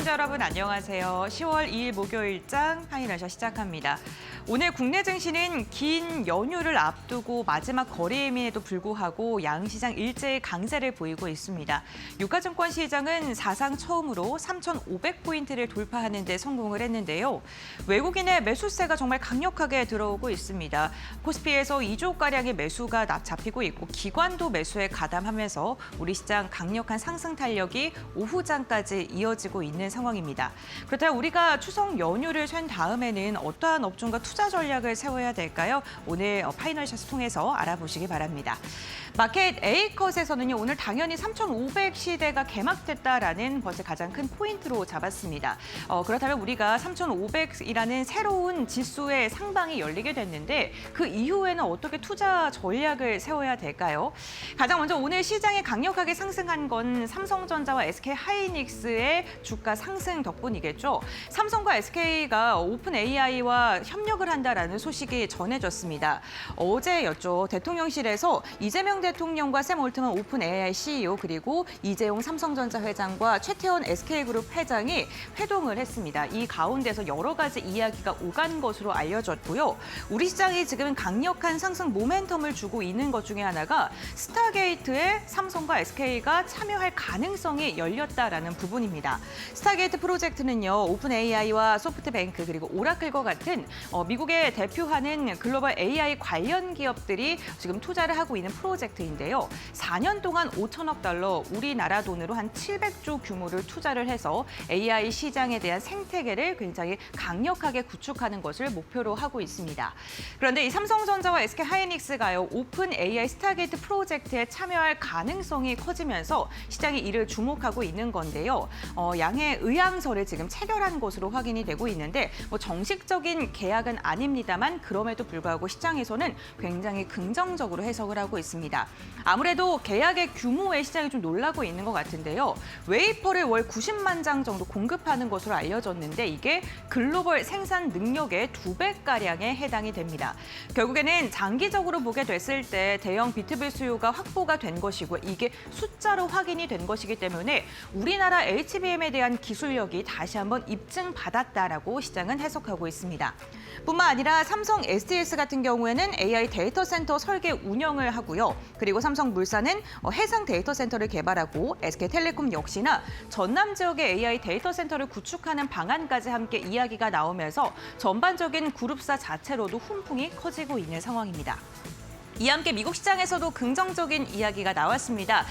시청자 여러분 안녕하세요. 10월 2일 목요일장 파이널샷 시작합니다. 오늘 국내 증시는 긴 연휴를 앞두고 마지막 거래임에도 불구하고 양시장 일제히 강세를 보이고 있습니다. 유가증권 시장은 사상 처음으로 3,500포인트를 돌파하는 데 성공을 했는데요. 외국인의 매수세가 정말 강력하게 들어오고 있습니다. 코스피에서 2조가량의 매수가 잡히고 있고 기관도 매수에 가담하면서 우리 시장 강력한 상승 탄력이 오후장까지 이어지고 있는 상황입니다. 그렇다면 우리가 추석 연휴를 쉰 다음에는 어떠한 업종과 투자 전략을 세워야 될까요? 오늘 파이널샷을 통해서 알아보시기 바랍니다. 마켓 A컷에서는요, 오늘 당연히 3,500 시대가 개막됐다라는 것을 가장 큰 포인트로 잡았습니다. 그렇다면 우리가 3,500이라는 새로운 지수의 상방이 열리게 됐는데 그 이후에는 어떻게 투자 전략을 세워야 될까요? 가장 먼저 오늘 시장에 강력하게 상승한 건 삼성전자와 SK하이닉스의 주가 상승 덕분이겠죠. 삼성과 SK가 오픈 AI와 협력을 한다라는 소식이 전해졌습니다. 어제였죠. 대통령실에서 이재명 대통령과 샘 올트먼 오픈 AI CEO 그리고 이재용 삼성전자 회장과 최태원 SK그룹 회장이 회동을 했습니다. 이 가운데서 여러 가지 이야기가 오간 것으로 알려졌고요. 우리 시장이 지금 강력한 상승 모멘텀을 주고 있는 것 중에 하나가 스타게이트에 삼성과 SK가 참여할 가능성이 열렸다라는 부분입니다. 스타게이트 프로젝트는요, 오픈 AI와 소프트뱅크 그리고 오라클과 같은 미국에 대표하는 글로벌 AI 관련 기업들이 지금 투자를 하고 있는 프로젝트인데요. 4년 동안 5천억 달러, 우리나라 돈으로 한 700조 규모를 투자를 해서 AI 시장에 대한 생태계를 굉장히 강력하게 구축하는 것을 목표로 하고 있습니다. 그런데 이 삼성전자와 SK하이닉스가요, 오픈 AI 스타게이트 프로젝트에 참여할 가능성이 커지면서 시장이 이를 주목하고 있는 건데요. 양해 의향서를 지금 체결한 것으로 확인이 되고 있는데 정식적인 계약은 아닙니다만 그럼에도 불구하고 시장에서는 굉장히 긍정적으로 해석을 하고 있습니다. 아무래도 계약의 규모에 시장이 좀 놀라고 있는 것 같은데요. 웨이퍼를 월 90만 장 정도 공급하는 것으로 알려졌는데 이게 글로벌 생산 능력의 2배가량에 해당이 됩니다. 결국에는 장기적으로 보게 됐을 때 대형 B2B 수요가 확보가 된 것이고 이게 숫자로 확인이 된 것이기 때문에 우리나라 HBM에 대한 기술력이 다시 한번 입증받았다라고 시장은 해석하고 있습니다. 뿐만 아니라 삼성 SDS 같은 경우에는 AI 데이터 센터 설계 운영을 하고요. 그리고 삼성물산은 해상 데이터 센터를 개발하고 SK텔레콤 역시나 전남 지역의 AI 데이터 센터를 구축하는 방안까지 함께 이야기가 나오면서 전반적인 그룹사 자체로도 훈풍이 커지고 있는 상황입니다. 이와 함께 미국 시장에서도 긍정적인 이야기가 나왔습니다.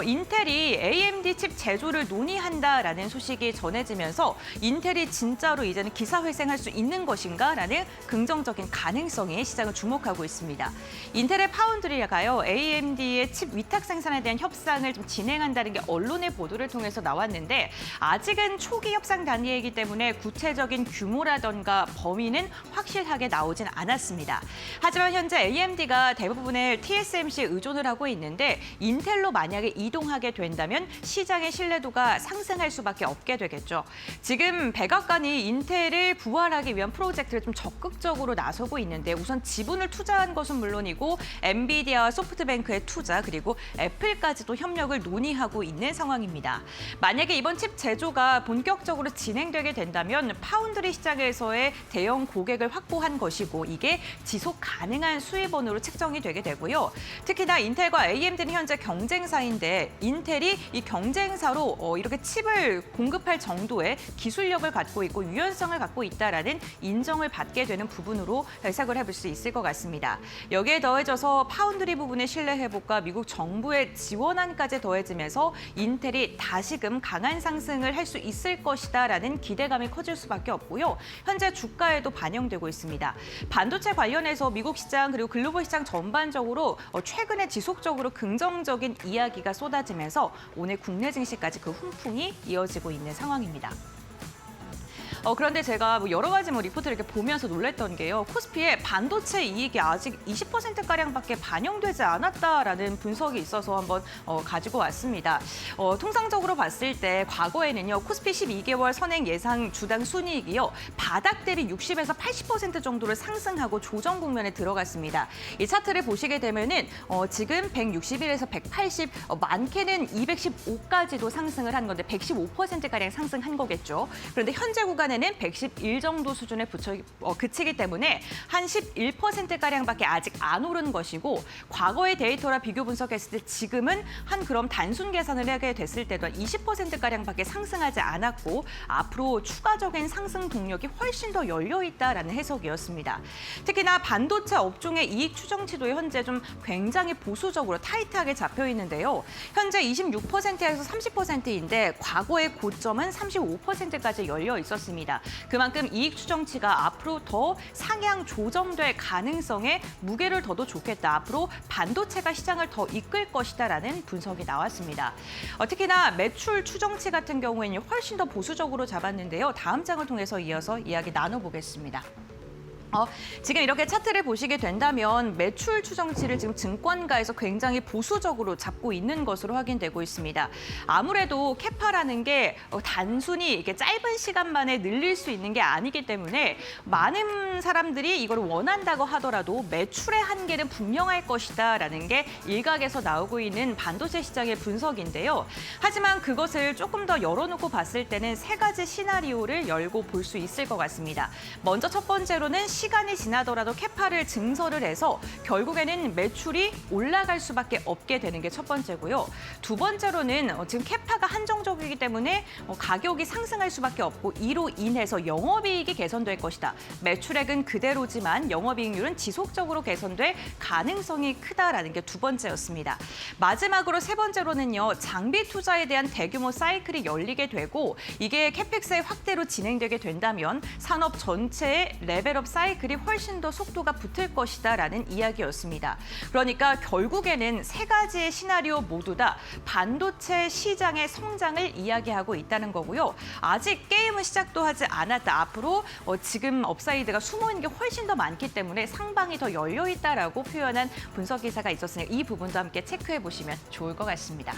인텔이 AMD 칩 제조를 논의한다라는 소식이 전해지면서 인텔이 진짜로 이제는 기사회생할 수 있는 것인가라는 긍정적인 가능성에 시장을 주목하고 있습니다. 인텔의 파운드리가요, AMD의 칩 위탁 생산에 대한 협상을 좀 진행한다는 게 언론의 보도를 통해서 나왔는데 아직은 초기 협상 단계이기 때문에 구체적인 규모라던가 범위는 확실하게 나오진 않았습니다. 하지만 현재 AMD가 대부분의 TSMC에 의존을 하고 있는데 인텔로 만약에 이동하게 된다면 시장의 신뢰도가 상승할 수밖에 없게 되겠죠. 지금 백악관이 인텔을 부활하기 위한 프로젝트를 좀 적극적으로 나서고 있는데 우선 지분을 투자한 것은 물론이고 엔비디아와 소프트뱅크의 투자 그리고 애플까지도 협력을 논의하고 있는 상황입니다. 만약에 이번 칩 제조가 본격적으로 진행되게 된다면 파운드리 시장에서의 대형 고객을 확보한 것이고 이게 지속 가능한 수입원으로 측정이 되게 되고요. 특히나 인텔과 AMD는 현재 경쟁사인데 인텔이 이 경쟁사로 이렇게 칩을 공급할 정도의 기술력을 갖고 있고 유연성을 갖고 있다라는 인정을 받게 되는 부분으로 해석을 해볼 수 있을 것 같습니다. 여기에 더해져서 파운드리 부분의 신뢰 회복과 미국 정부의 지원안까지 더해지면서 인텔이 다시금 강한 상승을 할 수 있을 것이다라는 기대감이 커질 수밖에 없고요. 현재 주가에도 반영되고 있습니다. 반도체 관련해서 미국 시장 그리고 글로벌 시장 전반적으로 최근에 지속적으로 긍정적인 이야기가 쏟아지면서 오늘 국내 증시까지 그 훈풍이 이어지고 있는 상황입니다. 그런데 제가 뭐 여러 가지 리포트를 이렇게 보면서 놀랬던 게요. 코스피의 반도체 이익이 아직 20%가량밖에 반영되지 않았다라는 분석이 있어서 한번 가지고 왔습니다. 통상적으로 봤을 때 과거에는요. 코스피 12개월 선행 예상 주당 순이익이요. 바닥 대비 60에서 80% 정도를 상승하고 조정 국면에 들어갔습니다. 이 차트를 보시게 되면은 지금 161에서 180, 많게는 215까지도 상승을 한 건데 115%가량 상승한 거겠죠. 그런데 현재 구간에는 111 정도 수준에 그치기 때문에 한 11%가량밖에 아직 안 오른 것이고 과거의 데이터라 비교 분석했을 때 지금은 한 그럼 단순 계산을 하게 됐을 때도 한 20%가량밖에 상승하지 않았고 앞으로 추가적인 상승 동력이 훨씬 더 열려 있다라는 해석이었습니다. 특히나 반도체 업종의 이익 추정치도 현재 좀 굉장히 보수적으로 타이트하게 잡혀 있는데요. 현재 26%에서 30%인데 과거의 고점은 35%까지 열려 있었습니다. 그만큼 이익 추정치가 앞으로 더 상향 조정될 가능성에 무게를 둬도 좋겠다. 앞으로 반도체가 시장을 더 이끌 것이다라는 분석이 나왔습니다. 특히나 매출 추정치 같은 경우에는 훨씬 더 보수적으로 잡았는데요. 다음 장을 통해서 이어서 이야기 나눠보겠습니다. 지금 이렇게 차트를 보시게 된다면 매출 추정치를 지금 증권가에서 굉장히 보수적으로 잡고 있는 것으로 확인되고 있습니다. 아무래도 캐파라는 게 단순히 이렇게 짧은 시간 만에 늘릴 수 있는 게 아니기 때문에 많은 사람들이 이걸 원한다고 하더라도 매출의 한계는 분명할 것이다라는 게 일각에서 나오고 있는 반도체 시장의 분석인데요. 하지만 그것을 조금 더 열어놓고 봤을 때는 세 가지 시나리오를 열고 볼 수 있을 것 같습니다. 먼저 첫 번째로는 시간이 지나더라도 캐파를 증설을 해서 결국에는 매출이 올라갈 수밖에 없게 되는 게 첫 번째고요. 두 번째로는 지금 캐파가 한정적이기 때문에 가격이 상승할 수밖에 없고 이로 인해서 영업이익이 개선될 것이다. 매출액은 그대로지만 영업이익률은 지속적으로 개선될 가능성이 크다라는 게 두 번째였습니다. 마지막으로 세 번째로는요. 장비 투자에 대한 대규모 사이클이 열리게 되고 이게 캐펙스의 확대로 진행되게 된다면 산업 전체의 레벨업 사이클이 훨씬 더 속도가 붙을 것이다라는 이야기였습니다. 그러니까 결국에는 세 가지의 시나리오 모두 다 반도체 시장의 성장을 이야기하고 있다는 거고요. 아직 게임은 시작도 하지 않았다. 앞으로 지금 업사이드가 숨어 있는 게 훨씬 더 많기 때문에 상방이 더 열려 있다라고 표현한 분석 기사가 있었으니 이 부분도 함께 체크해 보시면 좋을 것 같습니다.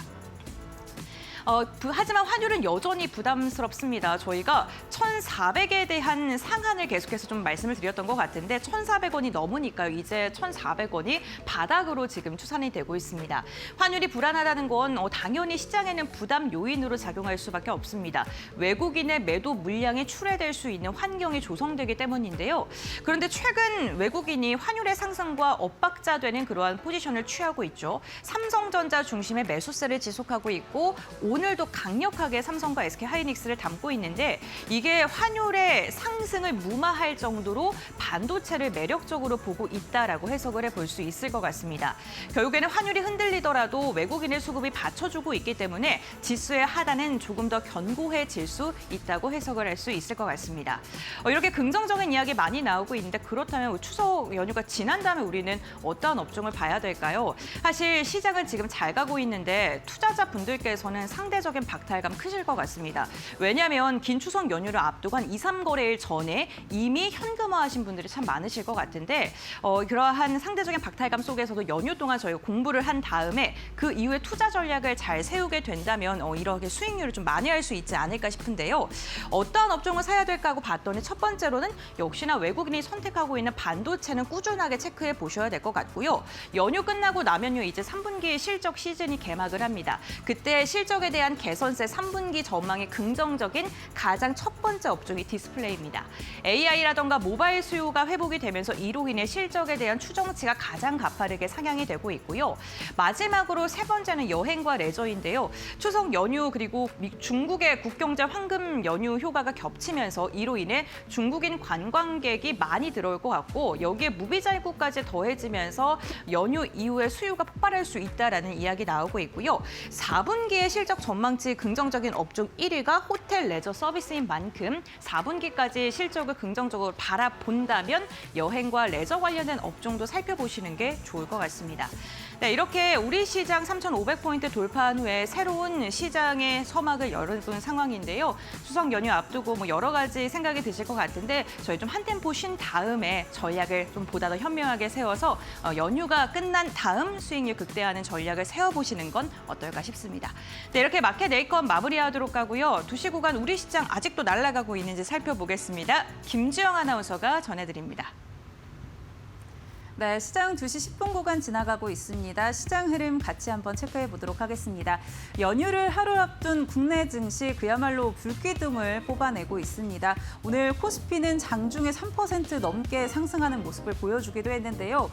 하지만 환율은 여전히 부담스럽습니다. 저희가 1,400에 대한 상한을 계속해서 좀 말씀을 드렸던 것 같은데 1,400원이 넘으니까요. 이제 1,400원이 바닥으로 지금 추산이 되고 있습니다. 환율이 불안하다는 건 당연히 시장에는 부담 요인으로 작용할 수밖에 없습니다. 외국인의 매도 물량이 출회될 수 있는 환경이 조성되기 때문인데요. 그런데 최근 외국인이 환율의 상승과 엇박자되는 그러한 포지션을 취하고 있죠. 삼성전자 중심의 매수세를 지속하고 있고 오늘도 강력하게 삼성과 SK하이닉스를 담고 있는데 이게 환율의 상승을 무마할 정도로 반도체를 매력적으로 보고 있다라고 해석을 해볼 수 있을 것 같습니다. 결국에는 환율이 흔들리더라도 외국인의 수급이 받쳐주고 있기 때문에 지수의 하단은 조금 더 견고해질 수 있다고 해석을 할 수 있을 것 같습니다. 이렇게 긍정적인 이야기 많이 나오고 있는데 그렇다면 추석 연휴가 지난 다음에 우리는 어떠한 업종을 봐야 될까요? 사실 시장은 지금 잘 가고 있는데 투자자분들께서는 상대적인 박탈감 크실 것 같습니다. 왜냐하면 긴 추석 연휴를 앞두고 한 2, 3거래일 전에 이미 현금화하신 분들이 참 많으실 것 같은데 그러한 상대적인 박탈감 속에서도 연휴 동안 저희가 공부를 한 다음에 그 이후에 투자 전략을 잘 세우게 된다면 이렇게 수익률을 좀 만회할 수 있지 않을까 싶은데요. 어떠한 업종을 사야 될까 하고 봤더니 첫 번째로는 역시나 외국인이 선택하고 있는 반도체는 꾸준하게 체크해 보셔야 될 것 같고요. 연휴 끝나고 나면요. 이제 3분기 실적 시즌이 개막을 합니다. 그때 실적에 대한 개선세 3분기 전망이 긍정적인 가장 첫 번째 업종이 디스플레이입니다. AI라던가 모바일 수요가 회복이 되면서 이로 인해 실적에 대한 추정치가 가장 가파르게 상향이 되고 있고요. 마지막으로 세 번째는 여행과 레저인데요. 추석 연휴 그리고 중국의 국경제 황금 연휴 효과가 겹치면서 이로 인해 중국인 관광객이 많이 들어올 것 같고 여기에 무비자 입국까지 더해지면서 연휴 이후에 수요가 폭발할 수 있다라는 이야기 나오고 있고요. 4분기의 실적 전망치 긍정적인 업종 1위가 호텔 레저 서비스인 만큼 4분기까지 실적을 긍정적으로 바라본다면 여행과 레저 관련된 업종도 살펴보시는 게 좋을 것 같습니다. 네, 이렇게 우리 시장 3,500포인트 돌파한 후에 새로운 시장의 서막을 열어둔 상황인데요. 추석 연휴 앞두고 여러 가지 생각이 드실 것 같은데 저희 좀 한 템포 쉰 다음에 전략을 좀 보다 더 현명하게 세워서 연휴가 끝난 다음 수익률 극대화하는 전략을 세워보시는 건 어떨까 싶습니다. 네, 이렇게 마켓 A건 마무리하도록 하고요. 2시 구간 우리 시장 아직도 날아가고 있는지 살펴보겠습니다. 김주영 아나운서가 전해드립니다. 네, 시장 2시 10분 구간 지나가고 있습니다. 시장 흐름 같이 한번 체크해 보도록 하겠습니다. 연휴를 하루 앞둔 국내 증시 그야말로 불기둥을 뽑아내고 있습니다. 오늘 코스피는 장중에 3% 넘게 상승하는 모습을 보여주기도 했는데요.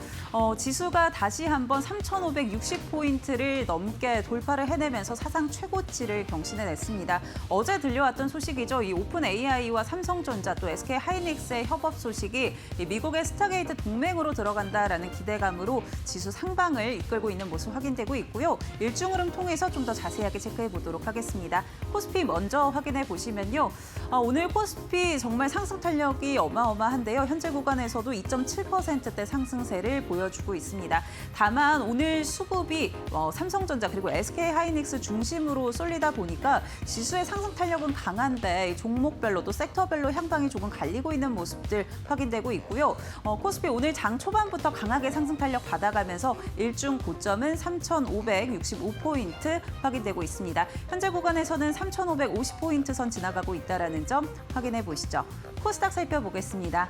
지수가 다시 한번 3,560포인트를 넘게 돌파를 해내면서 사상 최고치를 경신해냈습니다. 어제 들려왔던 소식이죠. 이 오픈 AI와 삼성전자 또 SK 하이닉스의 협업 소식이 미국의 스타게이트 동맹으로 들어간다라는 기대감으로 지수 상방을 이끌고 있는 모습 확인되고 있고요. 일중 흐름 통해서 좀 더 자세하게 체크해 보도록 하겠습니다. 코스피 먼저 확인해 보시면요. 오늘 코스피 정말 상승 탄력이 어마어마한데요. 현재 구간에서도 2.7%대 상승세를 보여주고 있습니다. 다만 오늘 수급이 삼성전자 그리고 SK 하이닉스 중심으로 쏠리다 보니까 지수의 상승 탄력은 강한데 종목별로 또 섹터별로 향방이 조금 갈리고 있는 모습들 확인되고 있고요. 코스피 오늘 장 초반부터 강하게 상승 탄력 받아가면서 일중 고점은 3,565포인트 확인되고 있습니다. 현재 구간에서는 3,550포인트 선 지나가고 있다는 점 확인해 보시죠. 코스닥 살펴보겠습니다.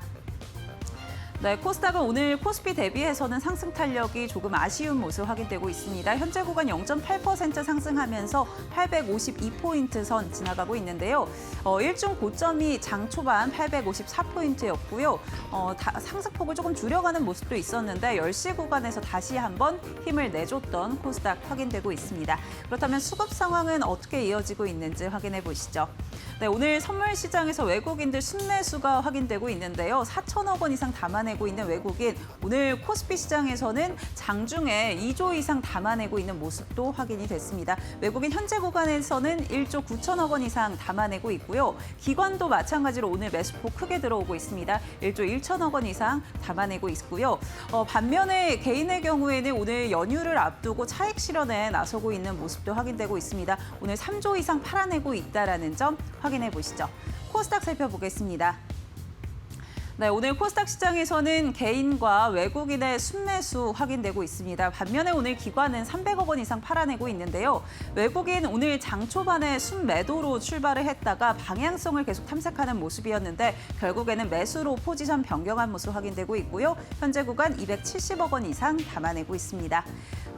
네, 코스닥은 오늘 코스피 대비해서는 상승 탄력이 조금 아쉬운 모습 확인되고 있습니다. 현재 구간 0.8% 상승하면서 852포인트 선 지나가고 있는데요. 일중 고점이 장 초반 854포인트였고요. 상승폭을 조금 줄여가는 모습도 있었는데 10시 구간에서 다시 한번 힘을 내줬던 코스닥 확인되고 있습니다. 그렇다면 수급 상황은 어떻게 이어지고 있는지 확인해 보시죠. 네, 오늘 선물 시장에서 외국인들 순매수가 확인되고 있는데요. 4천억 원 이상 담아내고 있는 외국인, 오늘 코스피 시장에서는 장중에 2조 이상 담아내고 있는 모습도 확인이 됐습니다. 외국인 현재 구간에서는 1조 9천억 원 이상 담아내고 있고요. 기관도 마찬가지로 오늘 매수폭 크게 들어오고 있습니다. 1조 1천억 원 이상 담아내고 있고요. 반면에 개인의 경우에는 오늘 연휴를 앞두고 차익 실현에 나서고 있는 모습도 확인되고 있습니다. 오늘 3조 이상 팔아내고 있다는 점 확인해 보시죠. 코스닥 살펴보겠습니다. 네, 오늘 코스닥 시장에서는 개인과 외국인의 순매수 확인되고 있습니다. 반면에 오늘 기관은 300억 원 이상 팔아내고 있는데요. 외국인 오늘 장 초반에 순매도로 출발을 했다가 방향성을 계속 탐색하는 모습이었는데 결국에는 매수로 포지션 변경한 모습 확인되고 있고요. 현재 구간 270억 원 이상 담아내고 있습니다.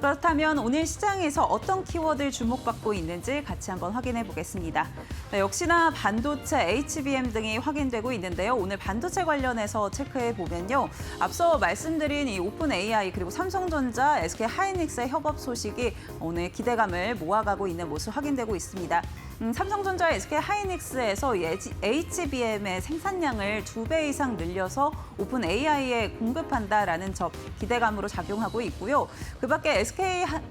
그렇다면 오늘 시장에서 어떤 키워드를 주목받고 있는지 같이 한번 확인해 보겠습니다. 네, 역시나 반도체, HBM 등이 확인되고 있는데요. 오늘 반도체 관련해서 체크해 보면요. 앞서 말씀드린 이 오픈 AI 그리고 삼성전자, SK 하이닉스의 협업 소식이 오늘 기대감을 모아가고 있는 모습 확인되고 있습니다. 삼성전자, SK 하이닉스에서 HBM의 생산량을 2배 이상 늘려서 오픈 AI에 공급한다라는 점 기대감으로 작용하고 있고요. 그밖에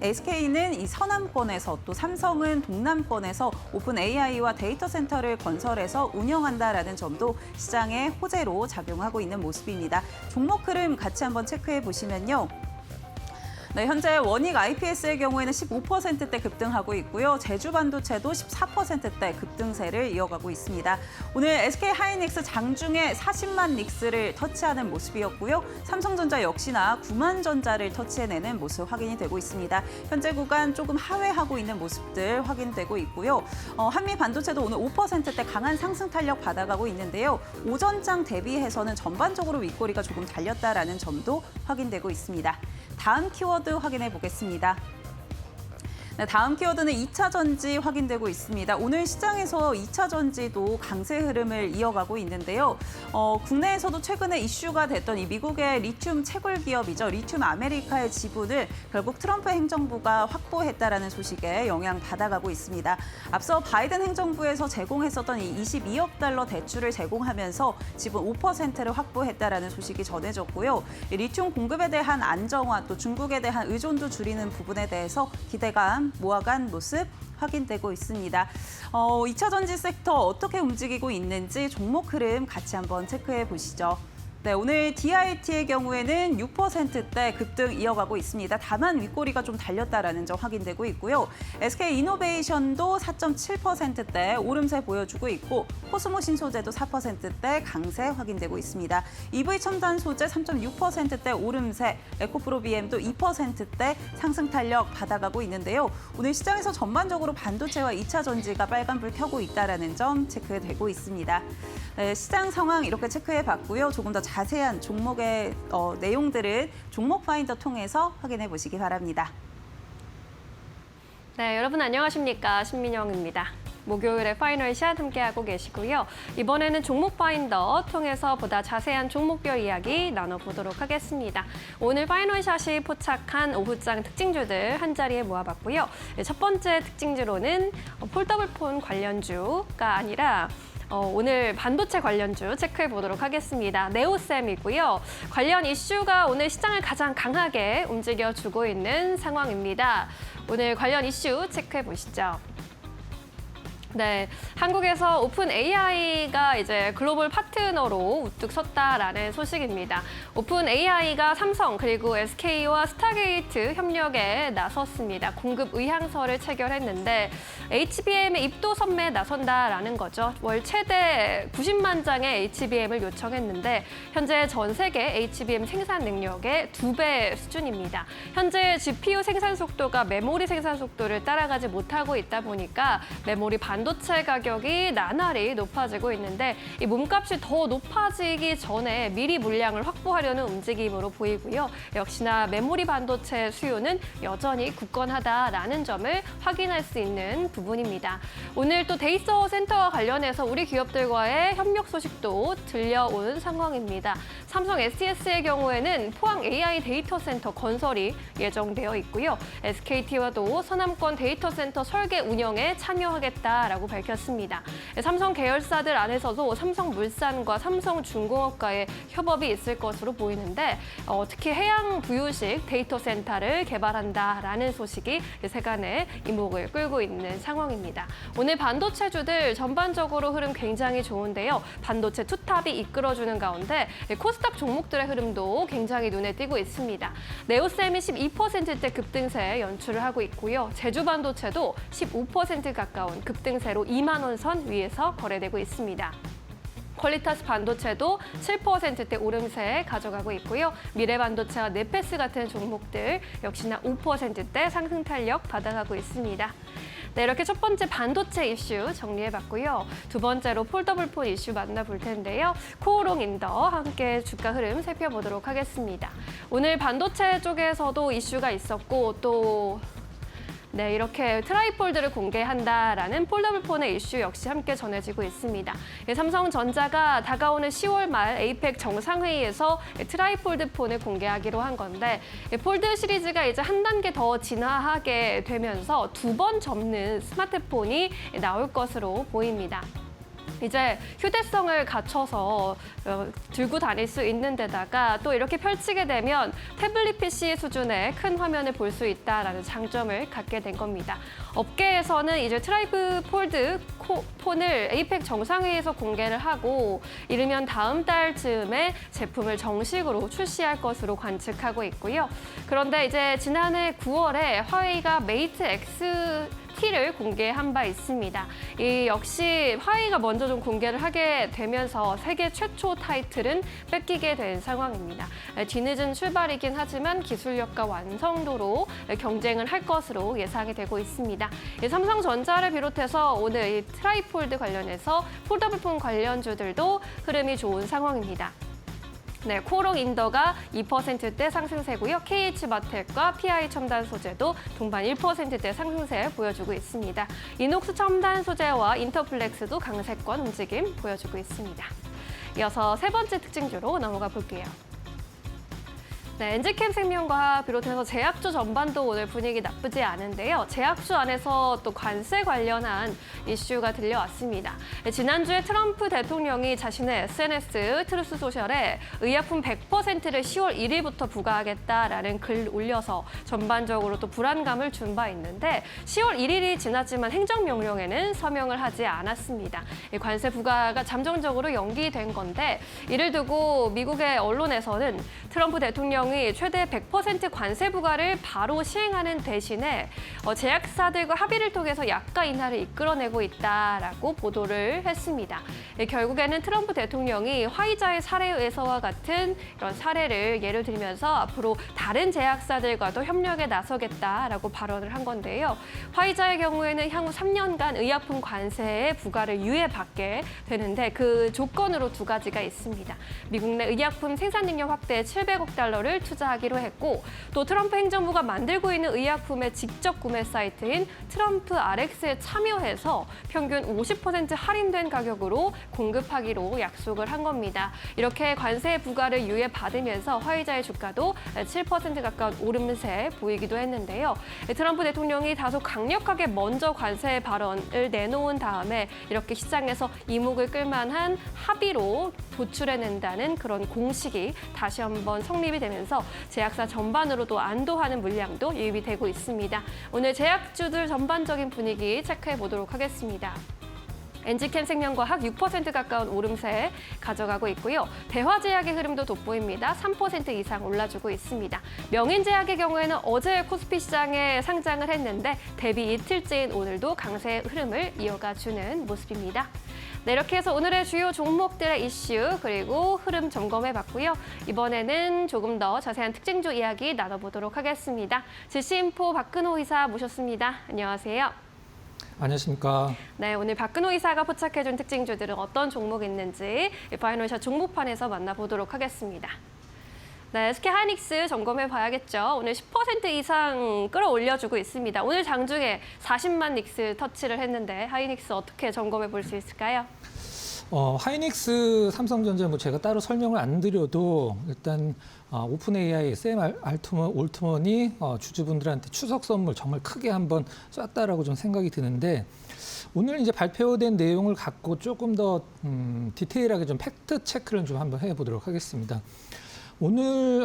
SK는 이 서남권에서 또 삼성은 동남권에서 오픈 AI와 데이터 센터를 건설해서 운영한다라는 점도 시장의 호재로 작용하고 있는 모습입니다. 종목 흐름 같이 한번 체크해 보시면요. 네, 현재 원익 IPS의 경우에는 15%대 급등하고 있고요. 제주반도체도 14%대 급등세를 이어가고 있습니다. 오늘 SK 하이닉스 장중에 40만 닉스를 터치하는 모습이었고요. 삼성전자 역시나 9만 전자를 터치해내는 모습 확인이 되고 있습니다. 현재 구간 조금 하회하고 있는 모습들 확인되고 있고요. 한미 반도체도 오늘 5%대 강한 상승 탄력 받아가고 있는데요. 오전장 대비해서는 전반적으로 윗꼬리가 조금 달렸다라는 점도 확인되고 있습니다. 다음 키워드 확인해 보겠습니다. 네, 다음 키워드는 2차 전지 확인되고 있습니다. 오늘 시장에서 2차 전지도 강세 흐름을 이어가고 있는데요. 국내에서도 최근에 이슈가 됐던 이 미국의 리튬 채굴 기업이죠. 리튬 아메리카의 지분을 결국 트럼프 행정부가 확보했다라는 소식에 영향 받아가고 있습니다. 앞서 바이든 행정부에서 제공했었던 이 22억 달러 대출을 제공하면서 지분 5%를 확보했다라는 소식이 전해졌고요. 이 리튬 공급에 대한 안정화 또 중국에 대한 의존도 줄이는 부분에 대해서 기대감 모아간 모습 확인되고 있습니다. 2차 전지 섹터 어떻게 움직이고 있는지 종목 흐름 같이 한번 체크해 보시죠. 네, 오늘 DIT의 경우에는 6%대 급등 이어가고 있습니다. 다만 윗꼬리가 좀 달렸다라는 점 확인되고 있고요. SK이노베이션도 4.7%대 오름세 보여주고 있고 코스모 신소재도 4%대 강세 확인되고 있습니다. EV 첨단 소재 3.6%대 오름세, 에코프로비엠도 2%대 상승 탄력 받아가고 있는데요. 오늘 시장에서 전반적으로 반도체와 2차 전지가 빨간불 켜고 있다라는 점 체크되고 있습니다. 네, 시장 상황 이렇게 체크해봤고요. 조금 더 자세한 종목의 내용들은 종목 파인더 통해서 확인해 보시기 바랍니다. 네, 여러분 안녕하십니까? 신민영입니다. 목요일에 파이널샷 함께하고 계시고요. 이번에는 종목 파인더 통해서 보다 자세한 종목별 이야기 나눠보도록 하겠습니다. 오늘 파이널샷이 포착한 오후장 특징주들 한자리에 모아봤고요. 첫 번째 특징주로는 폴더블폰 관련주가 아니라 오늘 반도체 관련주 체크해 보도록 하겠습니다. 네오셈이고요. 관련 이슈가 오늘 시장을 가장 강하게 움직여주고 있는 상황입니다. 오늘 관련 이슈 체크해 보시죠. 네, 한국에서 오픈 AI가 이제 글로벌 파트너로 우뚝 섰다라는 소식입니다. 오픈 AI가 삼성 그리고 SK와 스타게이트 협력에 나섰습니다. 공급 의향서를 체결했는데 HBM의 입도 선매에 나선다라는 거죠. 월 최대 90만 장의 HBM을 요청했는데 현재 전 세계 HBM 생산 능력의 2배 수준입니다. 현재 GPU 생산 속도가 메모리 생산 속도를 따라가지 못하고 있다 보니까 메모리 반도체 가격이 나날이 높아지고 있는데 이 몸값이 더 높아지기 전에 미리 물량을 확보하려는 움직임으로 보이고요. 역시나 메모리 반도체 수요는 여전히 굳건하다라는 점을 확인할 수 있는 부분입니다. 오늘 또 데이터 센터와 관련해서 우리 기업들과의 협력 소식도 들려온 상황입니다. 삼성 SDS의 경우에는 포항 AI 데이터 센터 건설이 예정되어 있고요. SKT와도 서남권 데이터 센터 설계 운영에 참여하겠다라고 밝혔습니다. 삼성 계열사들 안에서도 삼성물산과 삼성중공업과의 협업이 있을 것으로 보이는데 특히 해양 부유식 데이터 센터를 개발한다라는 소식이 세간의 이목을 끌고 있는 상황입니다. 오늘 반도체주들 전반적으로 흐름 굉장히 좋은데요. 반도체 투탑이 이끌어주는 가운데 코스닥 종목들의 흐름도 굉장히 눈에 띄고 있습니다. 네오셈이 12%대 급등세 연출을 하고 있고요. 제주반도체도 15% 가까운 급등세로 2만 원 선 위에서 거래되고 있습니다. 퀄리타스 반도체도 7%대 오름세 가져가고 있고요. 미래반도체와 네페스 같은 종목들 역시나 5%대 상승 탄력 받아가고 있습니다. 네, 이렇게 첫 번째 반도체 이슈 정리해봤고요. 두 번째로 폴더블폰 이슈 만나볼 텐데요. 코오롱 인더 함께 주가 흐름 살펴보도록 하겠습니다. 오늘 반도체 쪽에서도 이슈가 있었고 또 네, 이렇게 트라이폴드를 공개한다라는 폴더블폰의 이슈 역시 함께 전해지고 있습니다. 삼성전자가 다가오는 10월 말 에이펙 정상회의에서 트라이폴드 폰을 공개하기로 한 건데 폴드 시리즈가 이제 한 단계 더 진화하게 되면서 2번 접는 스마트폰이 나올 것으로 보입니다. 이제 휴대성을 갖춰서 들고 다닐 수 있는 데다가 또 이렇게 펼치게 되면 태블릿 PC 수준의 큰 화면을 볼 수 있다라는 장점을 갖게 된 겁니다. 업계에서는 이제 트라이폴드 폰을 에이펙 정상회의에서 공개를 하고 이르면 다음 달쯤에 제품을 정식으로 출시할 것으로 관측하고 있고요. 그런데 이제 지난해 9월에 화웨이가 메이트 X T를 공개한 바 있습니다. 이 역시 화웨이가 먼저 좀 공개를 하게 되면서 세계 최초 타이틀은 뺏기게 된 상황입니다. 뒤늦은 출발이긴 하지만 기술력과 완성도로 경쟁을 할 것으로 예상이 되고 있습니다. 삼성전자를 비롯해서 오늘 이 트라이폴드 관련해서 폴더블폰 관련주들도 흐름이 좋은 상황입니다. 네, 코오롱 인더가 2%대 상승세고요. KH마텍과 PI 첨단 소재도 동반 1%대 상승세 보여주고 있습니다. 이녹스 첨단 소재와 인터플렉스도 강세권 움직임 보여주고 있습니다. 이어서 세 번째 특징주로 넘어가 볼게요. 네, 엔지캠 생명과학 비롯해서 제약주 전반도 오늘 분위기 나쁘지 않은데요. 제약주 안에서 또 관세 관련한 이슈가 들려왔습니다. 지난주에 트럼프 대통령이 자신의 SNS 트루스 소셜에 의약품 100%를 10월 1일부터 부과하겠다라는 글 올려서 전반적으로 또 불안감을 준 바 있는데 10월 1일이 지났지만 행정명령에는 서명을 하지 않았습니다. 이 관세 부과가 잠정적으로 연기된 건데 이를 두고 미국의 언론에서는 트럼프 대통령이 최대 100% 관세 부과를 바로 시행하는 대신에 제약사들과 합의를 통해서 약가 인하를 이끌어내고 있다라고 보도를 했습니다. 결국에는 트럼프 대통령이 화이자의 사례에서와 같은 이런 사례를 예를 들면서 앞으로 다른 제약사들과도 협력에 나서겠다라고 발언을 한 건데요. 화이자의 경우에는 향후 3년간 의약품 관세의 부과를 유예받게 되는데 그 조건으로 두 가지가 있습니다. 미국 내 의약품 생산 능력 확대에 700억 달러를 투자하기로 했고 또 트럼프 행정부가 만들고 있는 의약품의 직접 구매 사이트인 트럼프 RX에 참여해서 평균 50% 할인된 가격으로 공급하기로 약속을 한 겁니다. 이렇게 관세 부과를 유예받으면서 화이자의 주가도 7% 가까운 오름세 보이기도 했는데요. 트럼프 대통령이 다소 강력하게 먼저 관세 발언을 내놓은 다음에 이렇게 시장에서 이목을 끌만한 합의로 도출해낸다는 그런 공식이 다시 한번 성립이 되면서 제약사 전반으로도 안도하는 물량도 유입이 되고 있습니다. 오늘 제약주들 전반적인 분위기 체크해 보도록 하겠습니다. 엔지캠 생명과학 6% 가까운 오름세 가져가고 있고요. 대화제약의 흐름도 돋보입니다. 3% 이상 올라주고 있습니다. 명인제약의 경우에는 어제 코스피 시장에 상장을 했는데 데뷔 이틀째인 오늘도 강세 흐름을 이어가주는 모습입니다. 네, 이렇게 해서 오늘의 주요 종목들의 이슈 그리고 흐름 점검해봤고요. 이번에는 조금 더 자세한 특징주 이야기 나눠보도록 하겠습니다. 지시인포 박근호 이사 모셨습니다. 안녕하세요. 안녕하십니까. 네, 오늘 박근호 이사가 포착해준 특징주들은 어떤 종목이 있는지 파이널샷 종목판에서 만나보도록 하겠습니다. 네, SK 하이닉스 점검해 봐야겠죠. 오늘 10% 이상 끌어올려주고 있습니다. 오늘 장중에 40만 닉스 터치를 했는데 하이닉스 어떻게 점검해 볼 수 있을까요? 하이닉스, 삼성전자 뭐 제가 따로 설명을 안 드려도 일단 오픈 AI, 샘 올트먼이 주주분들한테 추석 선물 정말 크게 한번 쐈다라고 좀 생각이 드는데 오늘 이제 발표된 내용을 갖고 조금 더 디테일하게 좀 팩트 체크를 좀 한번 해보도록 하겠습니다. 오늘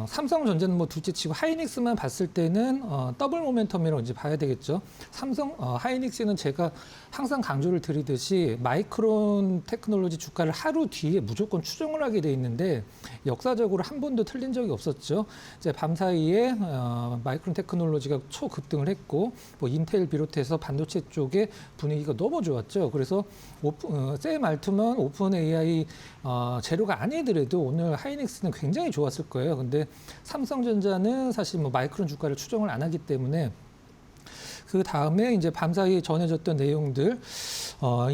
삼성전자는 뭐 둘째치고 하이닉스만 봤을 때는 더블 모멘텀이라고 이제 봐야 되겠죠. 하이닉스는 제가 항상 강조를 드리듯이 마이크론 테크놀로지 주가를 하루 뒤에 무조건 추종을 하게 돼 있는데 역사적으로 한 번도 틀린 적이 없었죠. 이제 밤 사이에 마이크론 테크놀로지가 초급등을 했고 뭐 인텔 비롯해서 반도체 쪽에 분위기가 너무 좋았죠. 그래서 샘 알트먼 오픈 AI 재료가 아니더라도 오늘 하이닉스는 굉장히 좋았을 거예요. 근데 삼성전자는 사실 뭐 마이크론 주가를 추종을 안 하기 때문에 그 다음에 이제 밤사이에 전해졌던 내용들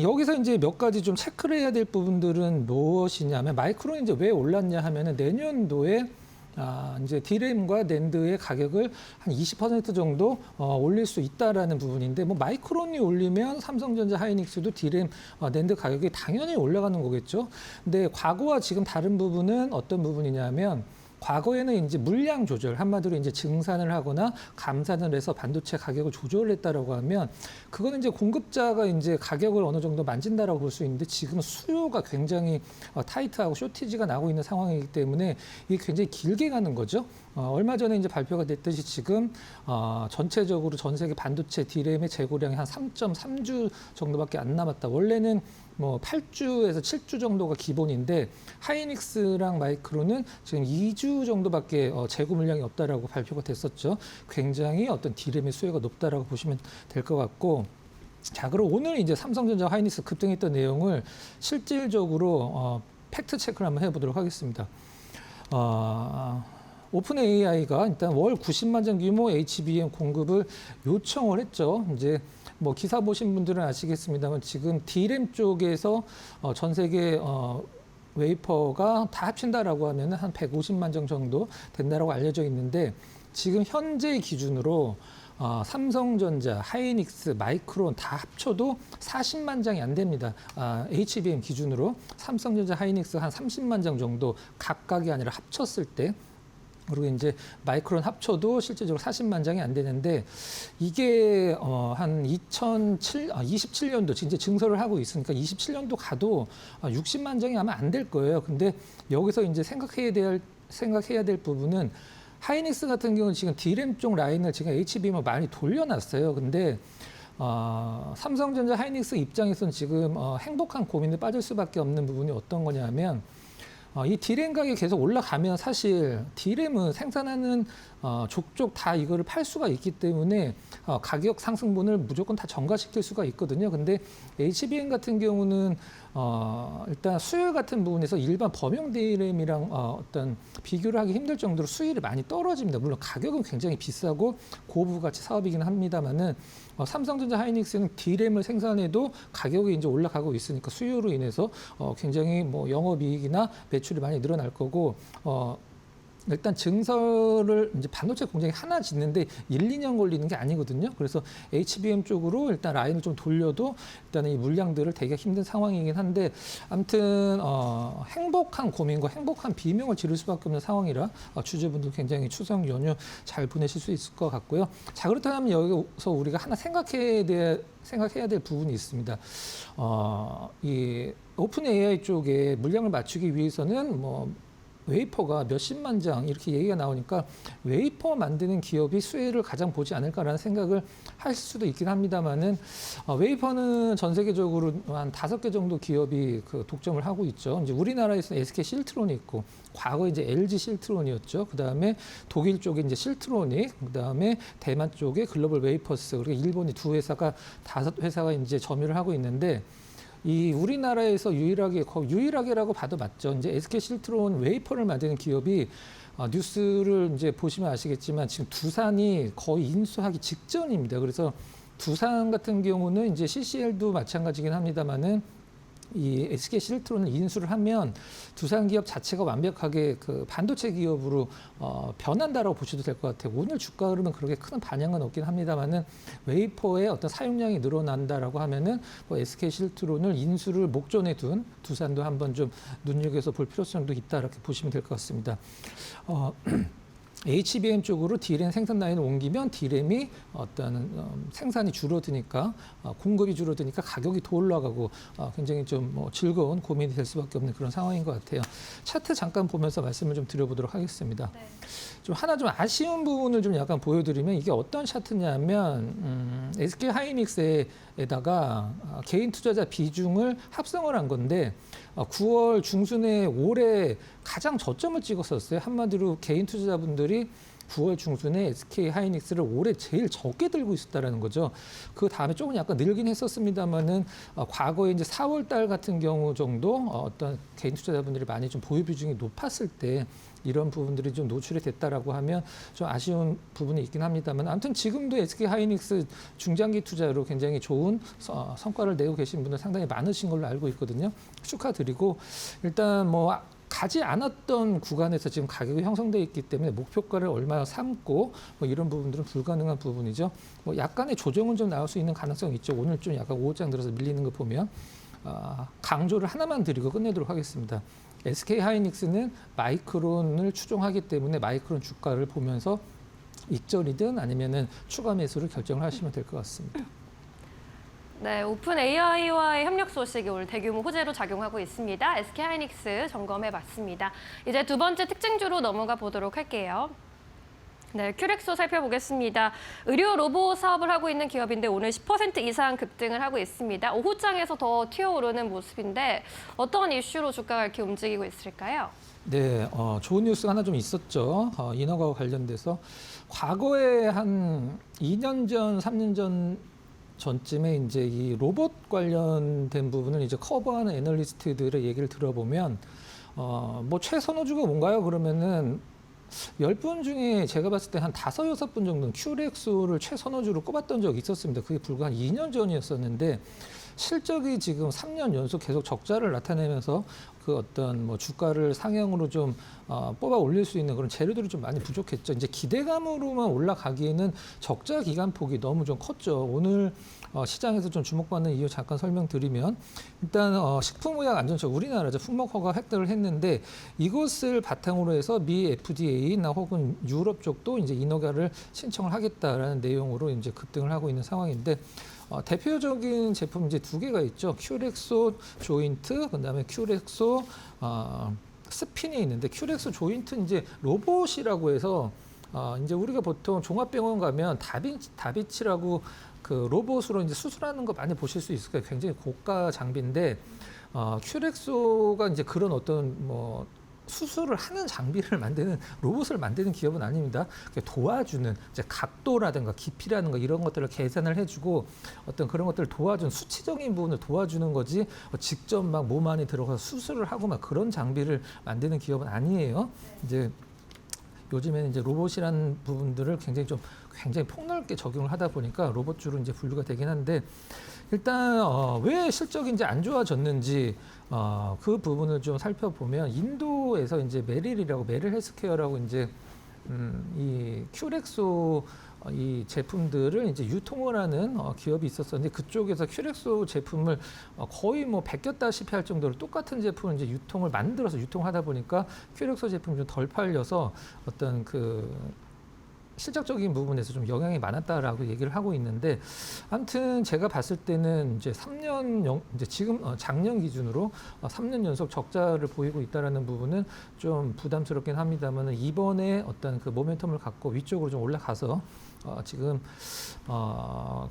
여기서 이제 몇 가지 좀 체크를 해야 될 부분들은 무엇이냐면 마이크론이 이제 왜 올랐냐 하면은 내년도에 이제 D램과 낸드의 가격을 한 20% 정도 올릴 수 있다라는 부분인데 뭐 마이크론이 올리면 삼성전자 하이닉스도 D램, 낸드 가격이 당연히 올라가는 거겠죠. 근데 과거와 지금 다른 부분은 어떤 부분이냐면 과거에는 이제 물량 조절, 한마디로 이제 증산을 하거나 감산을 해서 반도체 가격을 조절을 했다라고 하면 그거는 이제 공급자가 이제 가격을 어느 정도 만진다라고 볼 수 있는데 지금 수요가 굉장히 타이트하고 쇼티지가 나고 있는 상황이기 때문에 이게 굉장히 길게 가는 거죠. 얼마 전에 이제 발표가 됐듯이 지금 전체적으로 전 세계 반도체 D램의 재고량이 한 3.3주 정도밖에 안 남았다. 원래는 뭐 8주에서 7주 정도가 기본인데 하이닉스랑 마이크론은 지금 2주 정도밖에 재고 물량이 없다라고 발표가 됐었죠. 굉장히 어떤 D램의 수요가 높다라고 보시면 될 것 같고. 자, 그럼 오늘 이제 삼성전자 하이닉스 급등했던 내용을 실질적으로 팩트 체크를 한번 해보도록 하겠습니다. 오픈 AI가 일단 월 90만 장 규모 HBM 공급을 요청을 했죠. 이제 뭐 기사 보신 분들은 아시겠습니다만 지금 D램 쪽에서 전 세계 웨이퍼가 다 합친다라고 하면 한 150만 장 정도 된다라고 알려져 있는데 지금 현재 기준으로 삼성전자, 하이닉스, 마이크론 다 합쳐도 40만 장이 안 됩니다. HBM 기준으로 삼성전자, 하이닉스 한 30만 장 정도 각각이 아니라 합쳤을 때 그리고 이제 마이크론 합쳐도 실제적으로 40만 장이 안 되는데 이게 한 27년도 이제 증설을 하고 있으니까 27년도 가도 60만 장이 아마 안 될 거예요. 근데 여기서 이제 생각해야 될 부분은 하이닉스 같은 경우는 지금 D램 쪽 라인을 지금 HBM을 많이 돌려놨어요. 근데 삼성전자 하이닉스 입장에서는 지금 행복한 고민에 빠질 수밖에 없는 부분이 어떤 거냐면 이 D램 가격이 계속 올라가면 사실 D램은 생산하는 족족 다 이거를 팔 수가 있기 때문에 가격 상승분을 무조건 다 전가시킬 수가 있거든요. 근데 HBM 같은 경우는 일단 수요 같은 부분에서 일반 범용 D램이랑 어떤 비교를 하기 힘들 정도로 수율이 많이 떨어집니다. 물론 가격은 굉장히 비싸고 고부가치 사업이긴 합니다만은 삼성전자 하이닉스는 D램을 생산해도 가격이 이제 올라가고 있으니까 수요로 인해서 굉장히 뭐 영업이익이나 매출이 많이 늘어날 거고 일단 증설을 이제 반도체 공장이 하나 짓는데 1, 2년 걸리는 게 아니거든요. 그래서 HBM 쪽으로 일단 라인을 좀 돌려도 일단은 이 물량들을 대기가 힘든 상황이긴 한데 아무튼 행복한 고민과 행복한 비명을 지를 수밖에 없는 상황이라 주주분들 굉장히 추석 연휴 잘 보내실 수 있을 것 같고요. 자, 그렇다면 여기서 우리가 하나 생각해야 될 부분이 있습니다. 이 오픈 AI 쪽에 물량을 맞추기 위해서는 뭐 웨이퍼가 몇십만 장 이렇게 얘기가 나오니까 웨이퍼 만드는 기업이 수혜를 가장 보지 않을까라는 생각을 할 수도 있긴 합니다만은 웨이퍼는 전 세계적으로 한 5개 정도 기업이 그 독점을 하고 있죠. 이제 우리나라에서는 SK 실트론이 있고 과거 이제 LG 실트론이었죠. 그다음에 독일 쪽에 이제 실트로닉, 그다음에 대만 쪽에 글로벌 웨이퍼스, 그리고 일본이 2회사가 5회사가 이제 점유를 하고 있는데 이 우리나라에서 유일하게라고 봐도 맞죠. 이제 SK 실트론 웨이퍼를 만드는 기업이 뉴스를 이제 보시면 아시겠지만 지금 두산이 거의 인수하기 직전입니다. 그래서 두산 같은 경우는 이제 CCL도 마찬가지긴 합니다만은 이 SK 실트론을 인수를 하면 두산 기업 자체가 완벽하게 그 반도체 기업으로 변한다라고 보셔도 될 것 같아요. 오늘 주가 흐름은 그렇게 큰 반향은 없긴 합니다만은 웨이퍼의 어떤 사용량이 늘어난다라고 하면은 뭐 SK 실트론을 인수를 목전에 둔 두산도 한번 좀 눈여겨서 볼 필요성도 있다 이렇게 보시면 될 것 같습니다. HBM 쪽으로 D램 생산 라인을 옮기면 D램이 어떤 생산이 줄어드니까 공급이 줄어드니까 가격이 더 올라가고 굉장히 좀 뭐 즐거운 고민이 될 수밖에 없는 그런 상황인 것 같아요. 차트 잠깐 보면서 말씀을 좀 드려보도록 하겠습니다. 네. 좀 하나 좀 아쉬운 부분을 좀 약간 보여드리면 이게 어떤 차트냐면 SK 하이닉스에다가 개인 투자자 비중을 합성을 한 건데 9월 중순에 올해 가장 저점을 찍었었어요. 한마디로 개인 투자자분들이 9월 중순에 SK 하이닉스를 올해 제일 적게 들고 있었다라는 거죠. 그 다음에 조금 약간 늘긴 했었습니다만은 과거에 이제 4월 달 같은 경우 정도 어떤 개인 투자자분들이 많이 좀 보유 비중이 높았을 때 이런 부분들이 좀 노출이 됐다라고 하면 좀 아쉬운 부분이 있긴 합니다만 아무튼 지금도 SK 하이닉스 중장기 투자로 굉장히 좋은 성과를 내고 계신 분들 상당히 많으신 걸로 알고 있거든요. 축하드리고 일단 뭐 가지 않았던 구간에서 지금 가격이 형성되어 있기 때문에 목표가를 얼마나 삼고 뭐 이런 부분들은 불가능한 부분이죠. 뭐 약간의 조정은 좀 나올 수 있는 가능성이 있죠. 오늘 좀 약간 5장 들어서 밀리는 거 보면 강조를 하나만 드리고 끝내도록 하겠습니다. SK 하이닉스는 마이크론을 추종하기 때문에 마이크론 주가를 보면서 익절이든 아니면은 추가 매수를 결정을 하시면 될 것 같습니다. 네, 오픈 AI와의 협력 소식이 오늘 대규모 호재로 작용하고 있습니다. SK 하이닉스 점검해봤습니다. 이제 두 번째 특징주로 넘어가 보도록 할게요. 네, 큐렉소 살펴보겠습니다. 의료 로봇 사업을 하고 있는 기업인데 오늘 10% 이상 급등을 하고 있습니다. 오후장에서 더 튀어오르는 모습인데 어떤 이슈로 주가가 이렇게 움직이고 있을까요? 네, 좋은 뉴스가 하나 좀 있었죠. 인허가와 관련돼서 과거에 한 2년 전, 3년 전쯤에 이제 이 로봇 관련된 부분을 이제 커버하는 애널리스트들의 얘기를 들어보면 뭐 최선호주가 뭔가요? 그러면은 10분 중에 제가 봤을 때 한 5, 6분 정도는 큐렉소를 최선호주로 꼽았던 적이 있었습니다. 그게 불과 한 2년 전이었었는데 실적이 지금 3년 연속 계속 적자를 나타내면서 그 어떤 뭐 주가를 상향으로 좀 뽑아 올릴 수 있는 그런 재료들이 좀 많이 부족했죠. 이제 기대감으로만 올라가기에는 적자 기간폭이 너무 좀 컸죠. 오늘 시장에서 좀 주목받는 이유 잠깐 설명드리면 일단 식품의약안전처 우리나라죠. 품목 허가 획득을 했는데 이것을 바탕으로 해서 미 FDA나 혹은 유럽 쪽도 이제 인허가를 신청을 하겠다라는 내용으로 이제 급등을 하고 있는 상황인데 대표적인 제품 이제 두 개가 있죠. 큐렉소 조인트, 그다음에 큐렉소 스핀이 있는데 큐렉소 조인트 이제 로봇이라고 해서 이제 우리가 보통 종합병원 가면 다비치라고 그 로봇으로 이제 수술하는 거 많이 보실 수 있을 거예요. 굉장히 고가 장비인데 큐렉소가 이제 그런 어떤 뭐 수술을 하는 장비를 만드는 로봇을 만드는 기업은 아닙니다. 도와주는 이제 각도라든가 깊이라든가 이런 것들을 계산을 해주고 어떤 그런 것들을 도와주는 수치적인 부분을 도와주는 거지 직접 막 몸 안에 들어가서 수술을 하고 막 그런 장비를 만드는 기업은 아니에요. 이제 요즘에는 이제 로봇이라는 부분들을 굉장히 폭넓게 적용을 하다 보니까 로봇주로 이제 분류가 되긴 한데 일단 왜 실적이 이제 안 좋아졌는지 그 부분을 좀 살펴보면 인도에서 이제 메릴 헬스케어라고 이제 이 큐렉소 이 제품들을 이제 유통을 하는 기업이 있었었는데 그쪽에서 큐렉소 제품을 거의 뭐 베꼈다시피 할 정도로 똑같은 제품을 이제 만들어서 유통하다 보니까 큐렉소 제품이 좀 덜 팔려서 어떤 그 실적적인 부분에서 좀 영향이 많았다라고 얘기를 하고 있는데 아무튼 제가 봤을 때는 이제 이제 지금 작년 기준으로 3년 연속 적자를 보이고 있다라는 부분은 좀 부담스럽긴 합니다만 이번에 어떤 그 모멘텀을 갖고 위쪽으로 좀 올라가서 지금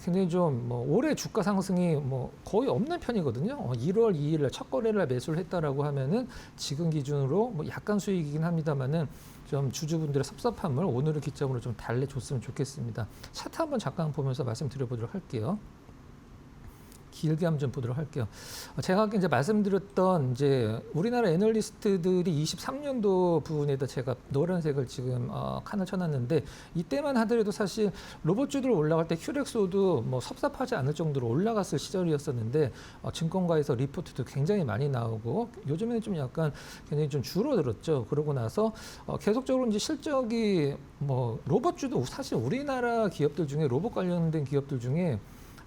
굉장히 좀 뭐 올해 주가 상승이 뭐 거의 없는 편이거든요. 1월 2일 날 첫 거래를 매수를 했다라고 하면은 지금 기준으로 뭐 약간 수익이긴 합니다만은 좀 주주분들의 섭섭함을 오늘을 기점으로 좀 달래줬으면 좋겠습니다. 차트 한번 잠깐 보면서 말씀드려보도록 할게요. 길게 한번 좀 보도록 할게요. 제가 아까 이제 말씀드렸던 이제 우리나라 애널리스트들이 23년도 부분에다 제가 노란색을 지금 칸을 쳐놨는데 이때만 하더라도 사실 로봇주들 올라갈 때 큐렉소도 뭐 섭섭하지 않을 정도로 올라갔을 시절이었었는데 증권가에서 리포트도 굉장히 많이 나오고 요즘에는 좀 약간 굉장히 좀 줄어들었죠. 그러고 나서 계속적으로 이제 실적이 뭐 로봇주도 사실 우리나라 기업들 중에 로봇 관련된 기업들 중에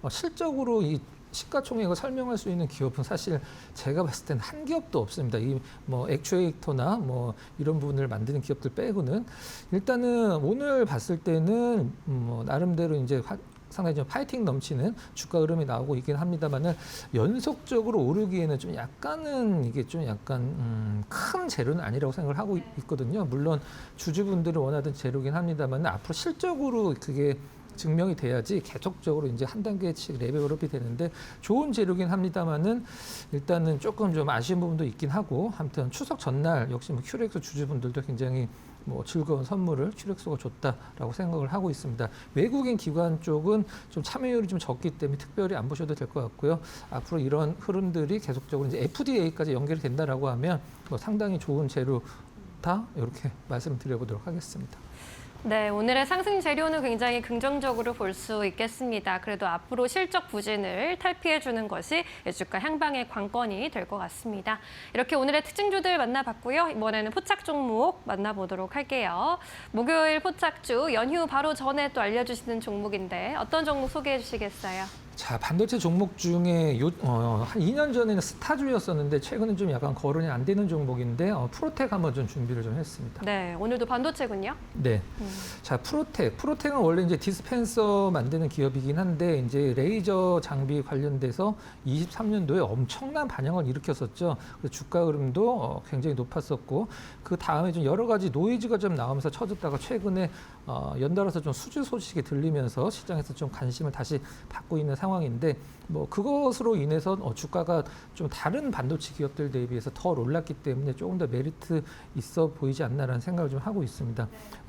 실적으로 이 시가총액을 설명할 수 있는 기업은 사실 제가 봤을 때는 한 기업도 없습니다. 이 뭐 액추에이터나 뭐 이런 부분을 만드는 기업들 빼고는 일단은 오늘 봤을 때는 뭐 나름대로 이제 상당히 좀 파이팅 넘치는 주가 흐름이 나오고 있긴 합니다만은 연속적으로 오르기에는 좀 약간은 이게 좀 약간 큰 재료는 아니라고 생각을 하고 있거든요. 물론 주주분들이 원하던 재료긴 합니다만 앞으로 실적으로 그게 증명이 돼야지 계속적으로 이제 한 단계씩 레벨업이 되는데 좋은 재료긴 합니다만은 일단은 조금 좀 아쉬운 부분도 있긴 하고 아무튼 추석 전날 역시 뭐 큐렉소 주주분들도 굉장히 뭐 즐거운 선물을 큐렉소가 줬다라고 생각을 하고 있습니다. 외국인 기관 쪽은 좀 참여율이 좀 적기 때문에 특별히 안 보셔도 될 것 같고요. 앞으로 이런 흐름들이 계속적으로 이제 FDA까지 연결이 된다라고 하면 뭐 상당히 좋은 재료다 이렇게 말씀드려보도록 하겠습니다. 네, 오늘의 상승 재료는 굉장히 긍정적으로 볼 수 있겠습니다. 그래도 앞으로 실적 부진을 탈피해주는 것이 주가 향방의 관건이 될 것 같습니다. 이렇게 오늘의 특징주들 만나봤고요. 이번에는 포착 종목 만나보도록 할게요. 목요일 포착주 연휴 바로 전에 또 알려주시는 종목인데 어떤 종목 소개해 주시겠어요? 자, 반도체 종목 중에 한 2년 전에는 스타주였었는데 최근은 좀 약간 거론이 안 되는 종목인데 프로텍 한번 좀 준비를 좀 했습니다. 네, 오늘도 반도체군요. 네. 자, 프로텍은 원래 이제 디스펜서 만드는 기업이긴 한데 이제 레이저 장비 관련돼서 23년도에 엄청난 반향을 일으켰었죠. 그래서 주가 흐름도 굉장히 높았었고 그 다음에 좀 여러 가지 노이즈가 좀 나오면서 쳐졌다가 최근에 연달아서 좀 수주 소식이 들리면서 시장에서 좀 관심을 다시 받고 있는 상황인데 뭐 그것으로 인해서 주가가 좀 다른 반도체 기업들 대비해서 더 올랐기 때문에 조금 더 메리트 있어 보이지 않나라는 생각을 좀 하고 있습니다.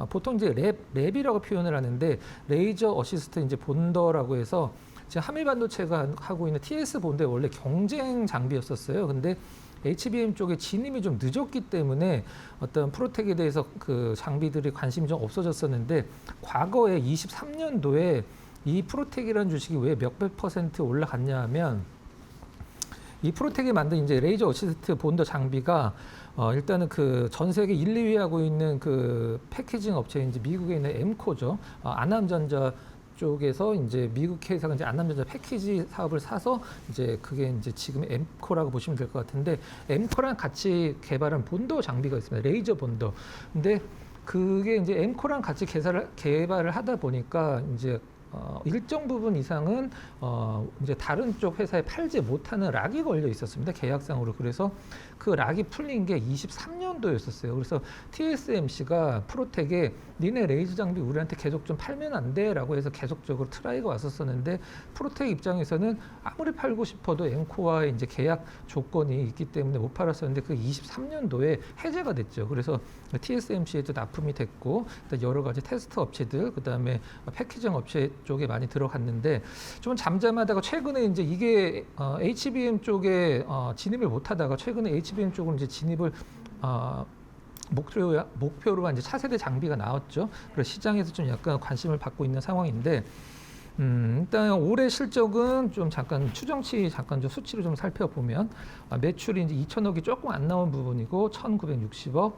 보통 이제 랩이라고 표현을 하는데 레이저 어시스트 이제 본더라고 해서 지금 한미 반도체가 하고 있는 TS 본더의 원래 경쟁 장비였었어요. 근데 HBM 쪽에 진입이 좀 늦었기 때문에 어떤 프로텍에 대해서 그 장비들이 관심이 좀 없어졌었는데 과거에 23년도에 이 프로텍이라는 주식이 왜 몇백 % 올라갔냐 하면 이 프로텍이 만든 이제 레이저 어시스트 본더 장비가 일단은 그 전 세계 1, 2위 하고 있는 그 패키징 업체인 이제 미국에 있는 엠코죠. 안암전자 쪽에서 이제 미국 회사가 이제 안암전자 패키지 사업을 사서 이제 그게 이제 지금 엠코라고 보시면 될 것 같은데, 엠코랑 같이 개발한 본더 장비가 있습니다. 레이저 본더. 근데 그게 이제 엠코랑 같이 개발을 하다 보니까 이제 일정 부분 이상은 이제 다른 쪽 회사에 팔지 못하는 락이 걸려 있었습니다. 계약상으로. 그래서 그 락이 풀린 게 23년도였었어요. 그래서 TSMC가 프로텍에 니네 레이저 장비 우리한테 계속 좀 팔면 안 돼? 라고 해서 계속적으로 트라이가 왔었었는데, 프로텍 입장에서는 아무리 팔고 싶어도 엠코와의 이제 계약 조건이 있기 때문에 못 팔았었는데, 그 23년도에 해제가 됐죠. 그래서 TSMC에도 납품이 됐고, 여러 가지 테스트 업체들, 그 다음에 패키징 업체 쪽에 많이 들어갔는데, 좀 잠잠하다가 최근에 이제 이게 HBM 쪽에 진입을 못하다가 최근에 HBM 쪽으로 이제 진입을 목표로 한 이제 차세대 장비가 나왔죠. 그래서 시장에서 좀 약간 관심을 받고 있는 상황인데, 일단 올해 실적은 좀 잠깐 추정치 잠깐 좀 수치를 좀 살펴보면, 매출이 이제 2천억이 조금 안 나온 부분이고 1,960억,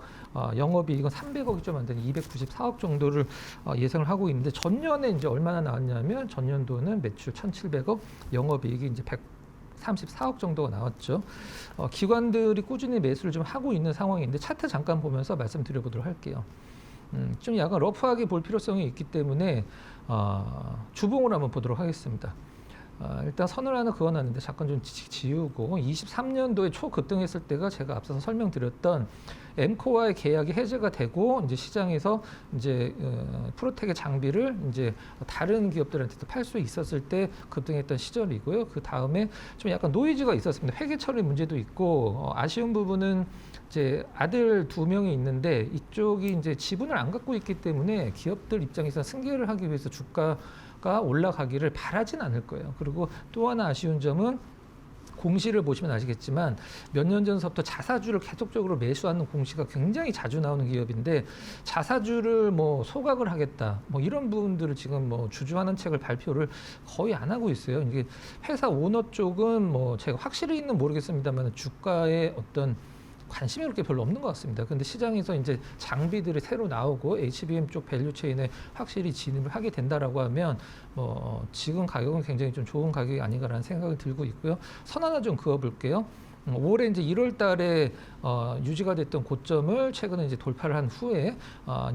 영업이익은 300억이 좀 안 되는 294억 정도를 예상을 하고 있는데, 전년에 이제 얼마나 나왔냐면 전년도는 매출 1,700억, 영업이익이 이제 134억 정도가 나왔죠. 기관들이 꾸준히 매수를 좀 하고 있는 상황인데, 차트 잠깐 보면서 말씀드려보도록 할게요. 좀 약간 러프하게 볼 필요성이 있기 때문에 주봉을 한번 보도록 하겠습니다. 일단 선을 하나 그어놨는데 잠깐 좀 지우고, 23년도에 초급등했을 때가 제가 앞서서 설명드렸던 엠코와의 계약이 해제가 되고 이제 시장에서 이제 프로텍의 장비를 이제 다른 기업들한테도 팔 수 있었을 때 급등했던 시절이고요. 그 다음에 좀 약간 노이즈가 있었습니다. 회계 처리 문제도 있고, 아쉬운 부분은 이제 아들 2명이 있는데 이쪽이 이제 지분을 안 갖고 있기 때문에 기업들 입장에서 승계를 하기 위해서 주가가 올라가기를 바라진 않을 거예요. 그리고 또 하나 아쉬운 점은, 공시를 보시면 아시겠지만 몇 년 전서부터 자사주를 계속적으로 매수하는 공시가 굉장히 자주 나오는 기업인데, 자사주를 뭐 소각을 하겠다, 뭐 이런 부분들을 지금 뭐 주주환원 책을 발표를 거의 안 하고 있어요. 이게 회사 오너 쪽은 뭐 제가 확실히는 모르겠습니다만 주가의 어떤 관심이 그렇게 별로 없는 것 같습니다. 그런데 시장에서 이제 장비들이 새로 나오고 HBM 쪽 밸류 체인에 확실히 진입을 하게 된다라고 하면 지금 가격은 굉장히 좀 좋은 가격이 아닌가라는 생각이 들고 있고요. 선 하나 좀 그어볼게요. 올해 이제 1월 달에 유지가 됐던 고점을 최근에 이제 돌파를 한 후에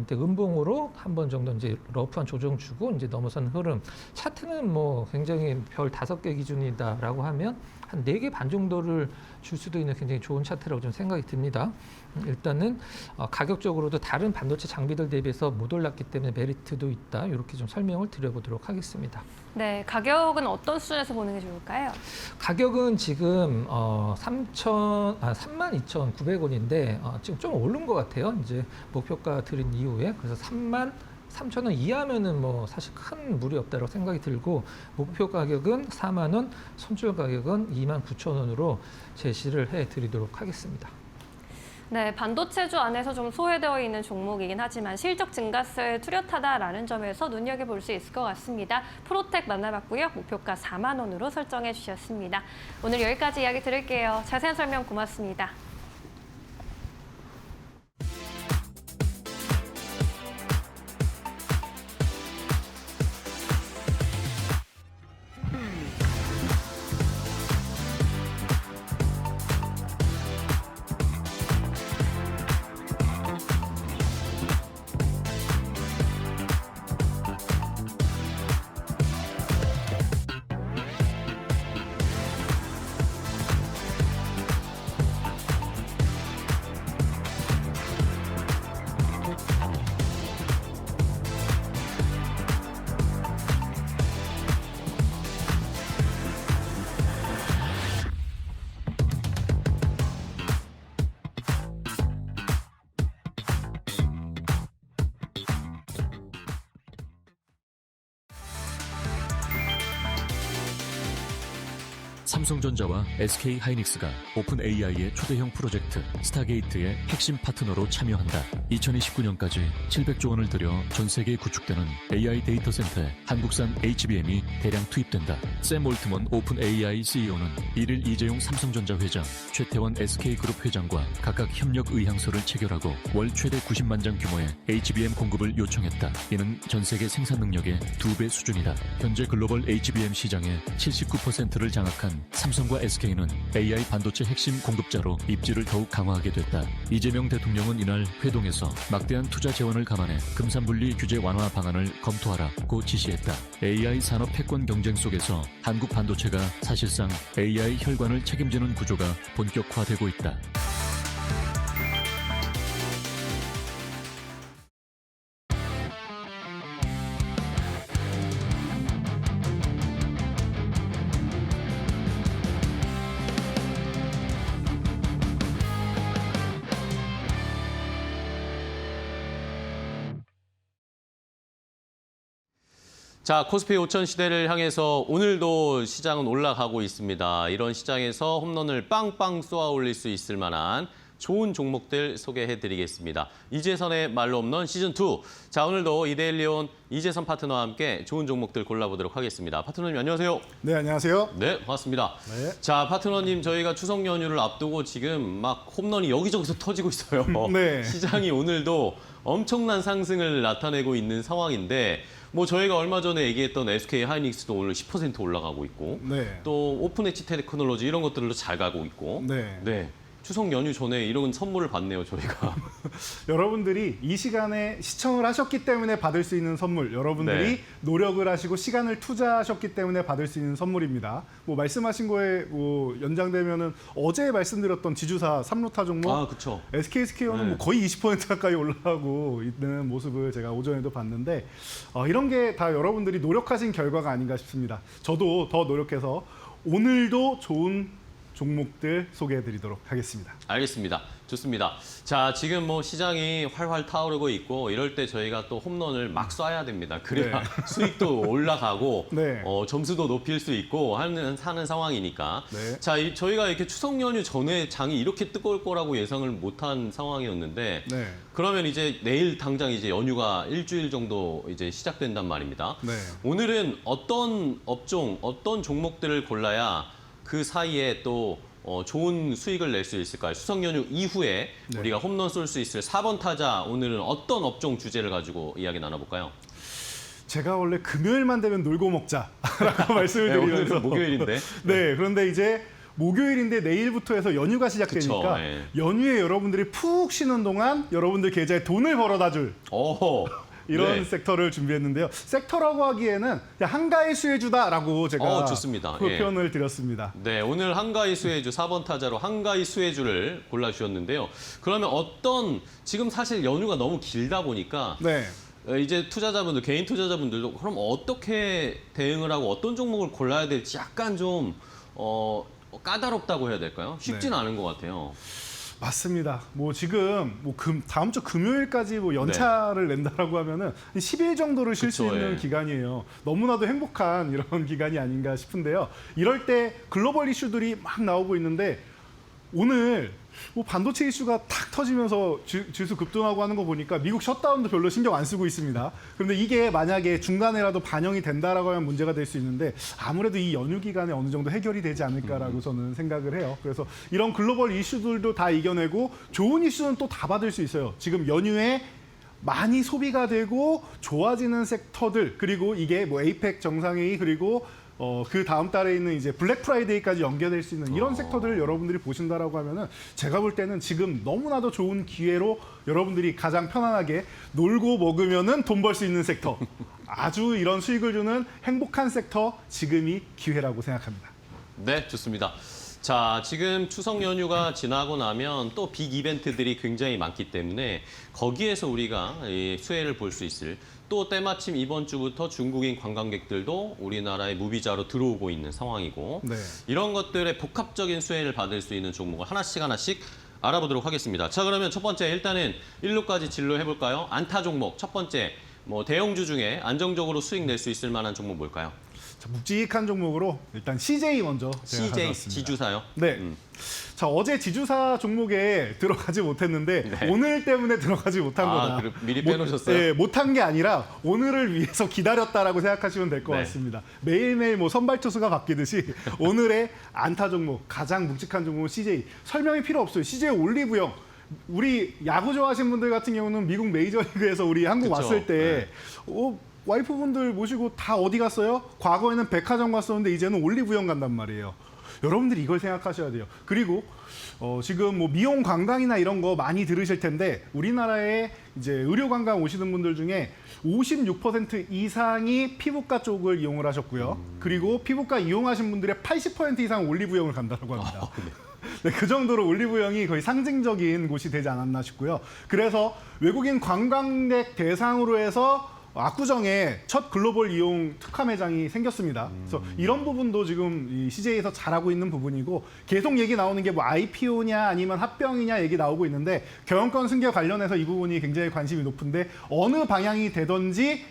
이제 음봉으로 한 번 정도 이제 러프한 조정 주고 이제 넘어선 흐름. 차트는 뭐 굉장히 별 5개 기준이다라고 하면 한 4개 반 정도를 줄 수도 있는 굉장히 좋은 차트라고 좀 생각이 듭니다. 일단은 가격적으로도 다른 반도체 장비들 대비해서 못 올랐기 때문에 메리트도 있다. 이렇게 좀 설명을 드려보도록 하겠습니다. 네, 가격은 어떤 수준에서 보는 게 좋을까요? 가격은 지금 32,900원인데 지금 좀 오른 것 같아요. 이제 목표가 드린 이후에. 그래서 33,000원 이하면은 뭐 사실 큰 무리 없다고 생각이 들고, 목표 가격은 4만 원, 손절 가격은 29,000원으로 제시를 해드리도록 하겠습니다. 네, 반도체주 안에서 좀 소외되어 있는 종목이긴 하지만 실적 증가세에 뚜렷하다라는 점에서 눈여겨볼 수 있을 것 같습니다. 프로텍 만나봤고요. 목표가 4만 원으로 설정해 주셨습니다. 오늘 여기까지 이야기 들을게요. 자세한 설명 고맙습니다. 삼성전자와 SK 하이닉스가 오픈 AI의 초대형 프로젝트 스타게이트의 핵심 파트너로 참여한다. 2029년까지 700조 원을 들여 전 세계에 구축되는 AI 데이터 센터에 한국산 HBM이 대량 투입된다. 샘 올트먼 오픈 AI CEO는 1일 이재용 삼성전자 회장, 최태원 SK그룹 회장과 각각 협력 의향서를 체결하고 월 최대 90만 장 규모의 HBM 공급을 요청했다. 이는 전 세계 생산 능력의 2배 수준이다. 현재 글로벌 HBM 시장의 79%를 장악한 삼성과 SK는 AI 반도체 핵심 공급자로 입지를 더욱 강화하게 됐다. 이재명 대통령은 이날 회동에서 막대한 투자 재원을 감안해 금산분리 규제 완화 방안을 검토하라고 지시했다. AI 산업 패권 경쟁 속에서 한국 반도체가 사실상 AI 혈관을 책임지는 구조가 본격화되고 있다. 자, 코스피 5천 시대를 향해서 오늘도 시장은 올라가고 있습니다. 이런 시장에서 홈런을 빵빵 쏘아 올릴 수 있을 만한 좋은 종목들 소개해드리겠습니다. 이재선의 말로 홈런 시즌2. 자, 오늘도 이데일리온 이재선 파트너와 함께 좋은 종목들 골라보도록 하겠습니다. 파트너님 안녕하세요. 네, 안녕하세요. 네, 반갑습니다. 네. 자, 파트너님 저희가 추석 연휴를 앞두고 지금 막 홈런이 여기저기서 터지고 있어요. 네. 시장이 오늘도 엄청난 상승을 나타내고 있는 상황인데 뭐 저희가 얼마 전에 얘기했던 SK 하이닉스도 오늘 10% 올라가고 있고 네. 또 오픈 엣지 테크놀로지 이런 것들도 잘 가고 있고 네. 추석 연휴 전에 이런 선물을 받네요, 저희가. 여러분들이 이 시간에 시청을 하셨기 때문에 받을 수 있는 선물, 여러분들이 네. 노력을 하시고 시간을 투자하셨기 때문에 받을 수 있는 선물입니다. 뭐 말씀하신 거에 뭐 연장되면은 어제 말씀드렸던 지주사 3루타 종목 아, 그렇죠. SK는 네. 뭐 거의 20% 가까이 올라가고 있는 모습을 제가 오전에도 봤는데 이런 게 다 여러분들이 노력하신 결과가 아닌가 싶습니다. 저도 더 노력해서 오늘도 좋은 종목들 소개해드리도록 하겠습니다. 알겠습니다. 좋습니다. 자, 지금 뭐 시장이 활활 타오르고 있고 이럴 때 저희가 또 홈런을 막 쏴야 됩니다. 그래야 수익도 올라가고 네. 점수도 높일 수 있고 하는 상황이니까. 네. 자, 저희가 이렇게 추석 연휴 전에 장이 이렇게 뜨거울 거라고 예상을 못한 상황이었는데 네. 그러면 이제 내일 당장 이제 연휴가 일주일 정도 이제 시작된단 말입니다. 네. 오늘은 어떤 업종, 어떤 종목들을 골라야 그 사이에 또 좋은 수익을 낼 수 있을까요? 추석 연휴 이후에 네. 우리가 홈런 쏠 수 있을 4번 타자 오늘은 어떤 업종 주제를 가지고 이야기 나눠볼까요? 제가 원래 금요일만 되면 놀고 먹자라고 말씀을 네, 드리면서 오늘은 목요일인데. 네, 그런데 이제 목요일인데 내일부터 해서 연휴가 시작되니까 그쵸, 네. 연휴에 여러분들이 푹 쉬는 동안 여러분들 계좌에 돈을 벌어다 줄 오호. 이런 네. 섹터를 준비했는데요. 섹터라고 하기에는 그냥 한가위 수혜주다라고 제가 좋습니다. 그 예. 표현을 드렸습니다. 네, 오늘 한가위 수혜주 4번 타자로 한가위 수혜주를 골라주셨는데요. 그러면 지금 사실 연휴가 너무 길다 보니까 네. 이제 투자자분들, 개인 투자자분들도 그럼 어떻게 대응을 하고 어떤 종목을 골라야 될지 약간 좀 까다롭다고 해야 될까요? 쉽지는 않은 것 같아요. 맞습니다. 뭐 지금 다음 주 금요일까지 뭐 연차를 낸다라고 하면은 10일 정도를 쉴 수 그쵸, 있는 예. 기간이에요. 너무나도 행복한 이런 기간이 아닌가 싶은데요. 이럴 때 글로벌 이슈들이 막 나오고 있는데 오늘 뭐 반도체 이슈가 탁 터지면서 지수 급등하고 하는 거 보니까 미국 셧다운도 별로 신경 안 쓰고 있습니다. 그런데 이게 만약에 중간에라도 반영이 된다라고 하면 문제가 될 수 있는데 아무래도 이 연휴 기간에 어느 정도 해결이 되지 않을까라고 저는 생각을 해요. 그래서 이런 글로벌 이슈들도 다 이겨내고 좋은 이슈는 또 다 받을 수 있어요. 지금 연휴에 많이 소비가 되고 좋아지는 섹터들 그리고 이게 뭐 에이펙 정상회의 그리고 그 다음 달에 있는 이제 블랙 프라이데이까지 연계될 수 있는 이런 섹터들을 여러분들이 보신다라고 하면은 제가 볼 때는 지금 너무나도 좋은 기회로 여러분들이 가장 편안하게 놀고 먹으면은 돈 벌 수 있는 섹터. 아주 이런 수익을 주는 행복한 섹터 지금이 기회라고 생각합니다. 네, 좋습니다. 자, 지금 추석 연휴가 지나고 나면 또 빅 이벤트들이 굉장히 많기 때문에 거기에서 우리가 이 수혜를 볼 수 있을 또 때마침 이번 주부터 중국인 관광객들도 우리나라의 무비자로 들어오고 있는 상황이고 네. 이런 것들의 복합적인 수혜를 받을 수 있는 종목을 하나씩 알아보도록 하겠습니다. 자, 그러면 첫 번째 일단은 1루까지 진로해볼까요? 안타 종목 첫 번째 뭐 대형주 중에 안정적으로 수익 낼 수 있을 만한 종목 뭘까요? 자, 묵직한 종목으로 일단 CJ 먼저 제가 CJ 가져왔습니다. 지주사요. 네. 자, 어제 지주사 종목에 들어가지 못했는데 네. 오늘 때문에 들어가지 못한 거다. 그럼 미리 빼놓으셨어요? 네, 못한 게 아니라 오늘을 위해서 기다렸다라고 생각하시면 될 것 네. 같습니다. 매일매일 뭐 선발 투수가 바뀌듯이 오늘의 안타 종목, 가장 묵직한 종목은 CJ. 설명이 필요 없어요. CJ 올리브영. 우리 야구 좋아하시는 분들 같은 경우는 미국 메이저리그에서 우리 한국 그쵸. 왔을 때 와이프분들 모시고 다 어디 갔어요? 과거에는 백화점 갔었는데 이제는 올리브영 간단 말이에요. 여러분들이 이걸 생각하셔야 돼요. 그리고 지금 뭐 미용 관광이나 이런 거 많이 들으실 텐데 우리나라에 이제 의료 관광 오시는 분들 중에 56% 이상이 피부과 쪽을 이용을 하셨고요. 그리고 피부과 이용하신 분들의 80% 이상 올리브영을 간다고 합니다. 네, 그 정도로 올리브영이 거의 상징적인 곳이 되지 않았나 싶고요. 그래서 외국인 관광객 대상으로 해서 압구정에 첫 글로벌 이용 특화 매장이 생겼습니다. 그래서 이런 부분도 지금 이 CJ에서 잘하고 있는 부분이고 계속 얘기 나오는 게 뭐 IPO냐 아니면 합병이냐 얘기 나오고 있는데 경영권 승계 관련해서 이 부분이 굉장히 관심이 높은데 어느 방향이 되든지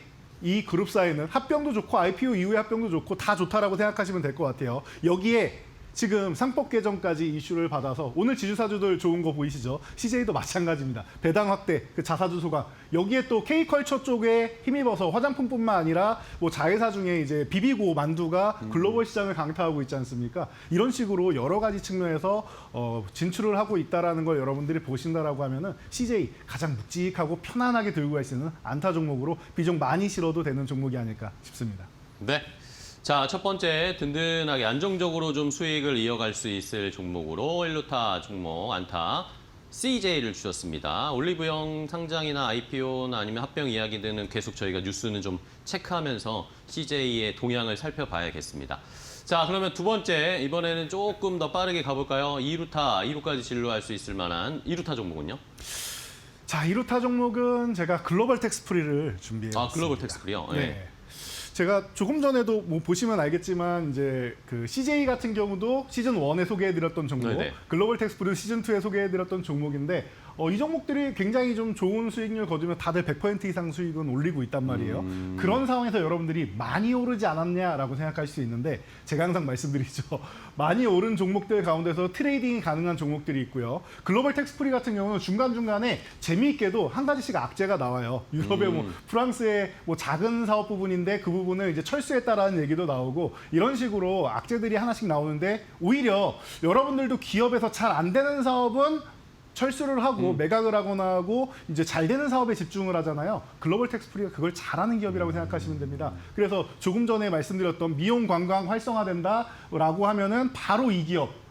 이 그룹사에는 합병도 좋고 IPO 이후의 합병도 좋고 다 좋다라고 생각하시면 될 것 같아요. 여기에 지금 상법 개정까지 이슈를 받아서 오늘 지주사주들 좋은 거 보이시죠? CJ도 마찬가지입니다. 배당 확대, 그 자사주 소강. 여기에 또 K컬처 쪽에 힘입어서 화장품뿐만 아니라 뭐 자회사 중에 이제 비비고 만두가 글로벌 시장을 강타하고 있지 않습니까? 이런 식으로 여러 가지 측면에서 진출을 하고 있다라는 걸 여러분들이 보신다라고 하면은 CJ 가장 묵직하고 편안하게 들고 갈 수 있는 안타 종목으로 비중 많이 실어도 되는 종목이 아닐까 싶습니다. 네. 자, 첫 번째 든든하게 안정적으로 좀 수익을 이어갈 수 있을 종목으로 1루타 종목 안타 CJ를 주셨습니다. 올리브영 상장이나 IPO나 아니면 합병 이야기들은 계속 저희가 뉴스는 좀 체크하면서 CJ의 동향을 살펴봐야겠습니다. 자, 그러면 두 번째 이번에는 조금 더 빠르게 가볼까요? 2루까지 진루할 수 있을 만한 2루타 종목은요? 자, 2루타 종목은 제가 글로벌 텍스프리를 준비해봤습니다. 글로벌 텍스프리요? 네. 제가 조금 전에도 뭐 보시면 알겠지만 이제 그 CJ 같은 경우도 시즌 1에 소개해드렸던 종목, 네네. 글로벌 텍스프리 시즌 2에 소개해드렸던 종목인데 이 종목들이 굉장히 좀 좋은 수익률 거두면 다들 100% 이상 수익은 올리고 있단 말이에요. 그런 상황에서 여러분들이 많이 오르지 않았냐라고 생각할 수 있는데 제가 항상 말씀드리죠. 많이 오른 종목들 가운데서 트레이딩이 가능한 종목들이 있고요. 글로벌 텍스프리 같은 경우는 중간중간에 재미있게도 한 가지씩 악재가 나와요. 유럽의 뭐 프랑스의 뭐 작은 사업 부분인데 그 부분을 이제 철수했다라는 얘기도 나오고 이런 식으로 악재들이 하나씩 나오는데 오히려 여러분들도 기업에서 잘 안 되는 사업은 철수를 하고 매각을 하거나 하고 이제 잘 되는 사업에 집중을 하잖아요. 글로벌 텍스프리가 그걸 잘하는 기업이라고 생각하시면 됩니다. 그래서 조금 전에 말씀드렸던 미용 관광 활성화된다라고 하면은 바로 이 기업.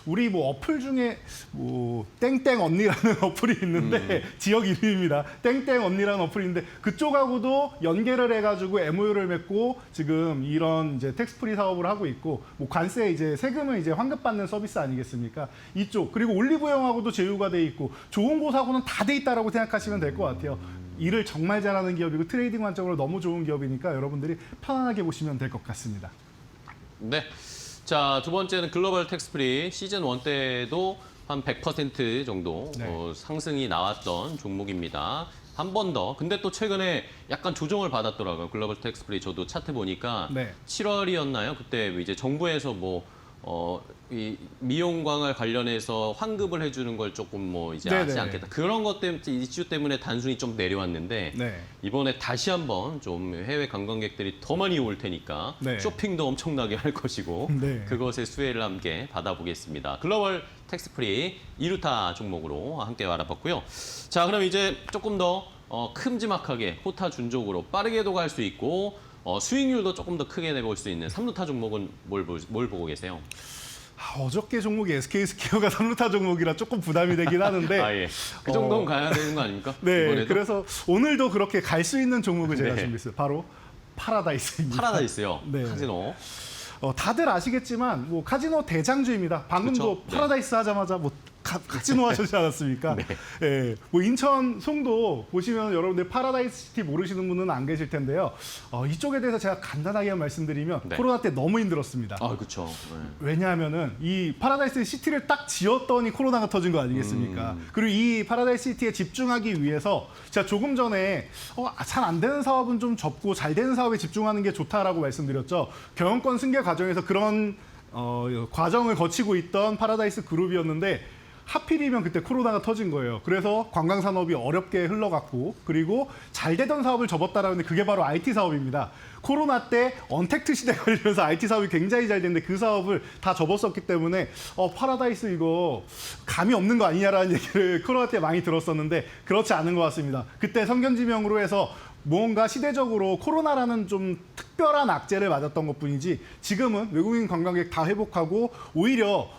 우리 뭐 어플 중에 뭐 땡땡 언니라는 어플이 있는데 지역 이름입니다. 땡땡 언니라는 어플인데 그쪽하고도 연계를 해가지고 MOU를 맺고 지금 이런 이제 텍스프리 사업을 하고 있고 뭐 관세 이제 세금을 이제 환급받는 서비스 아니겠습니까? 이쪽 그리고 올리브영하고도 제휴가 돼 있고 좋은 곳하고는 다 돼 있다라고 생각하시면 될 것 같아요. 일을 정말 잘하는 기업이고 트레이딩 관점으로 너무 좋은 기업이니까 여러분들이 편안하게 보시면 될 것 같습니다. 네. 자, 두 번째는 글로벌 텍스프리 시즌 1 때도 한 100% 정도 네. 상승이 나왔던 종목입니다. 한 번 더. 근데 또 최근에 약간 조정을 받았더라고요. 글로벌 텍스프리 저도 차트 보니까 네. 7월이었나요? 그때 이제 정부에서 이 미용광을 관련해서 환급을 해주는 걸 조금 뭐 이제 하지 네네. 않겠다. 그런 것 때문에 이슈 때문에 단순히 좀 내려왔는데 네. 이번에 다시 한번 좀 해외 관광객들이 더 많이 올 테니까 네. 쇼핑도 엄청나게 할 것이고 네. 그것의 수혜를 함께 받아보겠습니다. 글로벌 텍스프리 2루타 종목으로 함께 알아봤고요. 자, 그럼 이제 조금 더 큼지막하게 호타 준족으로 빠르게도 갈 수 있고 수익률도 조금 더 크게 내볼 수 있는 3루타 종목은 뭘 보고 계세요? 어저께 종목이 SK스퀘어가 3루타 종목이라 조금 부담이 되긴 하는데 예. 그 정도는 가야 되는 거 아닙니까? 네, 이번에도? 그래서 오늘도 그렇게 갈 수 있는 종목을 제가 네. 준비했어요. 바로 파라다이스입니다. 파라다이스요. 네. 카지노. 다들 아시겠지만 뭐 카지노 대장주입니다. 방금도 그쵸? 네. 파라다이스 하자마자 뭐 카지노 하셨지 않았습니까? 네. 예, 뭐 인천 송도 보시면 여러분들 파라다이스 시티 모르시는 분은 안 계실 텐데요. 이쪽에 대해서 제가 간단하게 말씀드리면 네. 코로나 때 너무 힘들었습니다. 아, 그렇죠. 왜냐하면은 이 파라다이스 시티를 딱 지었더니 코로나가 터진 거 아니겠습니까? 그리고 이 파라다이스 시티에 집중하기 위해서 제가 조금 전에 잘 안 되는 사업은 좀 접고 잘 되는 사업에 집중하는 게 좋다라고 말씀드렸죠. 경영권 승계 과정에서 그런 과정을 거치고 있던 파라다이스 그룹이었는데 하필이면 그때 코로나가 터진 거예요. 그래서 관광산업이 어렵게 흘러갔고 그리고 잘 되던 사업을 접었다라는데 그게 바로 IT 사업입니다. 코로나 때 언택트 시대가 걸리면서 IT 사업이 굉장히 잘 됐는데 그 사업을 다 접었었기 때문에 파라다이스 이거 감이 없는 거 아니냐라는 얘기를 코로나 때 많이 들었었는데 그렇지 않은 것 같습니다. 그때 성견지명으로 해서 무언가 시대적으로 코로나라는 좀 특별한 악재를 맞았던 것뿐이지 지금은 외국인 관광객 다 회복하고 오히려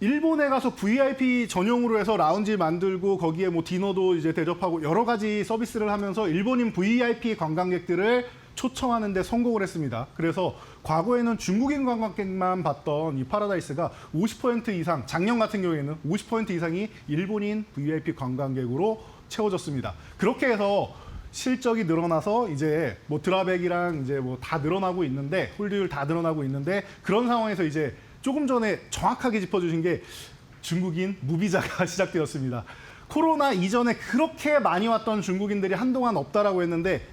일본에 가서 VIP 전용으로 해서 라운지 만들고 거기에 뭐 디너도 이제 대접하고 여러 가지 서비스를 하면서 일본인 VIP 관광객들을 초청하는 데 성공을 했습니다. 그래서 과거에는 중국인 관광객만 봤던 이 파라다이스가 50% 이상, 작년 같은 경우에는 50% 이상이 일본인 VIP 관광객으로 채워졌습니다. 그렇게 해서 실적이 늘어나서 이제 뭐 드라백이랑 이제 뭐 다 늘어나고 있는데 홀드율 다 늘어나고 있는데 그런 상황에서 이제 조금 전에 정확하게 짚어주신 게 중국인 무비자가 시작되었습니다. 코로나 이전에 그렇게 많이 왔던 중국인들이 한동안 없다라고 했는데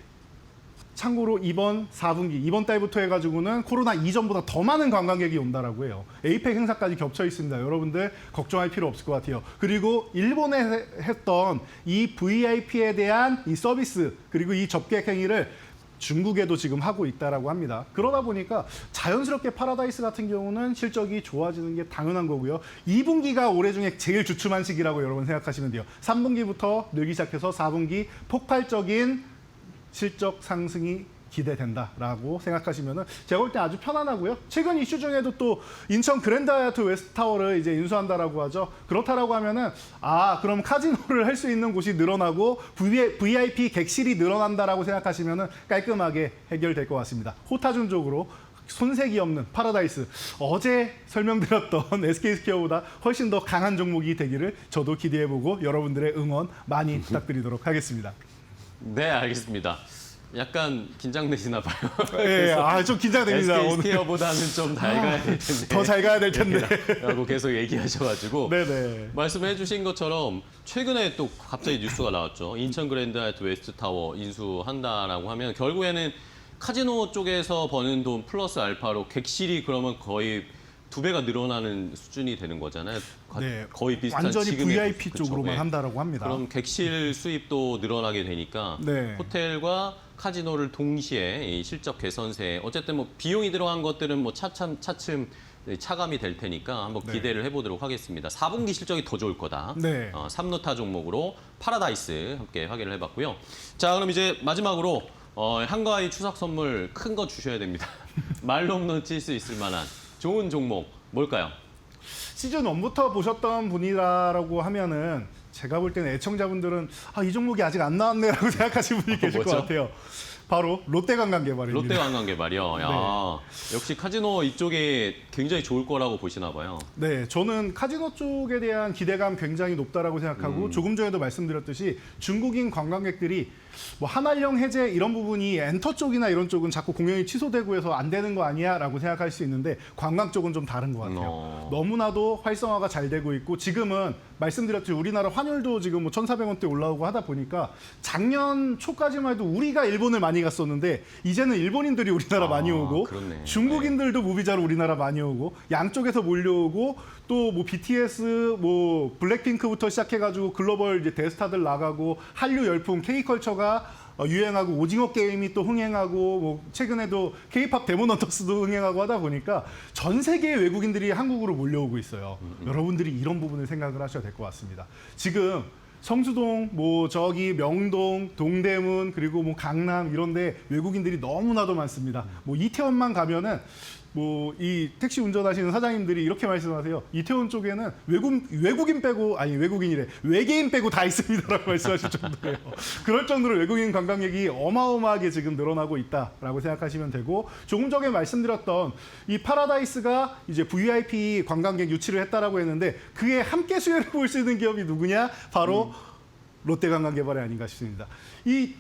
참고로 이번 4분기, 이번 달부터 해가지고는 코로나 이전보다 더 많은 관광객이 온다라고 해요. 에이펙 행사까지 겹쳐 있습니다. 여러분들 걱정할 필요 없을 것 같아요. 그리고 일본에 했던 이 VIP에 대한 이 서비스 그리고 이 접객 행위를 중국에도 지금 하고 있다라고 합니다. 그러다 보니까 자연스럽게 파라다이스 같은 경우는 실적이 좋아지는 게 당연한 거고요. 2분기가 올해 중에 제일 주춤한 시기라고 여러분 생각하시면 돼요. 3분기부터 늘기 시작해서 4분기 폭발적인 실적 상승이 기대된다라고 생각하시면은 제가 볼 때 아주 편안하고요. 최근 이슈 중에도 또 인천 그랜드 하얏트 웨스트타워를 이제 인수한다라고 하죠. 그렇다라고 하면은 그럼 카지노를 할 수 있는 곳이 늘어나고 VIP 객실이 늘어난다라고 생각하시면은 깔끔하게 해결될 것 같습니다. 호타준족으로 손색이 없는 파라다이스 어제 설명드렸던 SK스퀘어보다 훨씬 더 강한 종목이 되기를 저도 기대해보고 여러분들의 응원 많이 부탁드리도록 하겠습니다. 네, 알겠습니다. 약간 긴장되시나 봐요. 네, 좀 긴장됩니다. SK스퀘어보다는 좀 잘 가야 될 텐데. 더 잘 가야 될 텐데. 라고 계속 얘기하셔가지고. 네네. 말씀해 주신 것처럼 최근에 또 갑자기 뉴스가 나왔죠. 인천 그랜드 하얏트 웨스트타워 인수한다라고 하면 결국에는 카지노 쪽에서 버는 돈 플러스 알파로 객실이 그러면 거의 2배가 늘어나는 수준이 되는 거잖아요. 네, 거의 비슷한 완전히 지금의 VIP 그쵸, 쪽으로만 네. 한다라고 합니다. 그럼 객실 수입도 늘어나게 되니까 네. 호텔과 카지노를 동시에 이 실적 개선세 어쨌든 뭐 비용이 들어간 것들은 뭐 차츰 차감이 될 테니까 한번 네. 기대를 해보도록 하겠습니다. 4분기 실적이 더 좋을 거다. 네. 3루타 종목으로 파라다이스 함께 확인을 해봤고요. 자, 그럼 이제 마지막으로 한가위 추석 선물 큰 거 주셔야 됩니다. 말로 없는 칠 수 있을 만한 좋은 종목 뭘까요? 시즌 1부터 보셨던 분이라고 하면은 제가 볼 때는 애청자분들은 이 종목이 아직 안 나왔네라고 생각하시는 분이 계실 것 뭐죠? 같아요. 바로 롯데관광개발입니다. 롯데관광개발이요. 야, 역시 카지노 이쪽에 굉장히 좋을 거라고 보시나 봐요. 네, 저는 카지노 쪽에 대한 기대감 굉장히 높다라고 생각하고 조금 전에도 말씀드렸듯이 중국인 관광객들이 뭐 한알령 해제 이런 부분이 엔터 쪽이나 이런 쪽은 자꾸 공연이 취소되고 해서 안 되는 거 아니야라고 생각할 수 있는데 관광 쪽은 좀 다른 것 같아요. 너무나도 활성화가 잘 되고 있고 지금은 말씀드렸듯이 우리나라 환율도 지금 뭐 1,400원대 올라오고 하다 보니까 작년 초까지만 해도 우리가 일본을 많이 갔었는데 이제는 일본인들이 우리나라 많이 오고 그렇네. 중국인들도 무비자로 우리나라 많이 오고 양쪽에서 몰려오고 또 뭐 BTS 뭐 블랙핑크부터 시작해가지고 글로벌 이제 대스타들 나가고 한류 열풍 K컬처가 유행하고 오징어 게임이 또 흥행하고 뭐 최근에도 K-팝 데몬헌터스도 흥행하고 하다 보니까 전 세계의 외국인들이 한국으로 몰려오고 있어요. 여러분들이 이런 부분을 생각을 하셔야 될 것 같습니다. 지금 성수동, 뭐 저기 명동, 동대문 그리고 뭐 강남 이런데 외국인들이 너무나도 많습니다. 뭐 이태원만 가면은 뭐 이 택시 운전하시는 사장님들이 이렇게 말씀하세요. 이태원 쪽에는 외국인 빼고 아니 외국인이래 외계인 빼고 다 있습니다라고 말씀하실 정도예요. 그럴 정도로 외국인 관광객이 어마어마하게 지금 늘어나고 있다라고 생각하시면 되고 조금 전에 말씀드렸던 이 파라다이스가 이제 VIP 관광객 유치를 했다라고 했는데 그에 함께 수혜를 볼 수 있는 기업이 누구냐? 바로 롯데관광개발이 아닌가 싶습니다. 이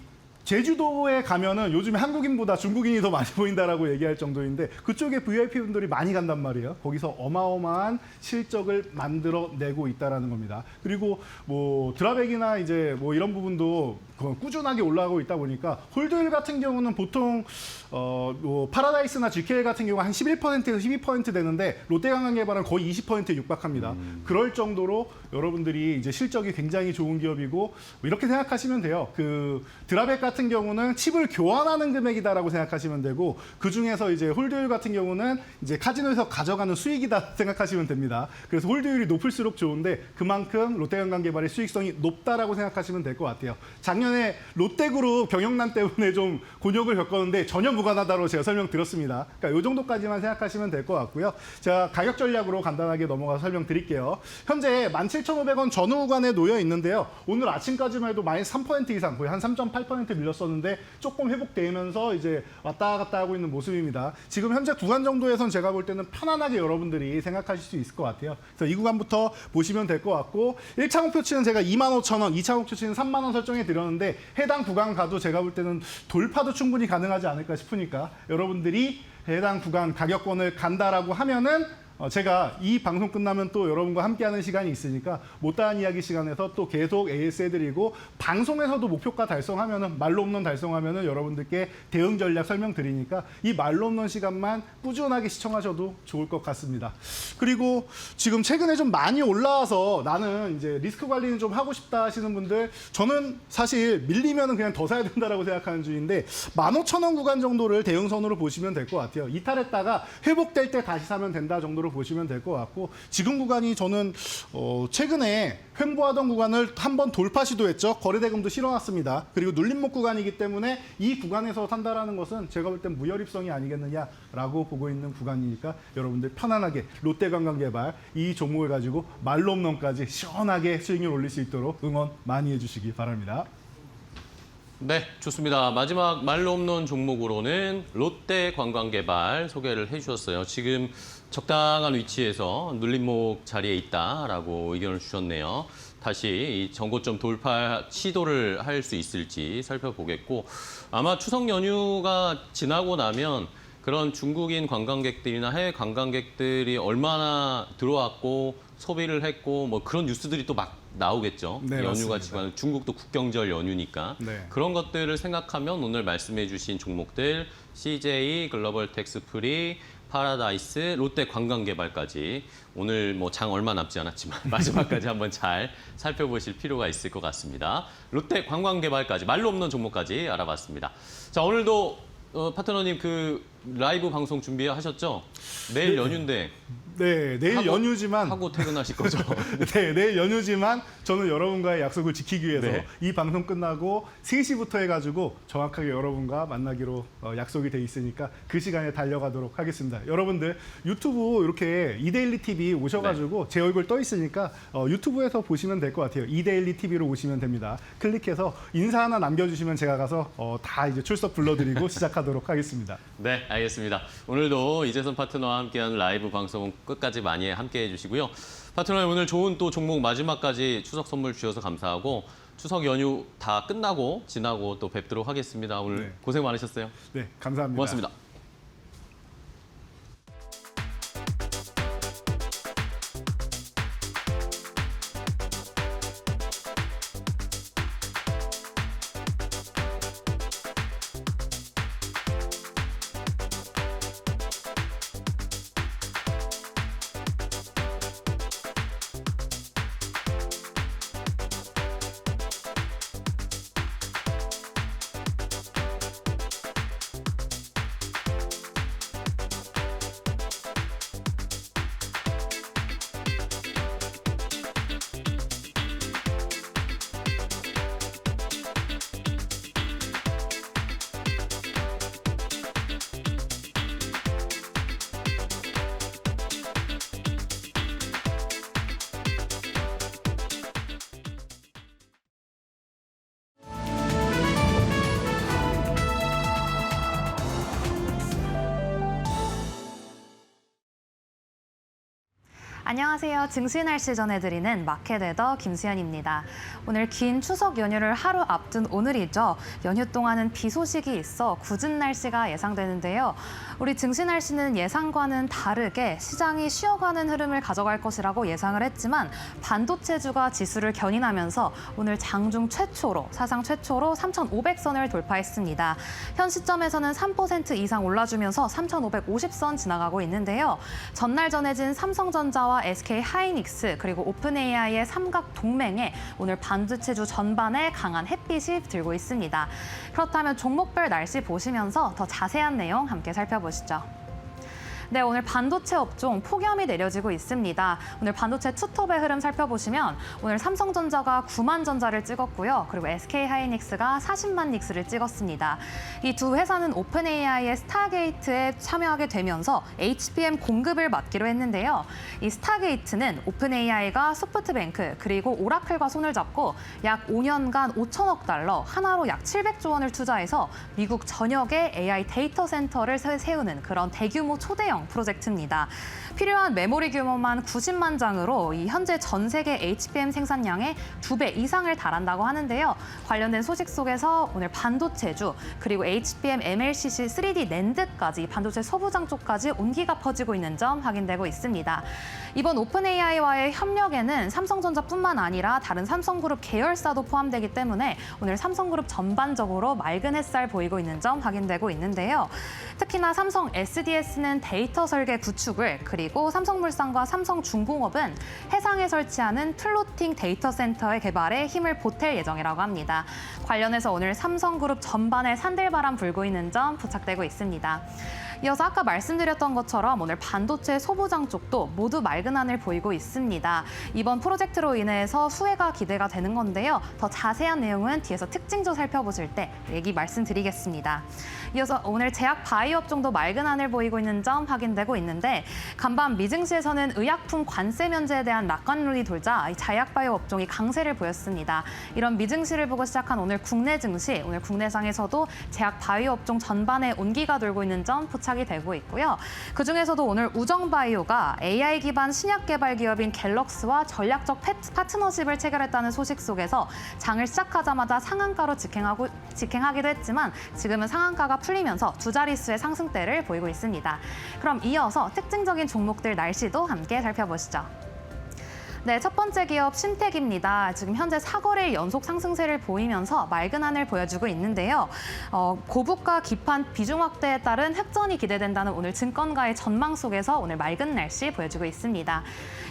제주도에 가면은 요즘에 한국인보다 중국인이 더 많이 보인다라고 얘기할 정도인데 그쪽에 VIP분들이 많이 간단 말이에요. 거기서 어마어마한 실적을 만들어내고 있다라는 겁니다. 그리고 뭐 드라백이나 이제 뭐 이런 부분도 꾸준하게 올라가고 있다 보니까 홀드율 같은 경우는 보통 뭐 파라다이스나 GKL 같은 경우 한 11%에서 12% 되는데 롯데관광개발은 거의 20%에 육박합니다. 그럴 정도로 여러분들이 이제 실적이 굉장히 좋은 기업이고 이렇게 생각하시면 돼요. 그 드라백 같은 경우는 칩을 교환하는 금액이다라고 생각하시면 되고 그 중에서 이제 홀드율 같은 경우는 이제 카지노에서 가져가는 수익이다 생각하시면 됩니다. 그래서 홀드율이 높을수록 좋은데 그만큼 롯데관광개발의 수익성이 높다라고 생각하시면 될 것 같아요. 작년에 롯데그룹 경영난 때문에 좀 곤욕을 겪었는데 전혀 무관하다고 제가 설명드렸습니다. 그러니까 이 정도까지만 생각하시면 될 것 같고요. 제가 가격 전략으로 간단하게 넘어가서 설명드릴게요. 현재 17,500원 전후 구간에 놓여 있는데요. 오늘 아침까지만 해도 마이너스 3% 이상 거의 한 3.8% 밀렸었는데 조금 회복되면서 이제 왔다 갔다 하고 있는 모습입니다. 지금 현재 구간 정도에선 제가 볼 때는 편안하게 여러분들이 생각하실 수 있을 것 같아요. 그래서 이 구간부터 보시면 될 것 같고 1차 목표치는 제가 25,000원, 2차 목표치는 3만 원 설정해 드렸는데 해당 구간 가도 제가 볼 때는 돌파도 충분히 가능하지 않을까 싶으니까 여러분들이 해당 구간 가격권을 간다라고 하면은 제가 이 방송 끝나면 또 여러분과 함께하는 시간이 있으니까 못다한 이야기 시간에서 또 계속 AS 해드리고 방송에서도 목표가 달성하면은 말로 없는 달성하면은 여러분들께 대응 전략 설명드리니까 이 말로 없는 시간만 꾸준하게 시청하셔도 좋을 것 같습니다. 그리고 지금 최근에 좀 많이 올라와서 나는 이제 리스크 관리는 좀 하고 싶다 하시는 분들 저는 사실 밀리면은 그냥 더 사야 된다라고 생각하는 주의인데 15,000원 구간 정도를 대응선으로 보시면 될 것 같아요. 이탈했다가 회복될 때 다시 사면 된다 정도로 보시면 될 것 같고 지금 구간이 저는 최근에 횡보하던 구간을 한번 돌파 시도했죠. 거래대금도 실어놨습니다. 그리고 눌림목 구간이기 때문에 이 구간에서 산다라는 것은 제가 볼 땐 무혈입성이 아니겠느냐라고 보고 있는 구간이니까 여러분들 편안하게 롯데관광개발 이 종목을 가지고 말로 홈런까지 시원하게 수익률 올릴 수 있도록 응원 많이 해주시기 바랍니다. 네, 좋습니다. 마지막 말로 없는 종목으로는 롯데관광개발 소개를 해주셨어요. 지금 적당한 위치에서 눌림목 자리에 있다라고 의견을 주셨네요. 다시 이 전고점 돌파 시도를 할 수 있을지 살펴보겠고 아마 추석 연휴가 지나고 나면 그런 중국인 관광객들이나 해외 관광객들이 얼마나 들어왔고 소비를 했고 뭐 그런 뉴스들이 또 막 나오겠죠. 네, 연휴가 맞습니다. 지금 중국도 국경절 연휴니까 네. 그런 것들을 생각하면 오늘 말씀해주신 종목들 CJ, 글로벌 텍스프리, 파라다이스, 롯데 관광개발까지 오늘 뭐 장 얼마 남지 않았지만 마지막까지 한번 잘 살펴보실 필요가 있을 것 같습니다. 롯데 관광개발까지 말로 없는 종목까지 알아봤습니다. 자 오늘도 파트너님 그 라이브 방송 준비하셨죠? 내일 연휴인데. 네, 내일 연휴지만 하고 퇴근하실 거죠? 네, 내일 연휴지만 저는 여러분과의 약속을 지키기 위해서 네. 이 방송 끝나고 3시부터 해가지고 정확하게 여러분과 만나기로 약속이 돼 있으니까 그 시간에 달려가도록 하겠습니다. 여러분들 유튜브 이렇게 이데일리 TV 오셔가지고 제 얼굴 떠 있으니까 유튜브에서 보시면 될 것 같아요. 이데일리 TV로 오시면 됩니다. 클릭해서 인사 하나 남겨주시면 제가 가서 다 이제 출석 불러드리고 시작하도록 하겠습니다. 네, 알겠습니다. 오늘도 이재선 파트너와 함께하는 라이브 방송 끝까지 많이 함께해 주시고요. 파트너님 오늘 좋은 또 종목 마지막까지 추석 선물 주셔서 감사하고 추석 연휴 다 끝나고 지나고 또 뵙도록 하겠습니다. 오늘 네. 고생 많으셨어요. 네, 감사합니다. 고맙습니다. 안녕하세요. 증시 날씨 전해드리는 마켓웨더 김수현입니다. 오늘 긴 추석 연휴를 하루 앞둔 오늘이죠. 연휴 동안은 비 소식이 있어 궂은 날씨가 예상되는데요. 우리 증시 날씨는 예상과는 다르게 시장이 쉬어가는 흐름을 가져갈 것이라고 예상을 했지만 반도체주가 지수를 견인하면서 오늘 장중 최초로, 사상 최초로 3,500선을 돌파했습니다. 현 시점에서는 3% 이상 올라주면서 3,550선 지나가고 있는데요. 전날 전해진 삼성전자와 SK 하이닉스 그리고 오픈 AI의 삼각 동맹에 오늘 반도체주 전반에 강한 햇빛이 들고 있습니다. 그렇다면 종목별 날씨 보시면서 더 자세한 내용 함께 살펴보시죠. 네, 오늘 반도체 업종 폭염이 내려지고 있습니다. 오늘 반도체 투톱의 흐름 살펴보시면 오늘 삼성전자가 9만 전자를 찍었고요. 그리고 SK 하이닉스가 40만 닉스를 찍었습니다. 이 두 회사는 오픈 AI의 스타게이트에 참여하게 되면서 HBM 공급을 맡기로 했는데요. 이 스타게이트는 오픈 AI가 소프트뱅크 그리고 오라클과 손을 잡고 약 5년간 5천억 달러, 하나로 약 700조 원을 투자해서 미국 전역에 AI 데이터 센터를 세우는 그런 대규모 초대형 프로젝트입니다. 필요한 메모리 규모만 90만 장으로 이 현재 전 세계 HBM 생산량의 2배 이상을 달한다고 하는데요. 관련된 소식 속에서 오늘 반도체주 그리고 HBM, MLCC, 3D 낸드까지 반도체 소부장 쪽까지 온기가 퍼지고 있는 점 확인되고 있습니다. 이번 오픈 AI와의 협력에는 삼성전자뿐만 아니라 다른 삼성그룹 계열사도 포함되기 때문에 오늘 삼성그룹 전반적으로 맑은 햇살 보이고 있는 점 확인되고 있는데요. 특히나 삼성 SDS는 데이터 설계 구축을 그리고 삼성물산과 삼성중공업은 해상에 설치하는 플로팅 데이터 센터의 개발에 힘을 보탤 예정이라고 합니다. 관련해서 오늘 삼성그룹 전반에 산들바람 불고 있는 점 포착되고 있습니다. 이어서 아까 말씀드렸던 것처럼 오늘 반도체 소부장 쪽도 모두 맑은 하늘 보이고 있습니다. 이번 프로젝트로 인해서 수혜가 기대가 되는 건데요. 더 자세한 내용은 뒤에서 특징주 살펴보실 때 얘기 말씀드리겠습니다. 이어서 오늘 제약 바이오 업종도 맑은 하늘 보이고 있는 점 확인되고 있는데 간밤 미증시에서는 의약품 관세 면제에 대한 낙관론이 돌자 이 제약 바이오 업종이 강세를 보였습니다. 이런 미증시를 보고 시작한 오늘 국내 증시, 오늘 국내상에서도 제약 바이오 업종 전반에 온기가 돌고 있는 점 포착이 되고 있고요. 그중에서도 오늘 우정바이오가 AI 기반 신약 개발 기업인 갤럭스와 전략적 파트너십을 체결했다는 소식 속에서 장을 시작하자마자 상한가로 직행하기도 했지만 지금은 상한가가 풀리면서 두 자릿수의 상승세를 보이고 있습니다. 그럼 이어서 특징적인 종목들 날씨도 함께 살펴보시죠. 네, 첫 번째 기업 신택입니다. 지금 현재 4거래일 연속 상승세를 보이면서 맑은 하늘 보여주고 있는데요. 고부가 기판 비중 확대에 따른 흑전이 기대된다는 오늘 증권가의 전망 속에서 오늘 맑은 날씨 보여주고 있습니다.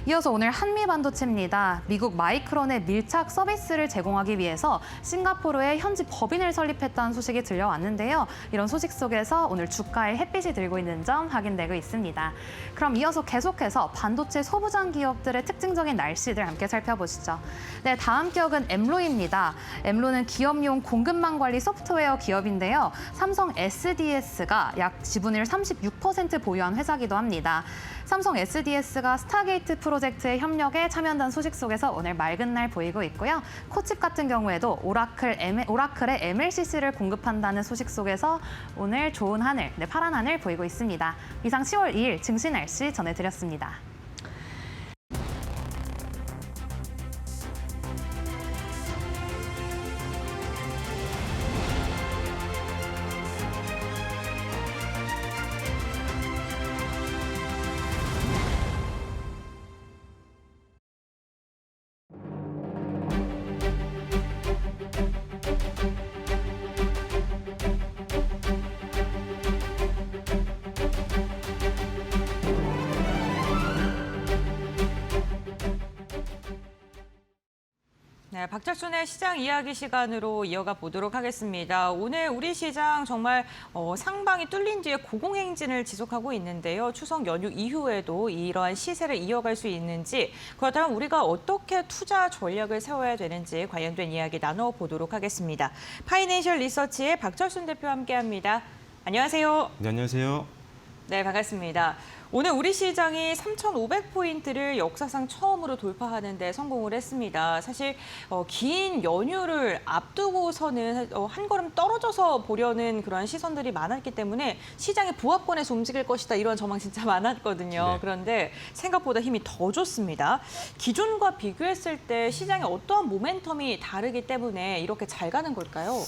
이어서 오늘 한미반도체입니다. 미국 마이크론의 밀착 서비스를 제공하기 위해서 싱가포르에 현지 법인을 설립했다는 소식이 들려왔는데요. 이런 소식 속에서 오늘 주가에 햇빛이 들고 있는 점 확인되고 있습니다. 그럼 이어서 계속해서 반도체 소부장 기업들의 특징적인 날씨들 함께 살펴보시죠. 네, 다음 기업은 엠로입니다. 엠로는 기업용 공급망 관리 소프트웨어 기업인데요. 삼성 SDS가 약 지분을 36% 보유한 회사기도 합니다. 삼성 SDS가 스타게이트 프로젝트의 협력에 참여한다는 소식 속에서 오늘 맑은 날 보이고 있고요. 코칩 같은 경우에도 오라클의 MLCC를 공급한다는 소식 속에서 오늘 좋은 하늘, 네, 파란 하늘 보이고 있습니다. 이상 10월 2일 증시 날씨 전해드렸습니다. 네, 박철순의 시장 이야기 시간으로 이어가 보도록 하겠습니다. 오늘 우리 시장 정말 상방이 뚫린 뒤에 고공행진을 지속하고 있는데요. 추석 연휴 이후에도 이러한 시세를 이어갈 수 있는지, 그렇다면 우리가 어떻게 투자 전략을 세워야 되는지 관련된 이야기 나눠보도록 하겠습니다. 파이낸셜 리서치의 박철순 대표와 함께합니다. 안녕하세요. 네, 안녕하세요. 네, 반갑습니다. 오늘 우리 시장이 3,500포인트를 역사상 처음으로 돌파하는 데 성공을 했습니다. 사실 긴 연휴를 앞두고서는 한 걸음 떨어져서 보려는 그런 시선들이 많았기 때문에 시장이 보합권에서 움직일 것이다 이런 전망 진짜 많았거든요. 네. 그런데 생각보다 힘이 더 좋습니다. 기존과 비교했을 때 시장의 어떠한 모멘텀이 다르기 때문에 이렇게 잘 가는 걸까요?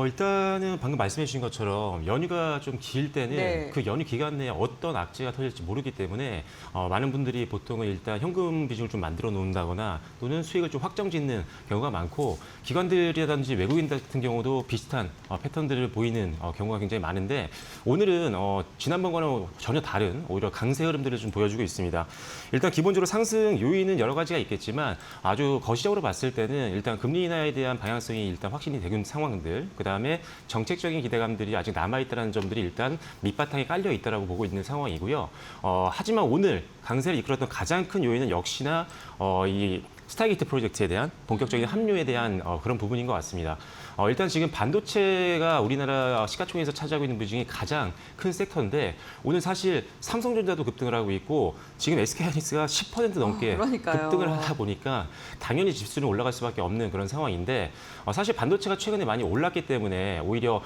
일단은 방금 말씀해 주신 것처럼 연휴가 좀 길 때는 네. 그 연휴 기간 내에 어떤 악재가 터질지 모르기 때문에 많은 분들이 보통은 일단 현금 비중을 좀 만들어 놓는다거나 또는 수익을 좀 확정 짓는 경우가 많고 기관들이라든지 외국인 같은 경우도 비슷한 패턴들을 보이는 경우가 굉장히 많은데 오늘은 지난번과는 전혀 다른 오히려 강세 흐름들을 좀 보여주고 있습니다. 일단 기본적으로 상승 요인은 여러 가지가 있겠지만 아주 거시적으로 봤을 때는 일단 금리 인하에 대한 방향성이 일단 확신이 되는 상황들, 그다음에 정책적인 기대감들이 아직 남아있다는 점들이 일단 밑바탕에 깔려 있다라고 보고 있는 상황이고요. 하지만 오늘 강세를 이끌었던 가장 큰 요인은 역시나 이 스타게이트 프로젝트에 대한 본격적인 합류에 대한 그런 부분인 것 같습니다. 일단 지금 반도체가 우리나라 시가총액에서 차지하고 있는 비중이 가장 큰 섹터인데 오늘 사실 삼성전자도 급등을 하고 있고 지금 SK하이닉스가 10% 넘게 그러니까요. 급등을 하다 보니까 당연히 지수는 올라갈 수밖에 없는 그런 상황인데 사실 반도체가 최근에 많이 올랐기 때문에 오히려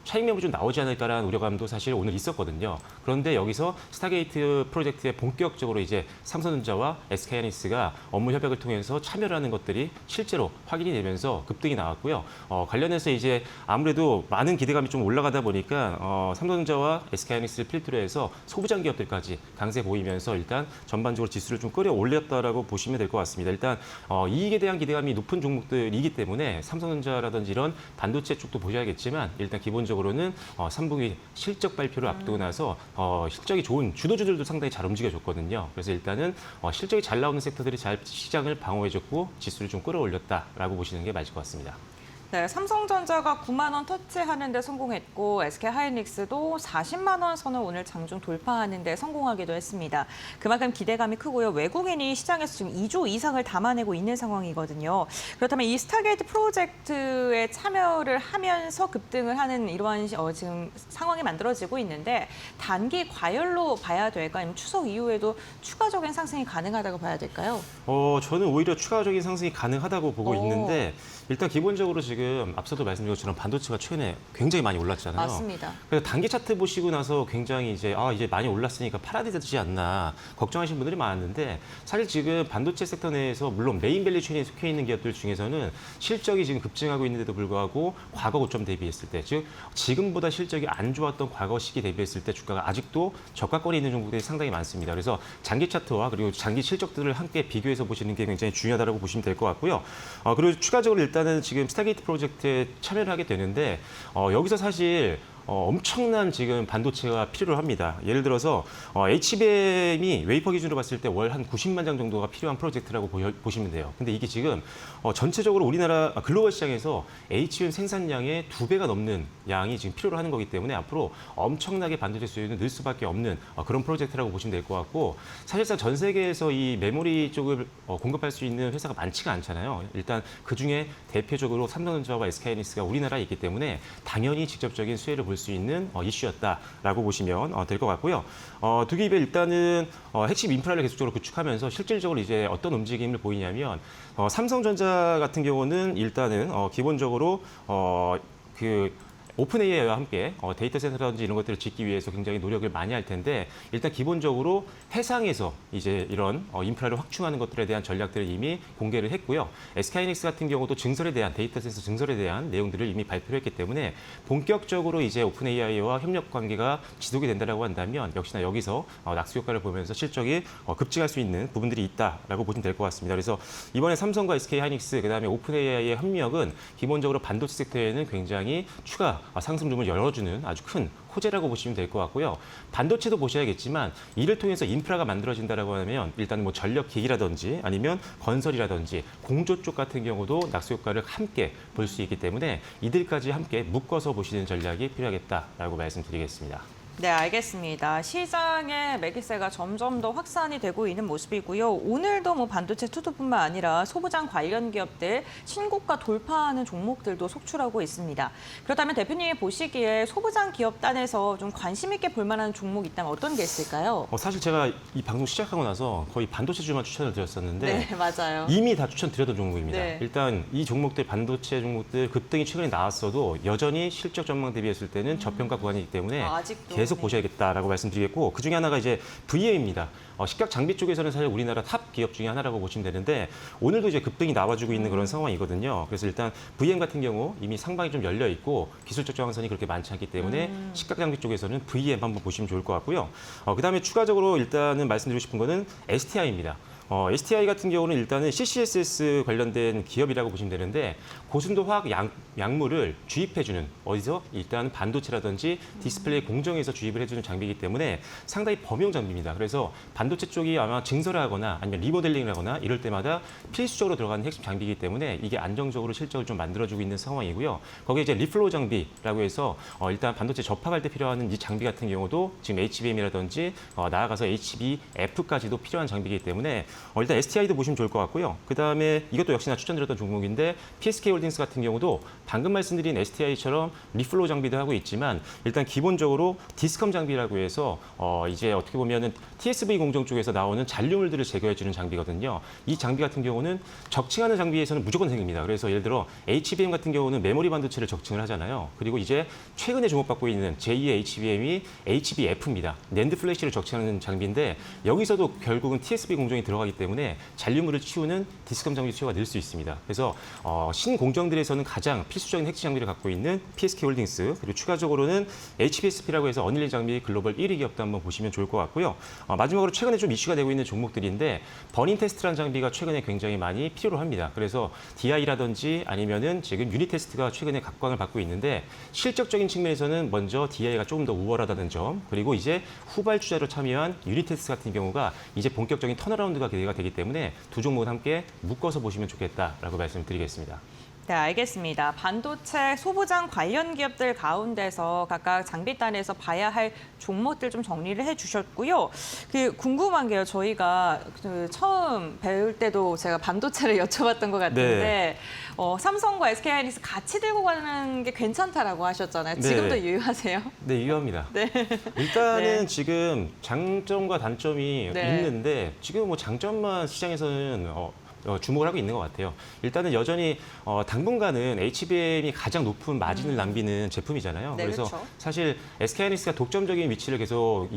차익 매물이 좀 나오지 않을까라는 우려감도 사실 오늘 있었거든요. 그런데 여기서 스타게이트 프로젝트에 본격적으로 이제 삼성전자와 SK하이닉스가 업무 협약을 통해서 참여를 하는 것들이 실제로 확인이 되면서 급등이 나왔고요. 관련해서 이제 아무래도 많은 기대감이 좀 올라가다 보니까 삼성전자와 SK하이닉스를 필두로 해서 소부장 기업들까지 강세 보이면서 일단 전반적으로 지수를 좀 끌어올렸다라고 보시면 될 것 같습니다. 일단 이익에 대한 기대감이 높은 종목들이기 때문에 삼성전자라든지 이런 반도체 쪽도 보셔야겠지만 일단 기본적으로는 3분기 실적 발표를 앞두고 나서 실적이 좋은 주도주들도 상당히 잘 움직여줬거든요. 그래서 일단은 실적이 잘 나오는 섹터들이 잘 시장을 방어해줬고 지수를 좀 끌어올렸다라고 보시는 게 맞을 것 같습니다. 네, 삼성전자가 9만 원 터치하는 데 성공했고 SK하이닉스도 40만 원 선을 오늘 장중 돌파하는 데 성공하기도 했습니다. 그만큼 기대감이 크고요. 외국인이 시장에서 지금 2조 이상을 담아내고 있는 상황이거든요. 그렇다면 이 스타게이트 프로젝트에 참여를 하면서 급등을 하는 이러한 지금 상황이 만들어지고 있는데 단기 과열로 봐야 될까 아니면 추석 이후에도 추가적인 상승이 가능하다고 봐야 될까요? 저는 오히려 추가적인 상승이 가능하다고 보고 있는데 일단 기본적으로 지금 앞서도 말씀드린 것처럼 반도체가 최근에 굉장히 많이 올랐잖아요. 맞습니다. 그래서 단기 차트 보시고 나서 굉장히 이제 많이 올랐으니까 팔아야 되지 않나 걱정하시는 분들이 많았는데 사실 지금 반도체 섹터 내에서 물론 메인 밸류 체인에 속해 있는 기업들 중에서는 실적이 지금 급증하고 있는데도 불구하고 과거 고점 대비했을 때, 즉 지금보다 실적이 안 좋았던 과거 시기 대비했을 때 주가가 아직도 저가권에 있는 종목들이 상당히 많습니다. 그래서 장기 차트와 그리고 장기 실적들을 함께 비교해서 보시는 게 굉장히 중요하다고 보시면 될 것 같고요. 그리고 추가적으로 일단은 지금 스타게이트 프로젝트에 참여를 하게 되는데 여기서 사실 엄청난 지금 반도체가 필요로 합니다. 예를 들어서 HBM이 웨이퍼 기준으로 봤을 때 월 한 90만 장 정도가 필요한 프로젝트라고 보시면 돼요. 근데 이게 지금 전체적으로 우리나라 글로벌 시장에서 HBM 생산량의 2배가 넘는 양이 지금 필요로 하는 거기 때문에 앞으로 엄청나게 반도체 수요는 늘 수밖에 없는 그런 프로젝트라고 보시면 될 것 같고 사실상 전 세계에서 이 메모리 쪽을 공급할 수 있는 회사가 많지가 않잖아요. 일단 그중에 대표적으로 삼성전자와 SK하이닉스가 우리나라에 있기 때문에 당연히 직접적인 수혜를 볼 수 있는 이슈였다라고 보시면 될 것 같고요. 두 기업의 일단은 핵심 인프라를 계속적으로 구축하면서 실질적으로 이제 어떤 움직임을 보이냐면 삼성전자 같은 경우는 일단은 기본적으로 오픈 AI와 함께 데이터 센터라든지 이런 것들을 짓기 위해서 굉장히 노력을 많이 할 텐데 일단 기본적으로 해상에서 이제 이런 인프라를 확충하는 것들에 대한 전략들을 이미 공개를 했고요. SK하이닉스 같은 경우도 증설에 대한 데이터 센터 증설에 대한 내용들을 이미 발표를 했기 때문에 본격적으로 이제 오픈 AI와 협력 관계가 지속이 된다라고 한다면 역시나 여기서 낙수 효과를 보면서 실적이 급증할 수 있는 부분들이 있다라고 보시면 될 것 같습니다. 그래서 이번에 삼성과 SK하이닉스 그다음에 오픈 AI의 협력은 기본적으로 반도체 섹터에는 굉장히 추가 상승률을 열어주는 아주 큰 호재라고 보시면 될 것 같고요. 반도체도 보셔야겠지만 이를 통해서 인프라가 만들어진다라고 하면 일단 뭐 전력 기기라든지 아니면 건설이라든지 공조 쪽 같은 경우도 낙수 효과를 함께 볼 수 있기 때문에 이들까지 함께 묶어서 보시는 전략이 필요하겠다라고 말씀드리겠습니다. 네, 알겠습니다. 시장의 매기세가 점점 더 확산이 되고 있는 모습이고요. 오늘도 뭐 반도체 투자뿐만 아니라 소부장 관련 기업들 신고가 돌파하는 종목들도 속출하고 있습니다. 그렇다면 대표님이 보시기에 소부장 기업단에서 좀 관심 있게 볼 만한 종목 있다면 어떤 게 있을까요? 사실 제가 이 방송 시작하고 나서 거의 반도체주만 추천을 드렸었는데 네, 맞아요. 이미 다 추천드렸던 종목입니다. 네. 일단 이 종목들 반도체 종목들 급등이 최근에 나왔어도 여전히 실적 전망 대비했을 때는 저평가 구간이기 때문에 아직도, 계속 네. 보셔야겠다라고 말씀드리겠고 그중에 하나가 이제 VM입니다. 식각 장비 쪽에서는 사실 우리나라 탑 기업 중에 하나라고 보시면 되는데 오늘도 이제 급등이 나와주고 있는 그런 상황이거든요. 그래서 일단 VM 같은 경우 이미 상방이 좀 열려 있고 기술적 저항선이 그렇게 많지 않기 때문에 식각 장비 쪽에서는 VM 한번 보시면 좋을 것 같고요. 그다음에 추가적으로 일단은 말씀드리고 싶은 거는 STI입니다. STI 같은 경우는 일단은 CCSS 관련된 기업이라고 보시면 되는데 고순도 화학 약물을 주입해주는 어디서 일단 반도체라든지 디스플레이 공정에서 주입을 해주는 장비이기 때문에 상당히 범용 장비입니다. 그래서 반도체 쪽이 아마 증설을 하거나 아니면 리모델링을 하거나 이럴 때마다 필수적으로 들어가는 핵심 장비이기 때문에 이게 안정적으로 실적을 좀 만들어주고 있는 상황이고요. 거기에 이제 리플로우 장비라고 해서 일단 반도체 접합할 때 필요한 이 장비 같은 경우도 지금 HBM이라든지 나아가서 HBF까지도 필요한 장비이기 때문에 일단 STI도 보시면 좋을 것 같고요. 그다음에 이것도 역시나 추천드렸던 종목인데 PSK 홀딩스 같은 경우도 방금 말씀드린 STI처럼 리플로우 장비도 하고 있지만 일단 기본적으로 디스컴 장비라고 해서 이제 어떻게 보면은 TSV 공정 쪽에서 나오는 잔류물들을 제거해주는 장비거든요. 이 장비 같은 경우는 적층하는 장비에서는 무조건 생깁니다. 그래서 예를 들어 HBM 같은 경우는 메모리 반도체를 적층을 하잖아요. 그리고 이제 최근에 주목받고 있는 제2의 HBM이 HBF입니다. 낸드 플래시를 적층하는 장비인데 여기서도 결국은 TSV 공정이 들어가기 때문에 잔류물을 치우는 디스컴 장비 수요가 늘 수 있습니다. 그래서 신공정들에서는 가장 필수적인 핵심 장비를 갖고 있는 PSK 홀딩스 그리고 추가적으로는 HBSP라고 해서 어닐링 장비 글로벌 1위 기업도 한번 보시면 좋을 것 같고요. 마지막으로 최근에 좀 이슈가 되고 있는 종목들인데 버닝 테스트라는 장비가 최근에 굉장히 많이 필요로 합니다. 그래서 DI라든지 아니면은 지금 유닛 테스트가 최근에 각광을 받고 있는데 실적적인 측면에서는 먼저 DI가 조금 더 우월하다는 점 그리고 이제 후발주자로 참여한 유닛 테스트 같은 경우가 이제 본격적인 턴어라운드가 기대가 되기 때문에 두 종목은 함께 묶어서 보시면 좋겠다라고 말씀드리겠습니다. 네, 알겠습니다. 반도체 소부장 관련 기업들 가운데서 각각 장비단에서 봐야 할 종목들 좀 정리를 해주셨고요. 궁금한 게요. 저희가 처음 배울 때도 제가 반도체를 여쭤봤던 것 같은데 삼성과 SK하이닉스 같이 들고 가는 게 괜찮다라고 하셨잖아요. 지금도 유효하세요? 네, 유효합니다. 네. 일단은 네. 지금 장점과 단점이 네. 있는데 지금 뭐 장점만 시장에서는 주목을 하고 있는 것 같아요. 일단은 여전히 당분간은 HBM이 가장 높은 마진을 남기는 제품이잖아요. 네, 그래서 그렇죠. 사실 SK하이닉스가 독점적인 위치를 계속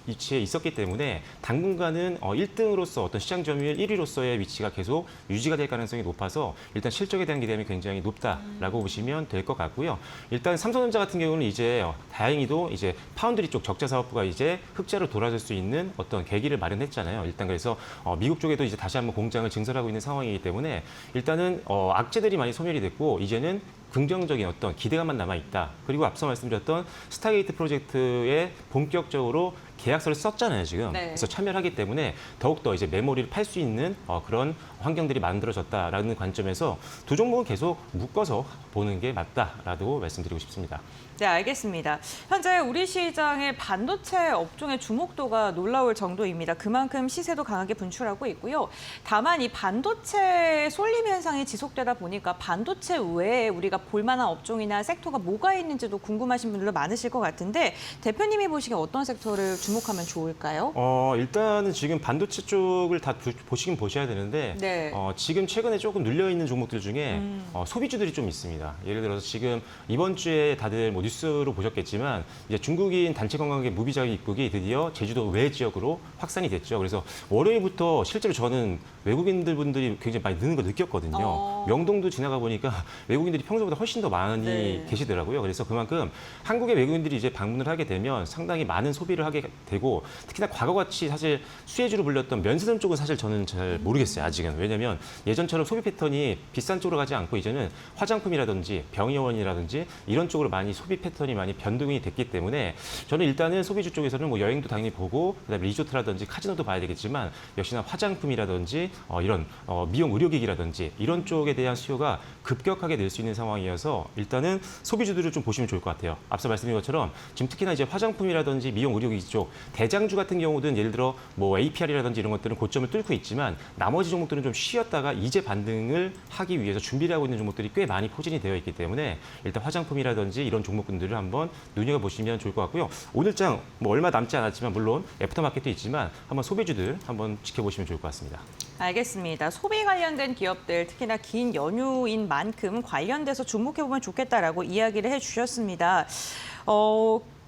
위치에 있었기 때문에 당분간은 1등으로서 어떤 시장 점유율 1위로서의 위치가 계속 유지가 될 가능성이 높아서 일단 실적에 대한 기대감이 굉장히 높다라고 보시면 될 것 같고요. 일단 삼성전자 같은 경우는 이제 다행히도 이제 파운드리 쪽 적자 사업부가 이제 흑자로 돌아설 수 있는 어떤 계기를 마련했잖아요. 일단 그래서 미국 쪽에도 이제 다시 한번 공장을 증설하고 있는 상황이기 때문에 일단은 악재들이 많이 소멸이 됐고 이제는 긍정적인 어떤 기대감만 남아있다. 그리고 앞서 말씀드렸던 스타게이트 프로젝트에 본격적으로 계약서를 썼잖아요, 지금. 네. 그래서 참여를 하기 때문에 더욱더 이제 메모리를 팔 수 있는 그런 환경들이 만들어졌다라는 관점에서 두 종목은 계속 묶어서 보는 게 맞다라고 말씀드리고 싶습니다. 네, 알겠습니다. 현재 우리 시장의 반도체 업종의 주목도가 놀라울 정도입니다. 그만큼 시세도 강하게 분출하고 있고요. 다만 이 반도체 쏠림 현상이 지속되다 보니까 반도체 외에 우리가 볼만한 업종이나 섹터가 뭐가 있는지도 궁금하신 분들도 많으실 것 같은데 대표님이 보시기에 어떤 섹터를 주목하면 좋을까요? 일단은 지금 반도체 쪽을 다 보시긴 보셔야 되는데 네. 지금 최근에 조금 눌려있는 종목들 중에 소비주들이 좀 있습니다. 예를 들어서 지금 이번 주에 다들 뭐 뉴스로 보셨겠지만 이제 중국인 단체 관광객 무비자 입국이 드디어 제주도 외 지역으로 확산이 됐죠. 그래서 월요일부터 실제로 저는 외국인들 분들이 굉장히 많이 느는 걸 느꼈거든요. 명동도 지나가 보니까 외국인들이 평소보다 훨씬 더 많이 네. 계시더라고요. 그래서 그만큼 한국의 외국인들이 이제 방문을 하게 되면 상당히 많은 소비를 하게 되고 특히나 과거같이 사실 수혜주로 불렸던 면세점 쪽은 사실 저는 잘 모르겠어요. 아직은. 왜냐하면 예전처럼 소비 패턴이 비싼 쪽으로 가지 않고 이제는 화장품이라든지 병의원이라든지 이런 쪽으로 많이 소비 패턴이 많이 변동이 됐기 때문에 저는 일단은 소비주 쪽에서는 뭐 여행도 당연히 보고 그다음에 리조트라든지 카지노도 봐야 되겠지만 역시나 화장품이라든지 이런 미용 의료기기라든지 이런 쪽에 대한 수요가 급격하게 늘 수 있는 상황이 상황이어서 일단은 소비주들을 좀 보시면 좋을 것 같아요. 앞서 말씀드린 것처럼 지금 특히나 이제 화장품이라든지 미용 의료기 쪽 대장주 같은 경우는 예를 들어 뭐 APR이라든지 이런 것들은 고점을 뚫고 있지만 나머지 종목들은 좀 쉬었다가 이제 반등을 하기 위해서 준비를 하고 있는 종목들이 꽤 많이 포진이 되어 있기 때문에 일단 화장품이라든지 이런 종목군들을 한번 눈여겨보시면 좋을 것 같고요. 오늘장 뭐 얼마 남지 않았지만 물론 애프터마켓도 있지만 한번 소비주들 한번 지켜보시면 좋을 것 같습니다. 알겠습니다. 소비 관련된 기업들, 특히나 긴 연휴인 만큼 관련돼서 주목해보면 좋겠다라고 이야기를 해주셨습니다.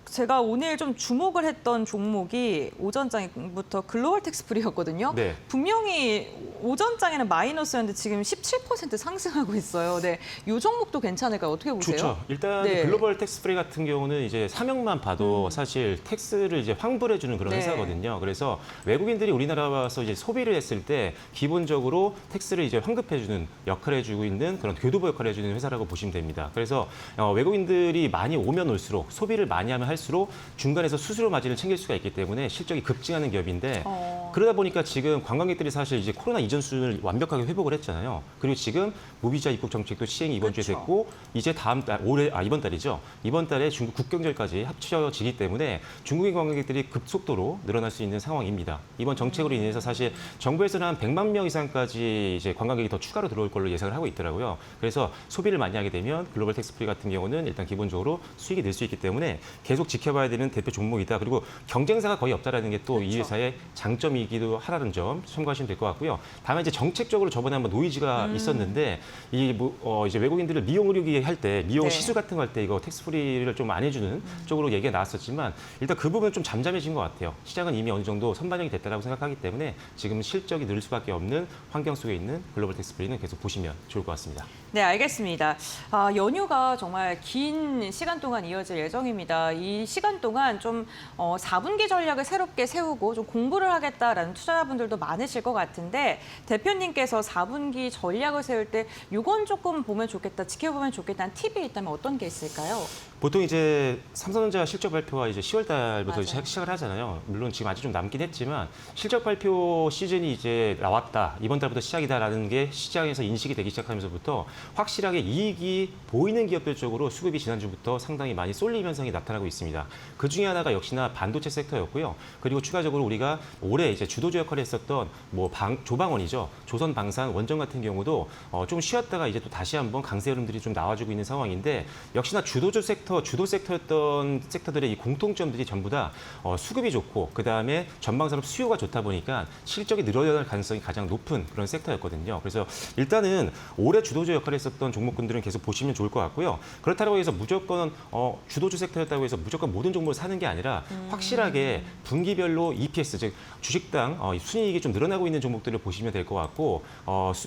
제가 오늘 좀 주목을 했던 종목이 오전장부터 글로벌 텍스프리였거든요. 네. 분명히 오전장에는 마이너스였는데 지금 17% 상승하고 있어요. 네, 이 종목도 괜찮을까요? 어떻게 보세요? 좋죠. 일단 네. 글로벌 텍스프리 같은 경우는 이제 사명만 봐도 사실 텍스를 이제 환불해주는 그런 네. 회사거든요. 그래서 외국인들이 우리나라 와서 이제 소비를 했을 때 기본적으로 텍스를 이제 환급해주는 역할을 해주고 있는 그런 교두보 역할을 해주는 회사라고 보시면 됩니다. 그래서 외국인들이 많이 오면 올수록 소비를 많이 하면 할수록 중간에서 수수료 마진을 챙길 수가 있기 때문에 실적이 급증하는 기업인데 그러다 보니까 지금 관광객들이 사실 이제 코로나 이전 수준을 완벽하게 회복을 했잖아요. 그리고 지금 무비자 입국 정책도 시행이 이번 주에 됐고 이제 다음 달 이번 달이죠. 이번 달에 중국 국경절까지 합쳐지기 때문에 중국인 관광객들이 급속도로 늘어날 수 있는 상황입니다. 이번 정책으로 인해서 사실 정부에서는 한 100만 명 이상까지 이제 관광객이 더 추가로 들어올 걸로 예상을 하고 있더라고요. 그래서 소비를 많이 하게 되면 글로벌 텍스프리 같은 경우는 일단 기본적으로 수익이 늘 수 있기 때문에 계속 지켜봐야 되는 대표 종목이다. 그리고 경쟁사가 거의 없다라는 게 또 이 회사의 장점이기도 하라는 점 참고하시면 될 것 같고요. 다만 이제 정책적으로 저번에 한번 노이즈가 있었는데 이제 외국인들을 미용 의료기 할 때 미용 네. 시술 같은 거 할 때 이거 텍스프리를 좀 안 해주는 쪽으로 얘기가 나왔었지만 일단 그 부분은 좀 잠잠해진 것 같아요. 시장은 이미 어느 정도 선반영이 됐다고 생각하기 때문에 지금 실적이 늘 수밖에 없는 환경 속에 있는 글로벌 텍스프리는 계속 보시면 좋을 것 같습니다. 네, 알겠습니다. 연휴가 정말 긴 시간 동안 이어질 예정입니다. 이 시간 동안 좀 4분기 전략을 새롭게 세우고 좀 공부를 하겠다라는 투자자분들도 많으실 것 같은데 대표님께서 4분기 전략을 세울 때 이건 조금 보면 좋겠다, 지켜보면 좋겠다는 팁이 있다면 어떤 게 있을까요? 보통 이제 삼성전자 실적 발표가 이제 10월 달부터 맞아요. 시작을 하잖아요. 물론 지금 아직 좀 남긴 했지만 실적 발표 시즌이 이제 나왔다. 이번 달부터 시작이다라는 게 시장에서 인식이 되기 시작하면서부터 확실하게 이익이 보이는 기업들 쪽으로 수급이 지난주부터 상당히 많이 쏠림 현상이 나타나고 있습니다. 그 중에 하나가 역시나 반도체 섹터였고요. 그리고 추가적으로 우리가 올해 이제 주도주 역할을 했었던 조방원이죠. 조선방산 원전 같은 경우도 좀 쉬었다가 이제 또 다시 한번 강세 흐름들이 좀 나와주고 있는 상황인데 역시나 주도 섹터였던 섹터들의 이 공통점들이 전부 다 수급이 좋고 그다음에 전방산업 수요가 좋다 보니까 실적이 늘어날 가능성이 가장 높은 그런 섹터였거든요. 그래서 일단은 올해 주도주 역할을 했었던 종목군들은 계속 보시면 좋을 것 같고요. 그렇다고 해서 무조건 주도주 섹터였다고 해서 무조건 모든 종목을 사는 게 아니라 확실하게 분기별로 EPS 즉 주식당 순이익이 좀 늘어나고 있는 종목들을 보시면 될 것 같고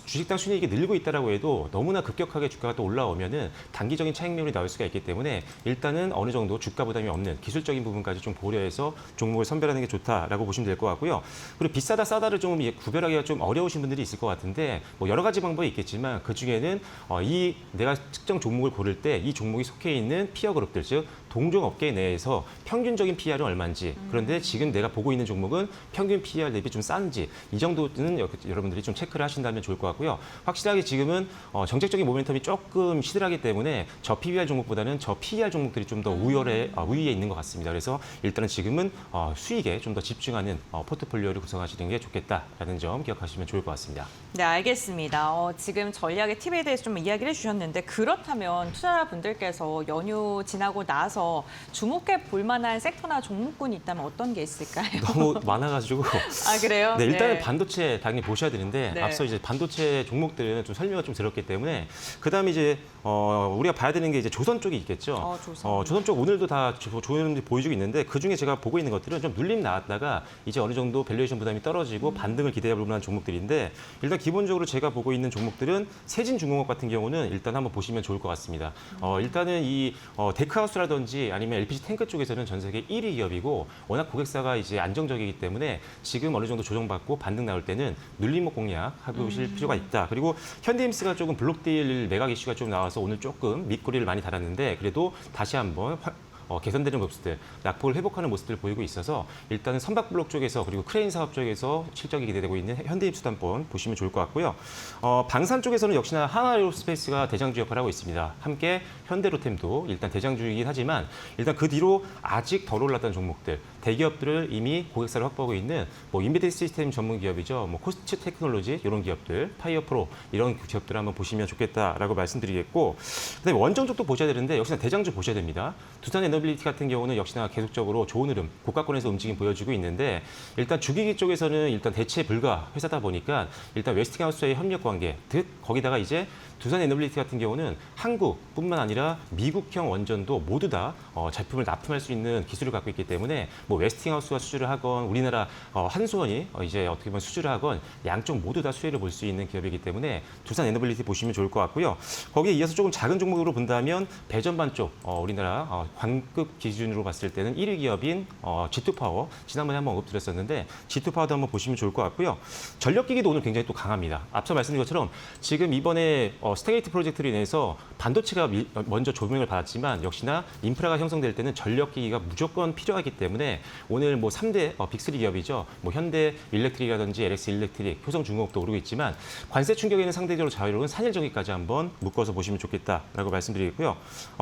주식당 순이익이 늘고 있다라고 해도 너무나 급격하게 주가가 또 올라오면은 단기적인 차익률이 나올 수가 있기 때문에 일단은 어느 정도 주가 부담이 없는 기술적인 부분까지 좀 고려해서 종목을 선별하는 게 좋다라고 보시면 될 것 같고요. 그리고 비싸다 싸다를 좀 구별하기가 좀 어려우신 분들이 있을 것 같은데 뭐 여러 가지 방법이 있겠지만 그 중에는 내가 특정 종목을 고를 때 이 종목이 속해 있는 피어 그룹들 즉 동종 업계 내에서 평균적인 PR은 얼마인지 그런데 지금 내가 보고 있는 종목은 평균 PR 대비 좀 싼지 이 정도는 여러분들이 좀 체크를 하신다면 좋을 것 같고요. 확실하게 지금은 정책적인 모멘텀이 조금 시들하기 때문에 저 PBR 종목보다는 저 PER 종목들이 좀 더 우위에 있는 것 같습니다. 그래서 일단은 지금은 수익에 좀 더 집중하는 포트폴리오를 구성하시는 게 좋겠다라는 점 기억하시면 좋을 것 같습니다. 네, 알겠습니다. 지금 전략의 팁에 대해서 좀 이야기를 해주셨는데 그렇다면 투자자분들께서 연휴 지나고 나서 주목해 볼 만한 섹터나 종목군이 있다면 어떤 게 있을까요? 너무 많아가지고. 아, 그래요? 네, 일단은 네. 반도체 당연히 보셔야 되는데 네. 앞서 이제 반도체 종목들은 좀 설명이 좀 들었기 때문에 그다음에 이제 우리가 봐야 되는 게 이제 조선 쪽이 있겠죠. 조선 쪽 오늘도 다 좋은 보여주고 있는데 그 중에 제가 보고 있는 것들은 좀 눌림 나왔다가 이제 어느 정도 밸류에이션 부담이 떨어지고 반등을 기대해 볼 만한 종목들인데 일단 기본적으로 제가 보고 있는 종목들은 세진중공업 같은 경우는 일단 한번 보시면 좋을 것 같습니다. 일단은 이 데크하우스라든지 아니면 LPG 탱크 쪽에서는 전 세계 1위 기업이고 워낙 고객사가 이제 안정적이기 때문에 지금 어느 정도 조정받고 반등 나올 때는 눌림목 공략 해보실 필요가 있다. 그리고 현대임스가 조금 블록딜 매각 이슈가 좀 나와서 오늘 조금 밑꼬리를 많이 달았는데 그래도 다시 한번 개선되는 모습들, 낙폭을 회복하는 모습들을 보이고 있어서 일단은 선박블록 쪽에서 그리고 크레인 사업 쪽에서 실적이 기대되고 있는 현대입수단본 보시면 좋을 것 같고요. 방산 쪽에서는 역시나 하나에어로스페이스가 대장주 역할을 하고 있습니다. 함께 현대로템도 일단 대장주이긴 하지만 일단 그 뒤로 아직 덜 올랐던 종목들, 대기업들을 이미 고객사를 확보하고 있는 뭐 인베디드 시스템 전문 기업이죠. 뭐 코스트 테크놀로지 이런 기업들, 파이어프로 이런 기업들을 한번 보시면 좋겠다라고 말씀드리겠고, 그다음에 원전 쪽도 보셔야 되는데 역시나 대장주 보셔야 됩니다. 두산 에너빌리티 같은 경우는 역시나 계속적으로 좋은 흐름, 고가권에서 움직임 보여주고 있는데 일단 주기기 쪽에서는 일단 대체 불가 회사다 보니까 일단 웨스팅하우스와의 협력 관계, 즉 거기다가 이제 두산 에너빌리티 같은 경우는 한국뿐만 아니라 미국형 원전도 모두 다 제품을 납품할 수 있는 기술을 갖고 있기 때문에 뭐 웨스팅하우스와 수주를 하건 우리나라 한수원이 이제 어떻게 보면 수주를 하건 양쪽 모두 다 수혜를 볼 수 있는 기업이기 때문에 두산 에너빌리티 보시면 좋을 것 같고요. 거기에 이어서 조금 작은 종목으로 본다면 배전반 쪽 우리나라 관급 기준으로 봤을 때는 1위 기업인 G2파워 지난번에 한번 언급드렸었는데 G2파워도 한번 보시면 좋을 것 같고요. 전력기기도 오늘 굉장히 또 강합니다. 앞서 말씀드린 것처럼 지금 이번에 스타게이트 프로젝트로 인해서 반도체가 먼저 조명을 받았지만 역시나 인프라가 형성될 때는 전력기기가 무조건 필요하기 때문에 오늘 뭐 3대 빅3 기업이죠. 뭐 현대 일렉트릭이라든지 LX 일렉트릭, 효성중공업도 오르고 있지만 관세 충격에는 상대적으로 자유로운 산일전기까지 한번 묶어서 보시면 좋겠다라고 말씀드리고요.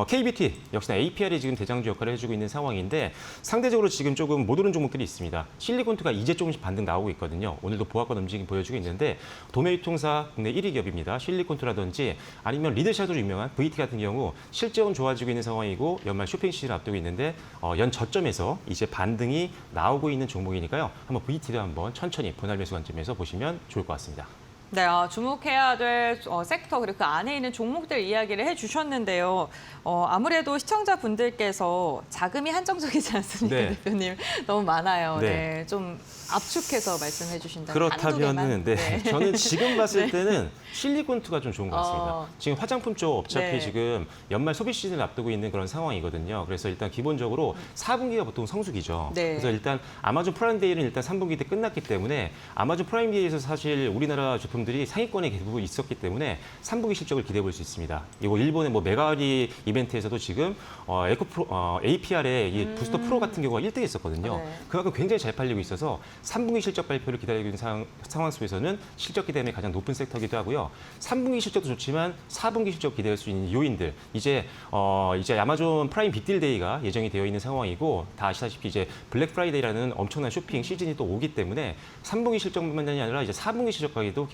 KBT 역시나 APR이 지금 대장주 역할을 해주고 있는 상황인데 상대적으로 지금 조금 못 오른 종목들이 있습니다. 실리콘트가 이제 조금씩 반등 나오고 있거든요. 오늘도 보합권 움직임 보여주고 있는데 도매유통사 국내 1위 기업입니다. 실리콘트라든지 아니면 리드샷으로 유명한 VT 같은 경우 실적은 좋아지고 있는 상황이고 연말 쇼핑 시즌을 앞두고 있는데 연 저점에서 이제 반등이 나오고 있는 종목이니까요. 한번 VT도 한번 천천히 분할 매수 관점에서 보시면 좋을 것 같습니다. 네, 주목해야 될 섹터 그리고 그 안에 있는 종목들 이야기를 해주셨는데요. 아무래도 시청자분들께서 자금이 한정적이지 않습니까, 네. 대표님? 너무 많아요. 네. 네, 좀 압축해서 말씀해 주신다면 그렇다면은 네. 저는 지금 봤을 네. 때는 실리콘트가 좀 좋은 것 같습니다. 지금 화장품 쪽 어차피 네. 지금 연말 소비 시즌을 앞두고 있는 그런 상황이거든요. 그래서 일단 기본적으로 4분기가 보통 성수기죠. 네. 그래서 일단 아마존 프라임 데이는 일단 3분기 때 끝났기 때문에 아마존 프라임 데이에서 사실 우리나라 제품들이 상위권에 계속 있었기 때문에 3분기 실적을 기대해 볼 수 있습니다. 이거 일본의 뭐 메가리 이벤트에서도 지금 APR의 이 부스터 프로 같은 경우가 1등 했었거든요. 네. 그만큼 굉장히 잘 팔리고 있어서 3분기 실적 발표를 기다리고 있는 상황 속에서는 실적 기대감이 가장 높은 섹터이기도 하고요. 3분기 실적도 좋지만 4분기 실적 기대할 수 있는 요인들. 이제 아마존 프라임 빅딜 데이가 예정이 되어 있는 상황이고 다 아시다시피 이제 블랙 프라이데이라는 엄청난 쇼핑 시즌이 또 오기 때문에 3분기 실적뿐만이 아니라 이제 4분기 실적까지도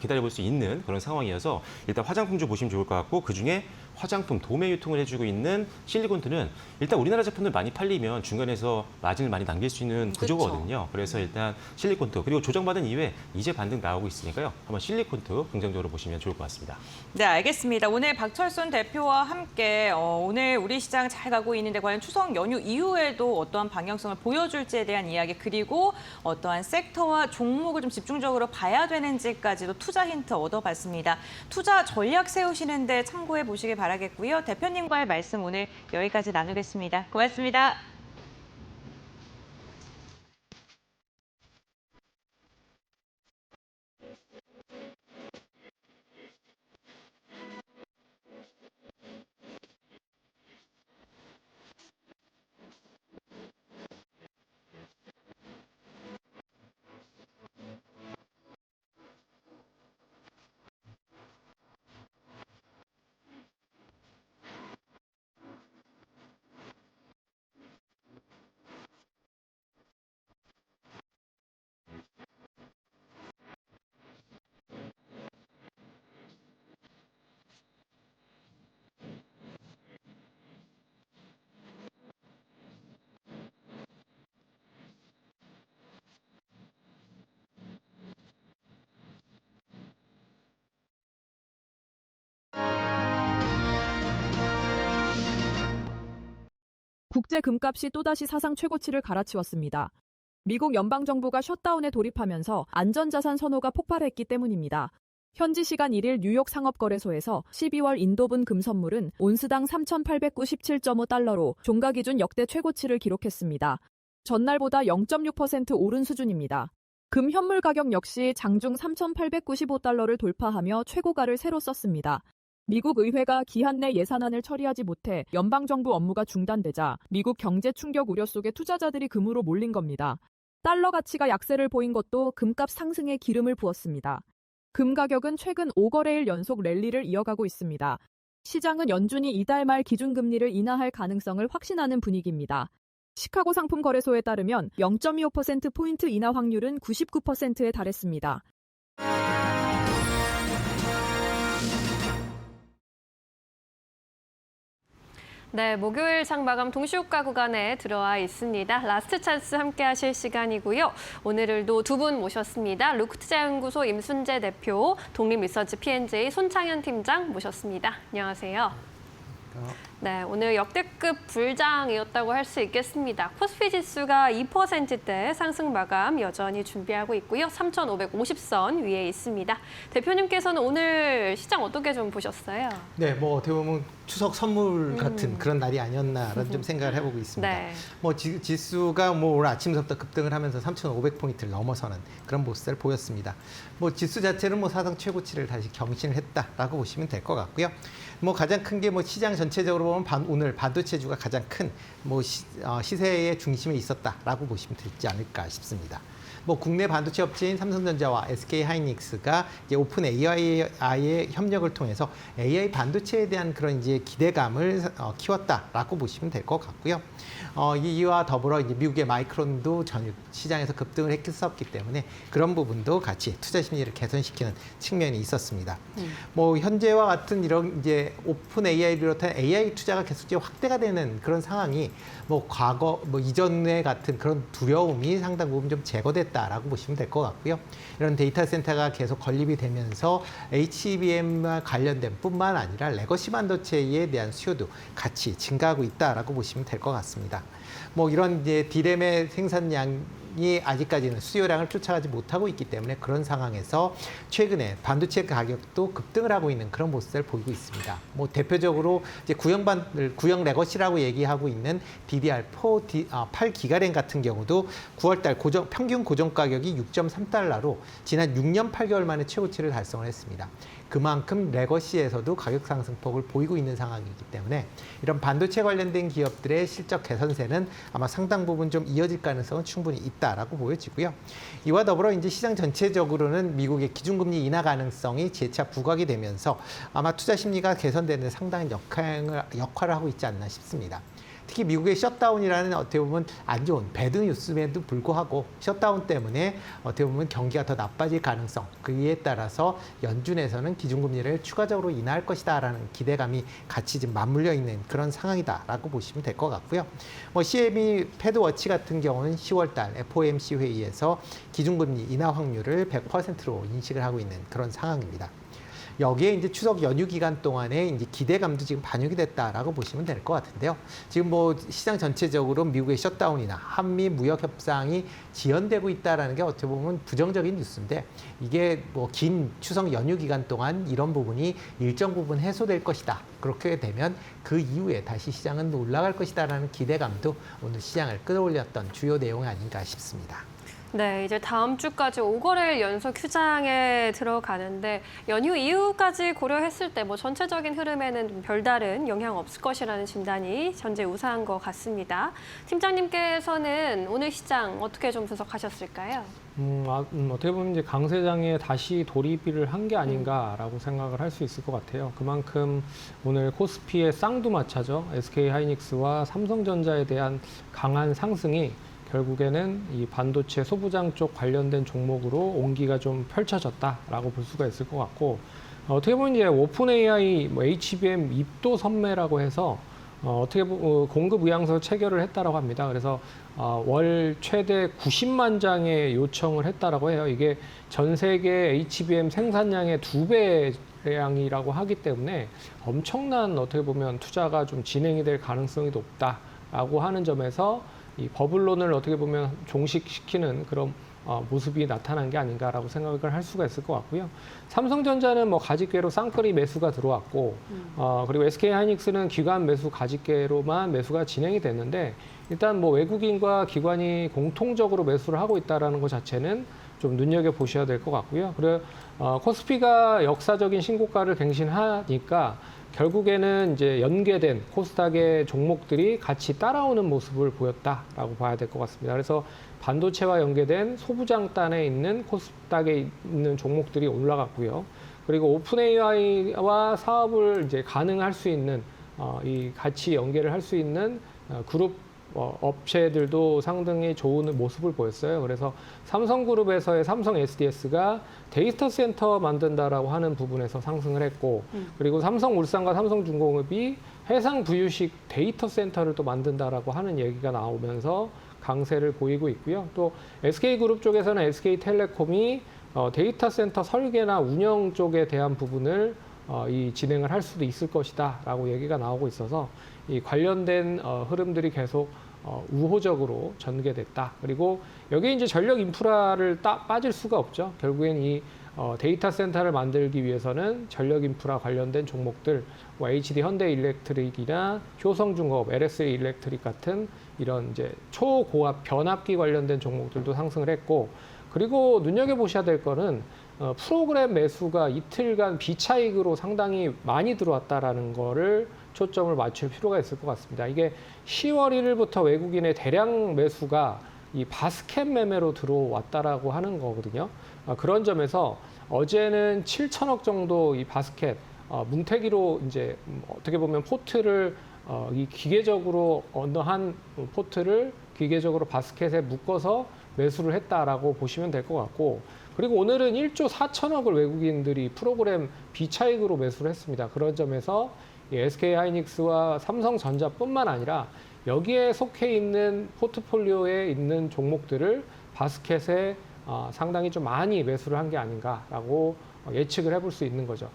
기다려볼 수 있는 그런 상황이어서 일단 화장품주 보시면 좋을 것 같고 그중에 화장품 도매 유통을 해주고 있는 실리콘트는 일단 우리나라 제품들 많이 팔리면 중간에서 마진을 많이 남길 수 있는 구조거든요. 그래서 일단 실리콘트 그리고 조정받은 이후에 이제 반등 나오고 있으니까요. 한번 실리콘트 긍정적으로 보시면 좋을 것 같습니다. 네, 알겠습니다. 오늘 박철순 대표와 함께 오늘 우리 시장 잘 가고 있는데 과연 추석 연휴 이후에도 어떠한 방향성을 보여줄지에 대한 이야기 그리고 어떠한 섹터와 종목을 좀 집중적으로 봐야 되는지까지도 투자 힌트 얻어봤습니다. 투자 전략 세우시는데 참고해 보시기 바라겠고요. 대표님과의 말씀 오늘 여기까지 나누겠습니다. 고맙습니다. 국제 금값이 또다시 사상 최고치를 갈아치웠습니다. 미국 연방정부가 셧다운에 돌입하면서 안전자산 선호가 폭발했기 때문입니다. 현지 시간 1일 뉴욕 상업거래소에서 12월 인도분 금 선물은 온스당 3,897.5달러로 종가 기준 역대 최고치를 기록했습니다. 전날보다 0.6% 오른 수준입니다. 금 현물 가격 역시 장중 3,895달러를 돌파하며 최고가를 새로 썼습니다. 미국 의회가 기한 내 예산안을 처리하지 못해 연방정부 업무가 중단되자 미국 경제 충격 우려 속에 투자자들이 금으로 몰린 겁니다. 달러 가치가 약세를 보인 것도 금값 상승에 기름을 부었습니다. 금 가격은 최근 5거래일 연속 랠리를 이어가고 있습니다. 시장은 연준이 이달 말 기준금리를 인하할 가능성을 확신하는 분위기입니다. 시카고 상품거래소에 따르면 0.25%포인트 인하 확률은 99%에 달했습니다. 네, 목요일 장마감 동시효과 구간에 들어와 있습니다. 라스트 찬스 함께 하실 시간이고요. 오늘도 두 분 모셨습니다. 루크투자연구소 임순재 대표, 독립리서치 P&J 손창현 팀장 모셨습니다. 안녕하세요. 네, 오늘 역대급 불장이었다고 할 수 있겠습니다. 코스피 지수가 2%대 상승 마감 여전히 준비하고 있고요. 3,550선 위에 있습니다. 대표님께서는 오늘 시장 어떻게 좀 보셨어요? 네, 뭐 어떻게 보면 추석 선물 같은 그런 날이 아니었나라는 좀 생각을 해보고 있습니다. 네. 뭐 지수가 뭐 오늘 아침부터 급등을 하면서 3,500포인트를 넘어서는 그런 모습을 보였습니다. 뭐 지수 자체는 뭐 사상 최고치를 다시 경신을 했다라고 보시면 될 것 같고요. 뭐 가장 큰 게 뭐 시장 전체적으로 보면 오늘 반도체주가 가장 큰 뭐 시세의 중심에 있었다라고 보시면 되지 않을까 싶습니다. 뭐 국내 반도체 업체인 삼성전자와 SK 하이닉스가 이제 오픈 AI의 협력을 통해서 AI 반도체에 대한 그런 이제 기대감을 키웠다라고 보시면 될 것 같고요. 이와 더불어 이제 미국의 마이크론도 전 시장에서 급등을 했었기 때문에 그런 부분도 같이 투자 심리를 개선시키는 측면이 있었습니다. 뭐 현재와 같은 이런 이제 오픈 AI를 비롯한 AI 투자가 계속 이제 확대가 되는 그런 상황이 뭐 과거 뭐 이전에 같은 그런 두려움이 상당 부분 좀 제거됐다라고 보시면 될 것 같고요. 이런 데이터 센터가 계속 건립이 되면서 HBM과 관련된 뿐만 아니라 레거시 반도체에 대한 수요도 같이 증가하고 있다라고 보시면 될 것 같습니다. 뭐 이런 이제 디램의 생산량이 아직까지는 수요량을 쫓아가지 못하고 있기 때문에 그런 상황에서 최근에 반도체 가격도 급등을 하고 있는 그런 모습을 보이고 있습니다. 뭐 대표적으로 이제 구형 레거시라고 얘기하고 있는 DDR4 8기가램 같은 경우도 9월달 평균 고정 가격이 6.3달러로 지난 6년 8개월 만에 최고치를 달성을 했습니다. 그만큼 레거시에서도 가격 상승폭을 보이고 있는 상황이기 때문에 이런 반도체 관련된 기업들의 실적 개선세는 아마 상당 부분 좀 이어질 가능성은 충분히 있다라고 보여지고요. 이와 더불어 이제 시장 전체적으로는 미국의 기준금리 인하 가능성이 재차 부각이 되면서 아마 투자 심리가 개선되는 상당한 역할을 하고 있지 않나 싶습니다. 특히 미국의 셧다운이라는 어떻게 보면 안 좋은 배드 뉴스에도 불구하고 셧다운 때문에 어떻게 보면 경기가 더 나빠질 가능성, 그에 따라서 연준에서는 기준금리를 추가적으로 인하할 것이다라는 기대감이 같이 지금 맞물려 있는 그런 상황이다라고 보시면 될 것 같고요. 뭐 CME 패드워치 같은 경우는 10월달 FOMC 회의에서 기준금리 인하 확률을 100%로 인식을 하고 있는 그런 상황입니다. 여기에 이제 추석 연휴 기간 동안에 이제 기대감도 지금 반영이 됐다라고 보시면 될 것 같은데요. 지금 뭐 시장 전체적으로 미국의 셧다운이나 한미 무역 협상이 지연되고 있다라는 게 어떻게 보면 부정적인 뉴스인데 이게 뭐 긴 추석 연휴 기간 동안 이런 부분이 일정 부분 해소될 것이다. 그렇게 되면 그 이후에 다시 시장은 올라갈 것이다라는 기대감도 오늘 시장을 끌어올렸던 주요 내용이 아닌가 싶습니다. 네, 이제 다음 주까지 5거래일 연속 휴장에 들어가는데 연휴 이후까지 고려했을 때 뭐 전체적인 흐름에는 좀 별다른 영향 없을 것이라는 진단이 현재 우세한 것 같습니다. 팀장님께서는 오늘 시장 어떻게 좀 분석하셨을까요? 어떻게 보면 이제 강세장에 다시 돌입을 한 게 아닌가라고 생각을 할 수 있을 것 같아요. 그만큼 오늘 코스피의 쌍두마차죠. SK 하이닉스와 삼성전자에 대한 강한 상승이 결국에는 이 반도체 소부장 쪽 관련된 종목으로 온기가 좀 펼쳐졌다라고 볼 수가 있을 것 같고 어떻게 보면 이제 오픈 AI, 뭐 HBM 입도 선매라고 해서 어떻게 보면 공급 의향서 체결을 했다라고 합니다. 그래서 월 최대 90만 장의 요청을 했다라고 해요. 이게 전 세계 HBM 생산량의 2배량이라고 하기 때문에 엄청난 어떻게 보면 투자가 좀 진행이 될 가능성이 높다라고 하는 점에서 이 버블론을 어떻게 보면 종식시키는 그런 모습이 나타난 게 아닌가라고 생각을 할 수가 있을 것 같고요. 삼성전자는 뭐 가직계로 쌍끌이 매수가 들어왔고, 그리고 SK하이닉스는 기관 매수 가직계로만 매수가 진행이 됐는데, 일단 뭐 외국인과 기관이 공통적으로 매수를 하고 있다는 것 자체는 좀 눈여겨 보셔야 될 것 같고요. 그리고 코스피가 역사적인 신고가를 갱신하니까 결국에는 이제 연계된 코스닥의 종목들이 같이 따라오는 모습을 보였다라고 봐야 될 것 같습니다. 그래서 반도체와 연계된 소부장단에 있는 코스닥에 있는 종목들이 올라갔고요. 그리고 오픈 AI와 사업을 이제 가능할 수 있는 이 같이 연계를 할 수 있는 그룹 업체들도 상당히 좋은 모습을 보였어요. 그래서 삼성그룹에서의 삼성 SDS가 데이터 센터 만든다라고 하는 부분에서 상승을 했고, 그리고 삼성울산과 삼성중공업이 해상 부유식 데이터 센터를 또 만든다라고 하는 얘기가 나오면서 강세를 보이고 있고요. 또 SK그룹 쪽에서는 SK텔레콤이 데이터 센터 설계나 운영 쪽에 대한 부분을 이 진행을 할 수도 있을 것이다라고 얘기가 나오고 있어서 이 관련된 흐름들이 계속 우호적으로 전개됐다. 그리고 여기에 이제 전력 인프라를 빠질 수가 없죠. 결국엔 이 데이터 센터를 만들기 위해서는 전력 인프라 관련된 종목들, 뭐 HD 현대일렉트릭이나 효성중공업, LS 일렉트릭 같은 이런 이제 초고압 변압기 관련된 종목들도 상승을 했고, 그리고 눈여겨보셔야 될 거는 프로그램 매수가 이틀간 비차익으로 상당히 많이 들어왔다라는 거를 초점을 맞출 필요가 있을 것 같습니다. 이게 10월 1일부터 외국인의 대량 매수가 이 바스켓 매매로 들어왔다라고 하는 거거든요. 그런 점에서 어제는 7천억 정도 이 바스켓 뭉태기로 이제 어떻게 보면 포트를 이 기계적으로 어느 한 포트를 기계적으로 바스켓에 묶어서 매수를 했다라고 보시면 될 것 같고, 그리고 오늘은 1조 4천억을 외국인들이 프로그램 비차익으로 매수를 했습니다. 그런 점에서 SK하이닉스와 삼성전자뿐만 아니라 여기에 속해 있는 포트폴리오에 있는 종목들을 바스켓에 상당히 좀 많이 매수를 한 게 아닌가라고 예측을 해볼 수 있는 거죠.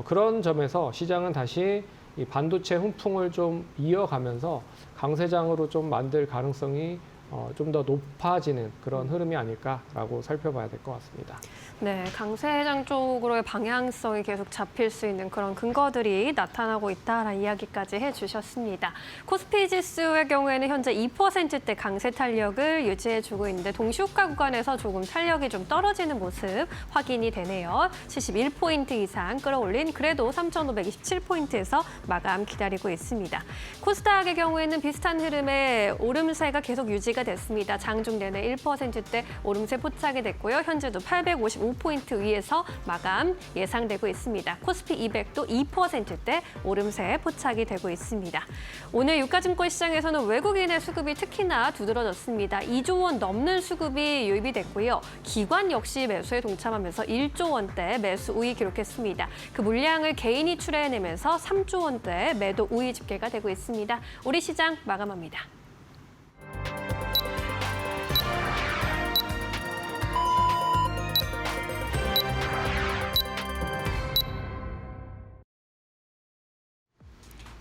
그런 점에서 시장은 다시 이 반도체 훈풍을 좀 이어가면서 강세장으로 좀 만들 가능성이 좀 더 높아지는 그런 흐름이 아닐까라고 살펴봐야 될 것 같습니다. 네, 강세장 쪽으로의 방향성이 계속 잡힐 수 있는 그런 근거들이 나타나고 있다라는 이야기까지 해주셨습니다. 코스피 지수의 경우에는 현재 2%대 강세 탄력을 유지해주고 있는데 동시호가 구간에서 조금 탄력이 좀 떨어지는 모습 확인이 되네요. 71포인트 이상 끌어올린 그래도 3,527포인트에서 마감 기다리고 있습니다. 코스닥의 경우에는 비슷한 흐름의 오름세가 계속 유지가 됐습니다. 장중 내내 1%대 오름세 포착이 됐고요. 현재도 855포인트 위에서 마감 예상되고 있습니다. 코스피 200도 2%대 오름세 포착이 되고 있습니다. 오늘 유가증권 시장에서는 외국인의 수급이 특히나 두드러졌습니다. 2조 원 넘는 수급이 유입이 됐고요. 기관 역시 매수에 동참하면서 1조 원대 매수 우위 기록했습니다. 그 물량을 개인이 출해내면서 3조 원대 매도 우위 집계가 되고 있습니다. 우리 시장 마감합니다.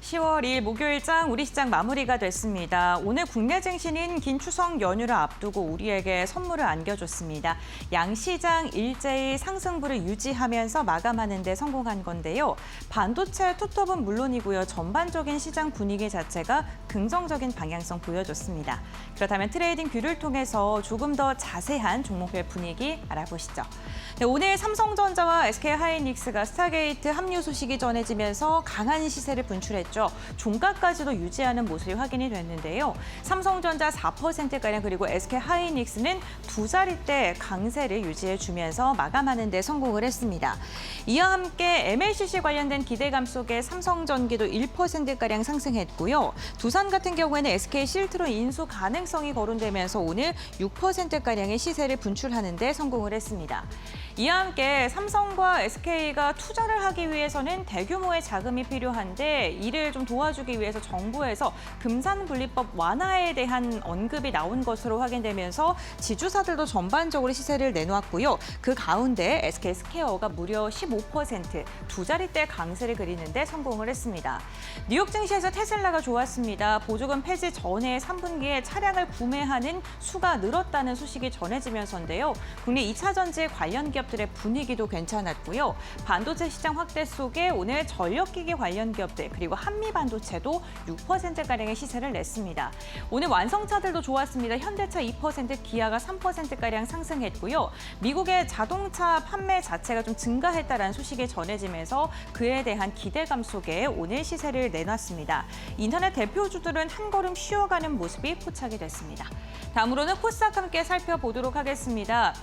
(10월 2일) 목요일장 우리 시장 마무리가 됐습니다. 오늘 국내 증시는 긴 추석 연휴를 앞두고 우리에게 선물을 안겨줬습니다. 양시장 일제히 상승부를 유지하면서 마감하는 데 성공한 건데요. 반도체 투톱은 물론이고요. 전반적인 시장 분위기 자체가 긍정적인 방향성 보여줬습니다. 그렇다면 트레이딩 뷰를 통해서 조금 더 자세한 종목별 분위기 알아보시죠. 네, 오늘 삼성전자와 SK하이닉스가 스타게이트 합류 소식이 전해지면서 강한 시세를 분출했죠. 종가까지도 유지하는 모습이 확인이 됐는데요. 삼성전자 4%가량 그리고 SK하이닉스는 두 자릿대 강세를 유지해주면서 마감하는 데 성공을 했습니다. 이와 함께 MLCC 관련된 기대감 속에 삼성전기도 1%가량 상승했고요. 두산 같은 경우에는 SK실트론 인수 가능성이 거론되면서 오늘 6%가량의 시세를 분출하는 데 성공을 했습니다. 이와 함께 삼성과 SK가 투자를 하기 위해서는 대규모의 자금이 필요한데 이를 기업들을 좀 도와주기 위해서 정부에서 금산분리법 완화에 대한 언급이 나온 것으로 확인되면서 지주사들도 전반적으로 시세를 내놓았고요. 그 가운데 SK스퀘어가 무려 15% 두 자릿대 강세를 그리는데 성공을 했습니다. 뉴욕 증시에서 테슬라가 좋았습니다. 보조금 폐지 전에 3분기에 차량을 구매하는 수가 늘었다는 소식이 전해지면서인데요. 국내 2차 전지 관련 기업들의 분위기도 괜찮았고요. 반도체 시장 확대 속에 오늘 전력기기 관련 기업들 그리고 한미반도체도 6%가량의 시세를 냈습니다. 오늘 완성차들도 좋았습니다. 현대차 2%, 기아가 3%가량 상승했고요. 미국의 자동차 판매 자체가 좀 증가했다는 소식이 전해지면서 그에 대한 기대감 속에 오늘 시세를 내놨습니다. 인터넷 대표주들은 한 걸음 쉬어가는 모습이 포착이 됐습니다. 다음으로는 코스닥 함께 살펴보도록 하겠습니다.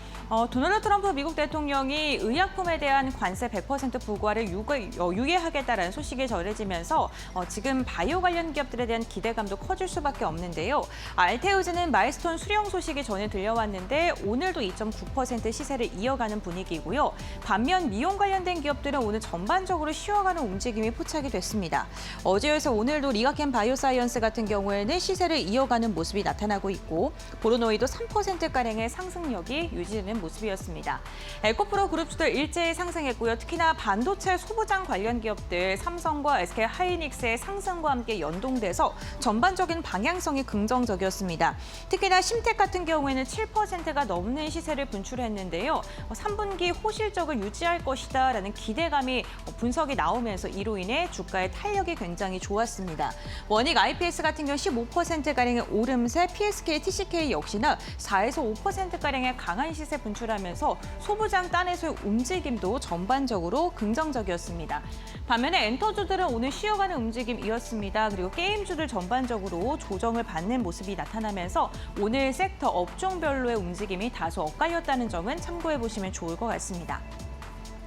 도널드 트럼프 미국 대통령이 의약품에 대한 관세 100% 부과를 유예하겠다는 소식이 전해지면서 지금 바이오 관련 기업들에 대한 기대감도 커질 수밖에 없는데요. 알테우즈는 마일스톤 수령 소식이 전해 들려왔는데 오늘도 2.9% 시세를 이어가는 분위기고요. 반면 미용 관련된 기업들은 오늘 전반적으로 쉬어가는 움직임이 포착이 됐습니다. 어제에서 오늘도 리가켄 바이오사이언스 같은 경우에는 시세를 이어가는 모습이 나타나고 있고 보로노이도 3%가량의 상승력이 유지되는 모습이었습니다. 에코프로 그룹주들 일제히 상승했고요. 특히나 반도체 소부장 관련 기업들 삼성과 SK 하이닉스의 상승과 함께 연동돼서 전반적인 방향성이 긍정적이었습니다. 특히나 심텍 같은 경우에는 7%가 넘는 시세를 분출했는데요. 3분기 호실적을 유지할 것이다라는 기대감이 분석이 나오면서 이로 인해 주가의 탄력이 굉장히 좋았습니다. 원익 IPS 같은 경우 15%가량의 오름세, PSK, TCK 역시나 4에서 5%가량의 강한 시세 분출하면서 소부장 딴에서의 움직임도 전반적으로 긍정적이었습니다. 반면에 엔터주들은 오늘 쉬어가는 움직임이었습니다. 그리고 게임주들 전반적으로 조정을 받는 모습이 나타나면서 오늘 섹터 업종별로의 움직임이 다소 엇갈렸다는 점은 참고해 보시면 좋을 것 같습니다.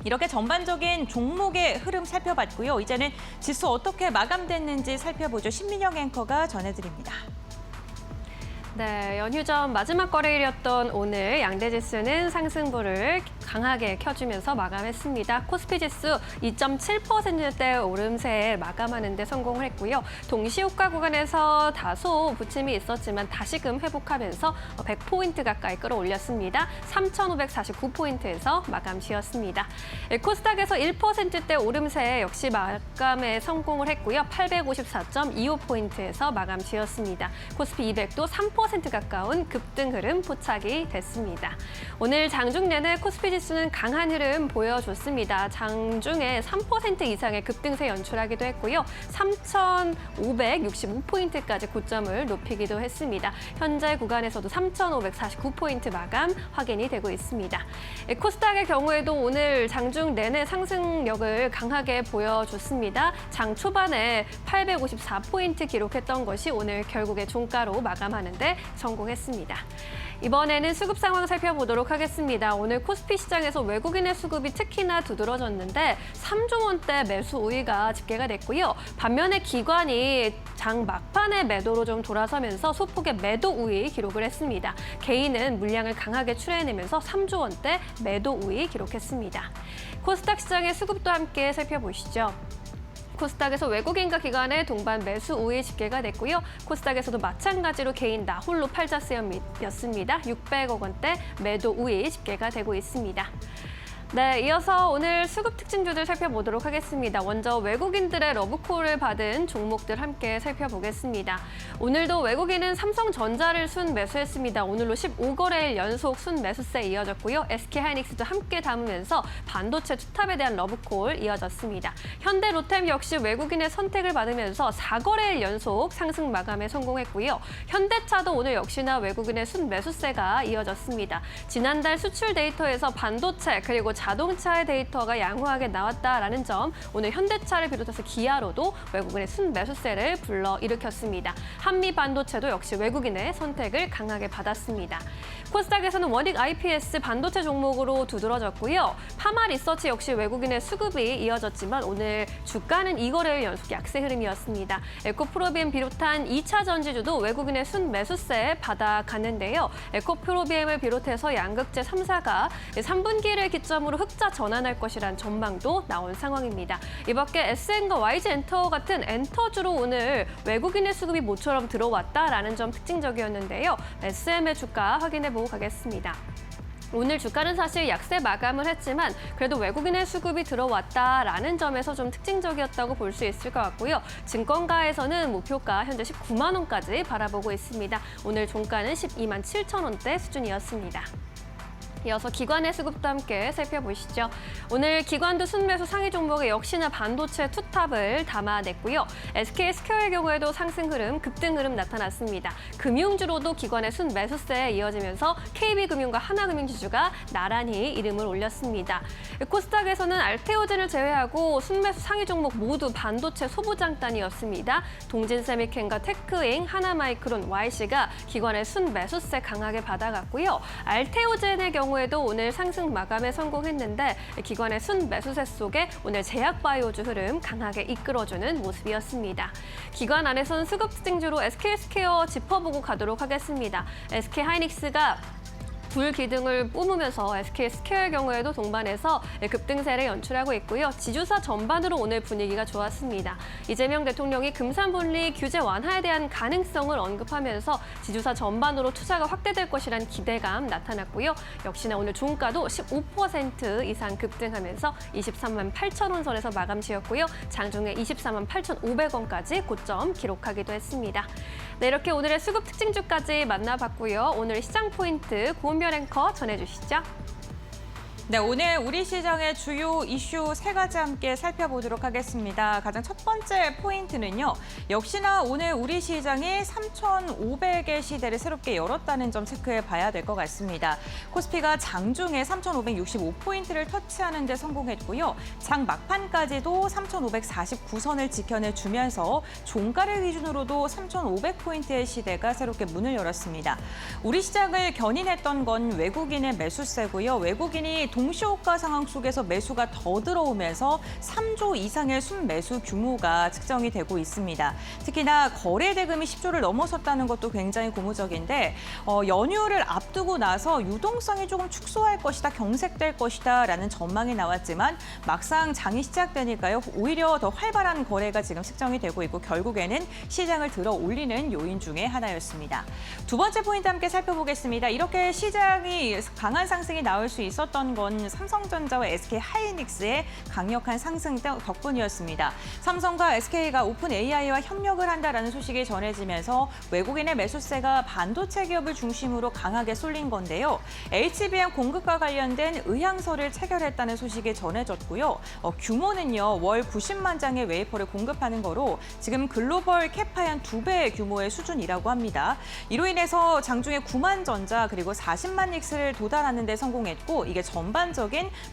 이렇게 전반적인 종목의 흐름 살펴봤고요. 이제는 지수 어떻게 마감됐는지 살펴보죠. 신민영 앵커가 전해드립니다. 네, 연휴 전 마지막 거래일이었던 오늘 양대 지수는 상승부를 강하게 켜주면서 마감했습니다. 코스피 지수 2.7%대 오름세에 마감하는 데 성공을 했고요. 동시호가 구간에서 다소 부침이 있었지만 다시금 회복하면서 100포인트 가까이 끌어올렸습니다. 3,549포인트에서 마감 지었습니다. 코스닥에서 1%대 오름세 역시 마감에 성공을 했고요. 854.25포인트에서 마감 지었습니다. 코스피 200도 3% 가까운 급등 흐름 포착이 됐습니다. 오늘 장중 내내 코스피 지수는 강한 흐름 보여줬습니다. 장중에 3% 이상의 급등세 연출하기도 했고요. 3,565포인트까지 고점을 높이기도 했습니다. 현재 구간에서도 3,549포인트 마감 확인이 되고 있습니다. 코스닥의 경우에도 오늘 장중 내내 상승력을 강하게 보여줬습니다. 장 초반에 854포인트 기록했던 것이 오늘 결국에 종가로 마감하는 데 성공했습니다. 이번에는 수급 상황 살펴보도록 하겠습니다. 오늘 코스피 시장에서 외국인의 수급이 특히나 두드러졌는데 3조 원대 매수 우위가 집계가 됐고요. 반면에 기관이 장 막판에 매도로 좀 돌아서면서 소폭의 매도 우위 기록을 했습니다. 개인은 물량을 강하게 출해내면서 3조 원대 매도 우위 기록했습니다. 코스닥 시장의 수급도 함께 살펴보시죠. 코스닥에서 외국인과 기관의 동반 매수 우위 집계가 됐고요. 코스닥에서도 마찬가지로 개인 나 홀로 팔자세였습니다. 600억 원대 매도 우위 집계가 되고 있습니다. 네, 이어서 오늘 수급 특징주들 살펴보도록 하겠습니다. 먼저 외국인들의 러브콜을 받은 종목들 함께 살펴보겠습니다. 오늘도 외국인은 삼성전자를 순 매수했습니다. 오늘로 15거래일 연속 순 매수세 이어졌고요. SK하이닉스도 함께 담으면서 반도체 투탑에 대한 러브콜 이어졌습니다. 현대 로템 역시 외국인의 선택을 받으면서 4거래일 연속 상승 마감에 성공했고요. 현대차도 오늘 역시나 외국인의 순 매수세가 이어졌습니다. 지난달 수출 데이터에서 반도체 그리고 자동차의 데이터가 양호하게 나왔다라는 점, 오늘 현대차를 비롯해서 기아로도 외국인의 순매수세를 불러일으켰습니다. 한미 반도체도 역시 외국인의 선택을 강하게 받았습니다. 코스닥에서는 원익 IPS 반도체 종목으로 두드러졌고요. 파마 리서치 역시 외국인의 수급이 이어졌지만 오늘 주가는 2거래일 연속 약세 흐름이었습니다. 에코프로비엠 비롯한 2차 전지주도 외국인의 순매수세 받아갔는데요. 에코프로비엠을 비롯해서 양극재 3사가 3분기를 기점으로 마감으로 흑자 전환할 것이란 전망도 나온 상황입니다. 이 밖에 SN과 YG 엔터 같은 엔터주로 오늘 외국인의 수급이 모처럼 들어왔다라는 점 특징적이었는데요. SM의 주가 확인해보고 가겠습니다. 오늘 주가는 사실 약세 마감을 했지만 그래도 외국인의 수급이 들어왔다라는 점에서 좀 특징적이었다고 볼 수 있을 것 같고요. 증권가에서는 목표가 현재 19만 원까지 바라보고 있습니다. 오늘 종가는 12만 7천 원대 수준이었습니다. 이어서 기관의 수급도 함께 살펴보시죠. 오늘 기관도 순매수 상위 종목에 역시나 반도체 투탑을 담아냈고요. SK스퀘어의 경우에도 상승 흐름, 급등 흐름 나타났습니다. 금융주로도 기관의 순매수세에 이어지면서 KB금융과 하나금융 지주가 나란히 이름을 올렸습니다. 코스닥에서는 알테오젠을 제외하고 순매수 상위 종목 모두 반도체 소부장단이었습니다. 동진세미캔과 테크잉, 하나마이크론, YC가 기관의 순매수세 강하게 받아갔고요. 알테오젠의 경우에도 오늘 상승 마감에 성공했는데 기관의 순매수세 속에 오늘 제약바이오주 흐름 강하게 이끌어주는 모습이었습니다. 기관 안에서는 수급 특징주로 SK스퀘어 짚어보고 가도록 하겠습니다. SK하이닉스가 불기둥을 뿜으면서 SK스퀘어의 경우에도 동반해서 급등세를 연출하고 있고요. 지주사 전반으로 오늘 분위기가 좋았습니다. 이재명 대통령이 금산분리 규제 완화에 대한 가능성을 언급하면서 지주사 전반으로 투자가 확대될 것이란 기대감 나타났고요. 역시나 오늘 종가도 15% 이상 급등하면서 23만 8천 원 선에서 마감 지었고요. 장중에 24만 8,500원까지 고점 기록하기도 했습니다. 네, 이렇게 오늘의 수급 특징주까지 만나봤고요. 오늘 시장 포인트 고은별 앵커 전해주시죠. 네, 오늘 우리 시장의 주요 이슈 3가지 함께 살펴보도록 하겠습니다. 가장 첫 번째 포인트는요. 역시나 오늘 우리 시장이 3,500의 시대를 새롭게 열었다는 점 체크해 봐야 될 것 같습니다. 코스피가 장중에 3,565포인트를 터치하는 데 성공했고요. 장 막판까지도 3,549선을 지켜내주면서 종가를 기준으로도 3,500포인트의 시대가 새롭게 문을 열었습니다. 우리 시장을 견인했던 건 외국인의 매수세고요. 외국인이 동시호가 상황 속에서 매수가 더 들어오면서 3조 이상의 순매수 규모가 측정이 되고 있습니다. 특히나 거래 대금이 10조를 넘어섰다는 것도 굉장히 고무적인데 연휴를 앞두고 나서 유동성이 조금 축소할 것이다, 경색될 것이다라는 전망이 나왔지만 막상 장이 시작되니까요. 오히려 더 활발한 거래가 지금 측정이 되고 있고 결국에는 시장을 들어 올리는 요인 중에 하나였습니다. 두 번째 포인트 함께 살펴보겠습니다. 이렇게 시장이 강한 상승이 나올 수 있었던 건 삼성전자와 SK하이닉스의 강력한 상승 덕분이었습니다. 삼성과 SK가 오픈 AI와 협력을 한다라는 소식이 전해지면서 외국인의 매수세가 반도체 기업을 중심으로 강하게 쏠린 건데요. HBM 공급과 관련된 의향서를 체결했다는 소식이 전해졌고요. 규모는요. 월 90만 장의 웨이퍼를 공급하는 거로 지금 글로벌 캐파의 한 2배 규모의 수준이라고 합니다. 이로 인해서 장중에 9만 전자 그리고 40만 닉스를 도달하는 데 성공했고 이게 전반적인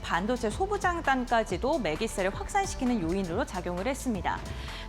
반도체 소부장단까지도 매기세를 확산시키는 요인으로 작용을 했습니다.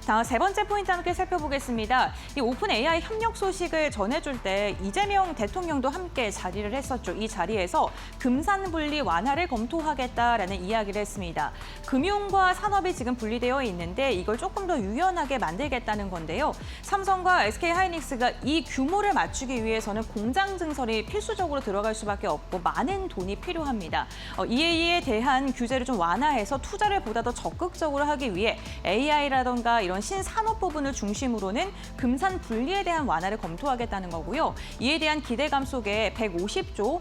다음 세 번째 포인트 함께 살펴보겠습니다. 이 오픈 AI 협력 소식을 전해줄 때 이재명 대통령도 함께 자리를 했었죠. 이 자리에서 금산 분리 완화를 검토하겠다라는 이야기를 했습니다. 금융과 산업이 지금 분리되어 있는데 이걸 조금 더 유연하게 만들겠다는 건데요. 삼성과 SK하이닉스가 이 규모를 맞추기 위해서는 공장 증설이 필수적으로 들어갈 수밖에 없고 많은 돈이 필요합니다. 이에 대한 규제를 좀 완화해서 투자를 보다 더 적극적으로 하기 위해 AI라던가 이런 신산업 부분을 중심으로는 금산 분리에 대한 완화를 검토하겠다는 거고요. 이에 대한 기대감 속에 150조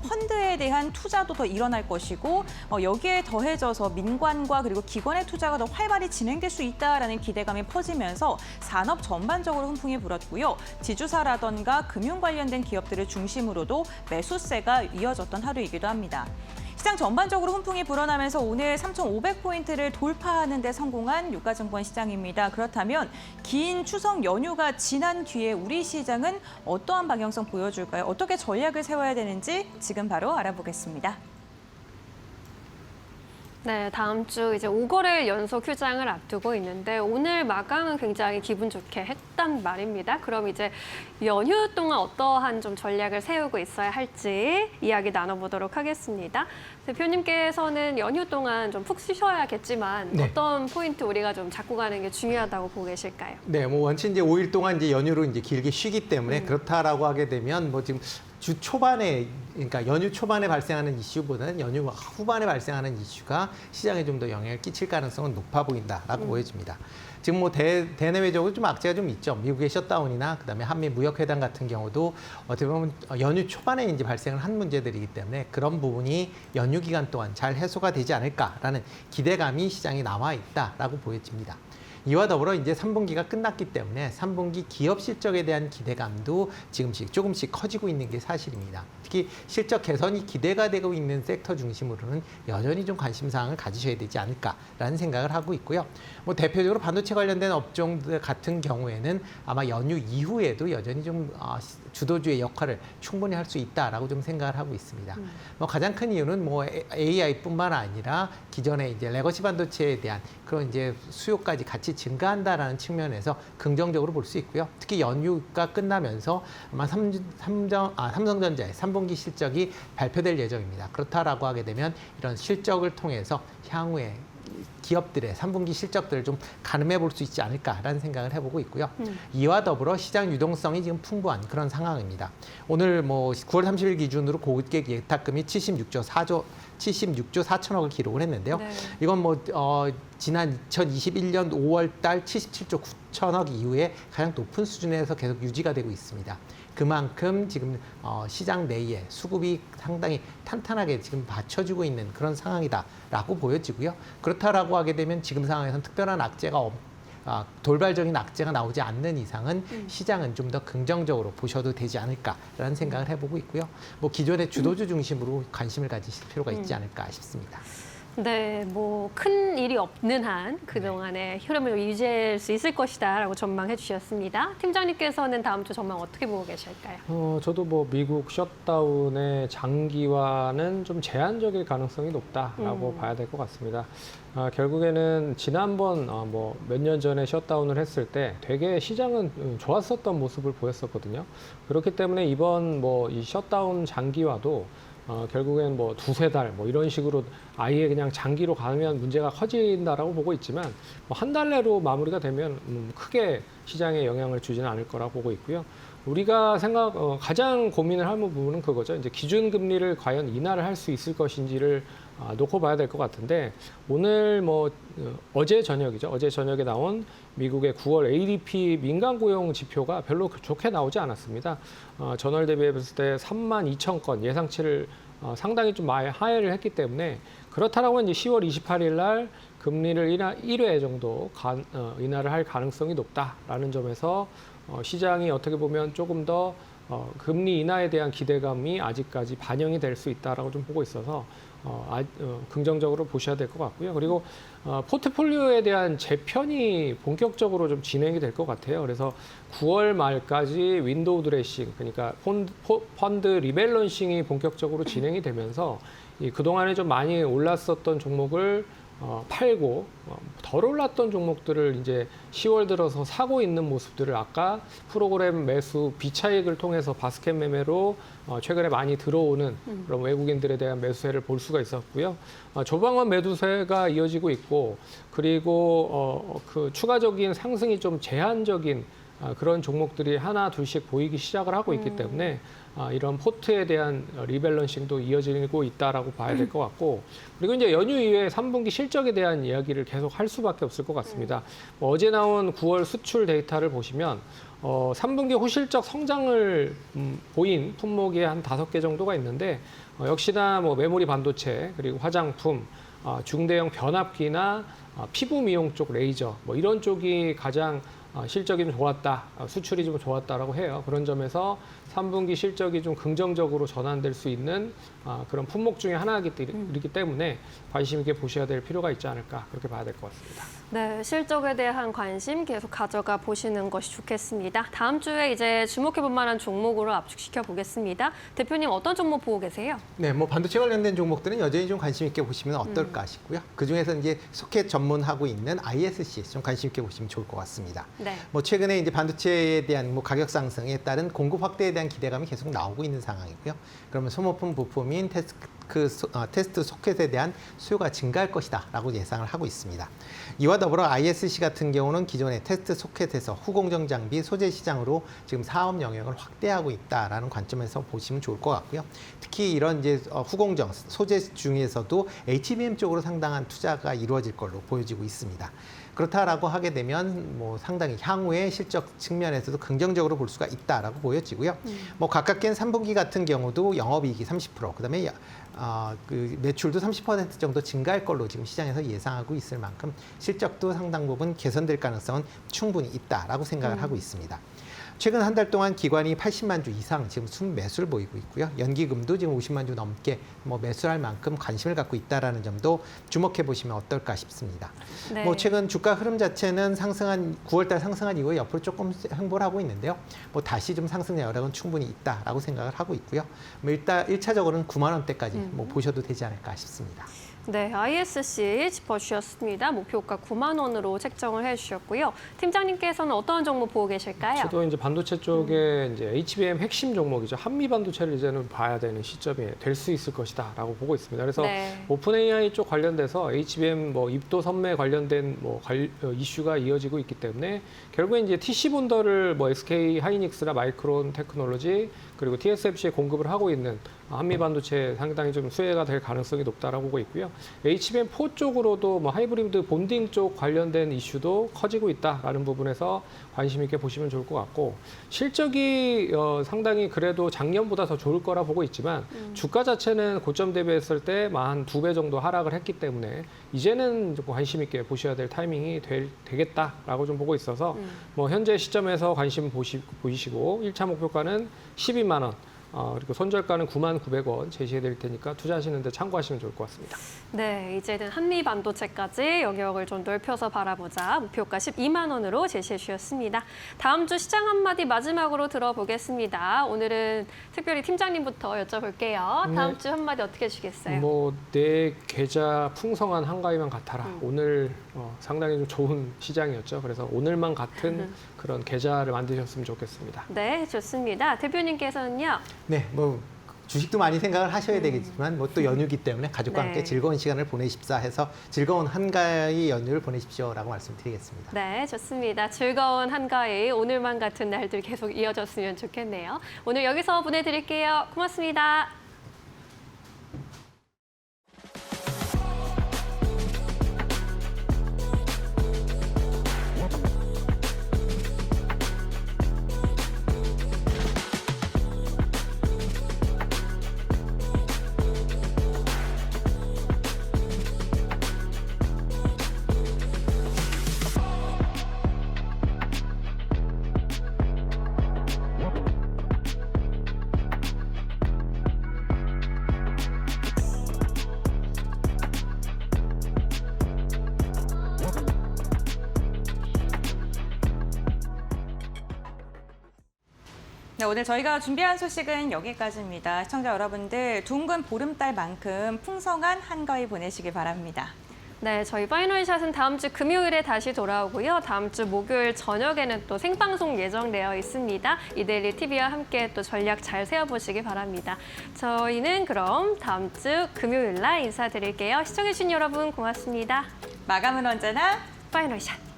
펀드에 대한 투자도 더 일어날 것이고 여기에 더해져서 민관과 그리고 기관의 투자가 더 활발히 진행될 수 있다라는 기대감이 퍼지면서 산업 전반적으로 훈풍이 불었고요. 지주사라던가 금융 관련된 기업들을 중심으로도 매수세가 이어졌던 하루이기도 합니다. 시장 전반적으로 훈풍이 불어나면서 오늘 3,500포인트를 돌파하는 데 성공한 유가증권 시장입니다. 그렇다면 긴 추석 연휴가 지난 뒤에 우리 시장은 어떠한 방향성 보여줄까요? 어떻게 전략을 세워야 되는지 지금 바로 알아보겠습니다. 네, 다음 주 이제 5거래일 연속 휴장을 앞두고 있는데 오늘 마감은 굉장히 기분 좋게 했단 말입니다. 그럼 이제 연휴 동안 어떠한 좀 전략을 세우고 있어야 할지 이야기 나눠보도록 하겠습니다. 대표님께서는 연휴 동안 좀 푹 쉬셔야겠지만 네. 어떤 포인트 우리가 좀 잡고 가는 게 중요하다고 보고 계실까요? 네, 뭐 원체 이제 5일 동안 이제 연휴로 이제 길게 쉬기 때문에 그렇다라고 하게 되면 뭐 지금 주 초반에, 그러니까 연휴 초반에 발생하는 이슈보다는 연휴 후반에 발생하는 이슈가 시장에 좀 더 영향을 끼칠 가능성은 높아 보인다라고 보여집니다. 지금 뭐 대내외적으로 좀 악재가 좀 있죠. 미국의 셧다운이나 그다음에 한미 무역회담 같은 경우도 어떻게 보면 연휴 초반에 이제 발생을 한 문제들이기 때문에 그런 부분이 연휴 기간 동안 잘 해소가 되지 않을까라는 기대감이 시장에 남아 있다라고 보여집니다. 이와 더불어 이제 3분기가 끝났기 때문에 3분기 기업 실적에 대한 기대감도 지금씩 조금씩 커지고 있는 게 사실입니다. 특히 실적 개선이 기대가 되고 있는 섹터 중심으로는 여전히 좀 관심사항을 가지셔야 되지 않을까라는 생각을 하고 있고요. 뭐 대표적으로 반도체 관련된 업종들 같은 경우에는 아마 연휴 이후에도 여전히 좀 주도주의 역할을 충분히 할 수 있다라고 좀 생각을 하고 있습니다. 뭐 가장 큰 이유는 뭐 AI뿐만 아니라 기존의 이제 레거시 반도체에 대한 그런 이제 수요까지 같이 증가한다라는 측면에서 긍정적으로 볼 수 있고요. 특히 연휴가 끝나면서 아마 삼성전자의 3분기 실적이 발표될 예정입니다. 그렇다라고 하게 되면 이런 실적을 통해서 향후에 기업들의 3분기 실적들을 좀 가늠해 볼 수 있지 않을까라는 생각을 해보고 있고요. 이와 더불어 시장 유동성이 지금 풍부한 그런 상황입니다. 오늘 뭐 9월 30일 기준으로 고객 예탁금이 76조 4천억을 기록을 했는데요. 네. 이건 뭐 지난 2021년 5월 달 77조 9천억 이후에 가장 높은 수준에서 계속 유지가 되고 있습니다. 그만큼 지금 시장 내에 수급이 상당히 탄탄하게 지금 받쳐주고 있는 그런 상황이다라고 보여지고요. 그렇다라고 하게 되면 지금 상황에서는 특별한 악재가 돌발적인 악재가 나오지 않는 이상은 시장은 좀 더 긍정적으로 보셔도 되지 않을까라는 생각을 해보고 있고요. 뭐 기존의 주도주 중심으로 관심을 가지실 필요가 있지 않을까 싶습니다. 네, 뭐 큰 일이 없는 한 그동안의 흐름을 유지할 수 있을 것이다라고 전망해 주셨습니다. 팀장님께서는 다음 주 전망 어떻게 보고 계실까요? 저도 뭐 미국 셧다운의 장기화는 좀 제한적일 가능성이 높다라고 봐야 될 것 같습니다. 결국에는 지난번 뭐 몇 년 전에 셧다운을 했을 때 되게 시장은 좋았었던 모습을 보였었거든요. 그렇기 때문에 이번 뭐 이 셧다운 장기화도 결국엔 뭐 두세 달 뭐 이런 식으로 아예 그냥 장기로 가면 문제가 커진다라고 보고 있지만 뭐 한 달 내로 마무리가 되면 크게 시장에 영향을 주지는 않을 거라고 보고 있고요. 우리가 가장 고민을 할 부분은 그거죠. 이제 기준금리를 과연 인하를 할 수 있을 것인지를 놓고 봐야 될 것 같은데 오늘 뭐 어제 저녁이죠. 어제 저녁에 나온 미국의 9월 ADP 민간 고용 지표가 별로 좋게 나오지 않았습니다. 전월 대비했을 때 32,000건 예상치를 상당히 좀 하회를 했기 때문에 그렇다라고 이제 10월 28일 날 금리를 1회 정도 인하를 할 가능성이 높다라는 점에서 시장이 어떻게 보면 조금 더 금리 인하에 대한 기대감이 아직까지 반영이 될 수 있다라고 좀 보고 있어서 긍정적으로 보셔야 될 것 같고요. 그리고 포트폴리오에 대한 재편이 본격적으로 좀 진행이 될 것 같아요. 그래서 9월 말까지 윈도우 드레싱, 그러니까 펀드 리밸런싱이 본격적으로 진행이 되면서 그동안에 좀 많이 올랐었던 종목을 팔고 덜 올랐던 종목들을 이제 10월 들어서 사고 있는 모습들을 아까 프로그램 매수 비차익을 통해서 바스켓 매매로 최근에 많이 들어오는 그런 외국인들에 대한 매수세를 볼 수가 있었고요. 조방원 매도세가 이어지고 있고 그리고 그 추가적인 상승이 좀 제한적인 그런 종목들이 하나 둘씩 보이기 시작을 하고 있기 때문에 이런 포트에 대한 리밸런싱도 이어지고 있다라고 봐야 될 것 같고 그리고 이제 연휴 이후에 3분기 실적에 대한 이야기를 계속 할 수밖에 없을 것 같습니다. 어제 나온 9월 수출 데이터를 보시면 3분기 호실적 성장을 보인 품목이 한 5개 정도가 있는데 역시나 뭐 메모리 반도체 그리고 화장품, 중대형 변압기나 피부 미용 쪽 레이저 뭐 이런 쪽이 가장 실적이 좀 좋았다, 수출이 좀 좋았다라고 해요. 그런 점에서 3분기 실적이 좀 긍정적으로 전환될 수 있는 그런 품목 중에 하나이기 때문에 관심 있게 보셔야 될 필요가 있지 않을까 그렇게 봐야 될 것 같습니다. 네, 실적에 대한 관심 계속 가져가 보시는 것이 좋겠습니다. 다음 주에 이제 주목해 볼 만한 종목으로 압축시켜 보겠습니다. 대표님 어떤 종목 보고 계세요? 네, 뭐 반도체 관련된 종목들은 여전히 좀 관심 있게 보시면 어떨까 싶고요. 그 중에서 이제 소켓 전문하고 있는 ISC 좀 관심 있게 보시면 좋을 것 같습니다. 네. 뭐 최근에 이제 반도체에 대한 뭐 가격 상승에 따른 공급 확대에 대한 기대감이 계속 나오고 있는 상황이고요. 그러면 소모품 부품인 테스트 소켓에 대한 수요가 증가할 것이다라고 예상을 하고 있습니다. 이와 더불어 ISC 같은 경우는 기존의 테스트 소켓에서 후공정 장비 소재 시장으로 지금 사업 영역을 확대하고 있다라는 관점에서 보시면 좋을 것 같고요. 특히 이런 이제 후공정 소재 중에서도 HBM 쪽으로 상당한 투자가 이루어질 걸로 보여지고 있습니다. 그렇다라고 하게 되면 뭐 상당히 향후의 실적 측면에서도 긍정적으로 볼 수가 있다라고 보여지고요. 뭐 가깝게는 3분기 같은 경우도 영업이익이 30%, 그다음에 그 매출도 30% 정도 증가할 걸로 지금 시장에서 예상하고 있을 만큼 실적도 상당 부분 개선될 가능성은 충분히 있다라고 생각을 하고 있습니다. 최근 한 달 동안 기관이 80만 주 이상 지금 순매수를 보이고 있고요. 연기금도 지금 50만 주 넘게 뭐 매수할 만큼 관심을 갖고 있다라는 점도 주목해 보시면 어떨까 싶습니다. 네. 뭐 최근 주가 흐름 자체는 9월달 상승한 이후에 옆으로 조금 횡보를 하고 있는데요. 뭐 다시 좀 상승 여력은 충분히 있다라고 생각을 하고 있고요. 뭐 일단 1차적으로는 9만 원대까지 뭐 보셔도 되지 않을까 싶습니다. 네, ISC 짚어주셨습니다. 목표가 9만 원으로 책정을 해주셨고요. 팀장님께서는 어떤 종목 보고 계실까요? 저도 이제 반도체 쪽에 이제 HBM 핵심 종목이죠. 한미 반도체를 이제는 봐야 되는 시점이 될 수 있을 것이다라고 보고 있습니다. 그래서 네. 오픈 AI 쪽 관련돼서 HBM 뭐 입도 선매 관련된 이슈가 이어지고 있기 때문에 결국에 이제 TC 본더를 뭐 SK 하이닉스나 마이크론 테크놀로지 그리고 TSMC에 공급을 하고 있는 한미 반도체 상당히 좀 수혜가 될 가능성이 높다라고 보고 있고요. HBM4 쪽으로도 뭐 하이브리드 본딩 쪽 관련된 이슈도 커지고 있다라는 부분에서 관심 있게 보시면 좋을 것 같고 실적이 상당히 그래도 작년보다 더 좋을 거라 보고 있지만 주가 자체는 고점 대비했을 때 한 2배 정도 하락을 했기 때문에 이제는 좀 관심 있게 보셔야 될 타이밍이 되겠다라고 좀 보고 있어서 뭐 현재 시점에서 관심 보이시고 1차 목표가는 12만 원. 그리고 손절가는 9,900원 제시해 드릴 테니까 투자하시는 데 참고하시면 좋을 것 같습니다. 네, 이제는 한미 반도체까지 영역을 좀 넓혀서 바라보자 목표가 12만 원으로 제시해 주셨습니다. 다음 주 시장 한마디 마지막으로 들어보겠습니다. 오늘은 특별히 팀장님부터 여쭤볼게요. 다음 주 한마디 어떻게 주시겠어요? 뭐 내 계좌 풍성한 한가위만 같아라. 오늘 상당히 좀 좋은 시장이었죠. 그래서 오늘만 같은 그런 계좌를 만드셨으면 좋겠습니다. 네, 좋습니다. 대표님께서는요? 네, 뭐 주식도 많이 생각을 하셔야 되겠지만 뭐 또 연휴기 때문에 가족과 네. 함께 즐거운 시간을 보내십사 해서 즐거운 한가위 연휴를 보내십시오라고 말씀드리겠습니다. 네, 좋습니다. 즐거운 한가위 오늘만 같은 날들 계속 이어졌으면 좋겠네요. 오늘 여기서 보내드릴게요. 고맙습니다. 네, 오늘 저희가 준비한 소식은 여기까지입니다. 시청자 여러분들 둥근 보름달만큼 풍성한 한가위 보내시길 바랍니다. 네, 저희 파이널샷은 다음 주 금요일에 다시 돌아오고요. 다음 주 목요일 저녁에는 또 생방송 예정되어 있습니다. 이데일리 TV와 함께 또 전략 잘 세워보시기 바랍니다. 저희는 그럼 다음 주 금요일 날 인사드릴게요. 시청해주신 여러분 고맙습니다. 마감은 언제나 파이널샷.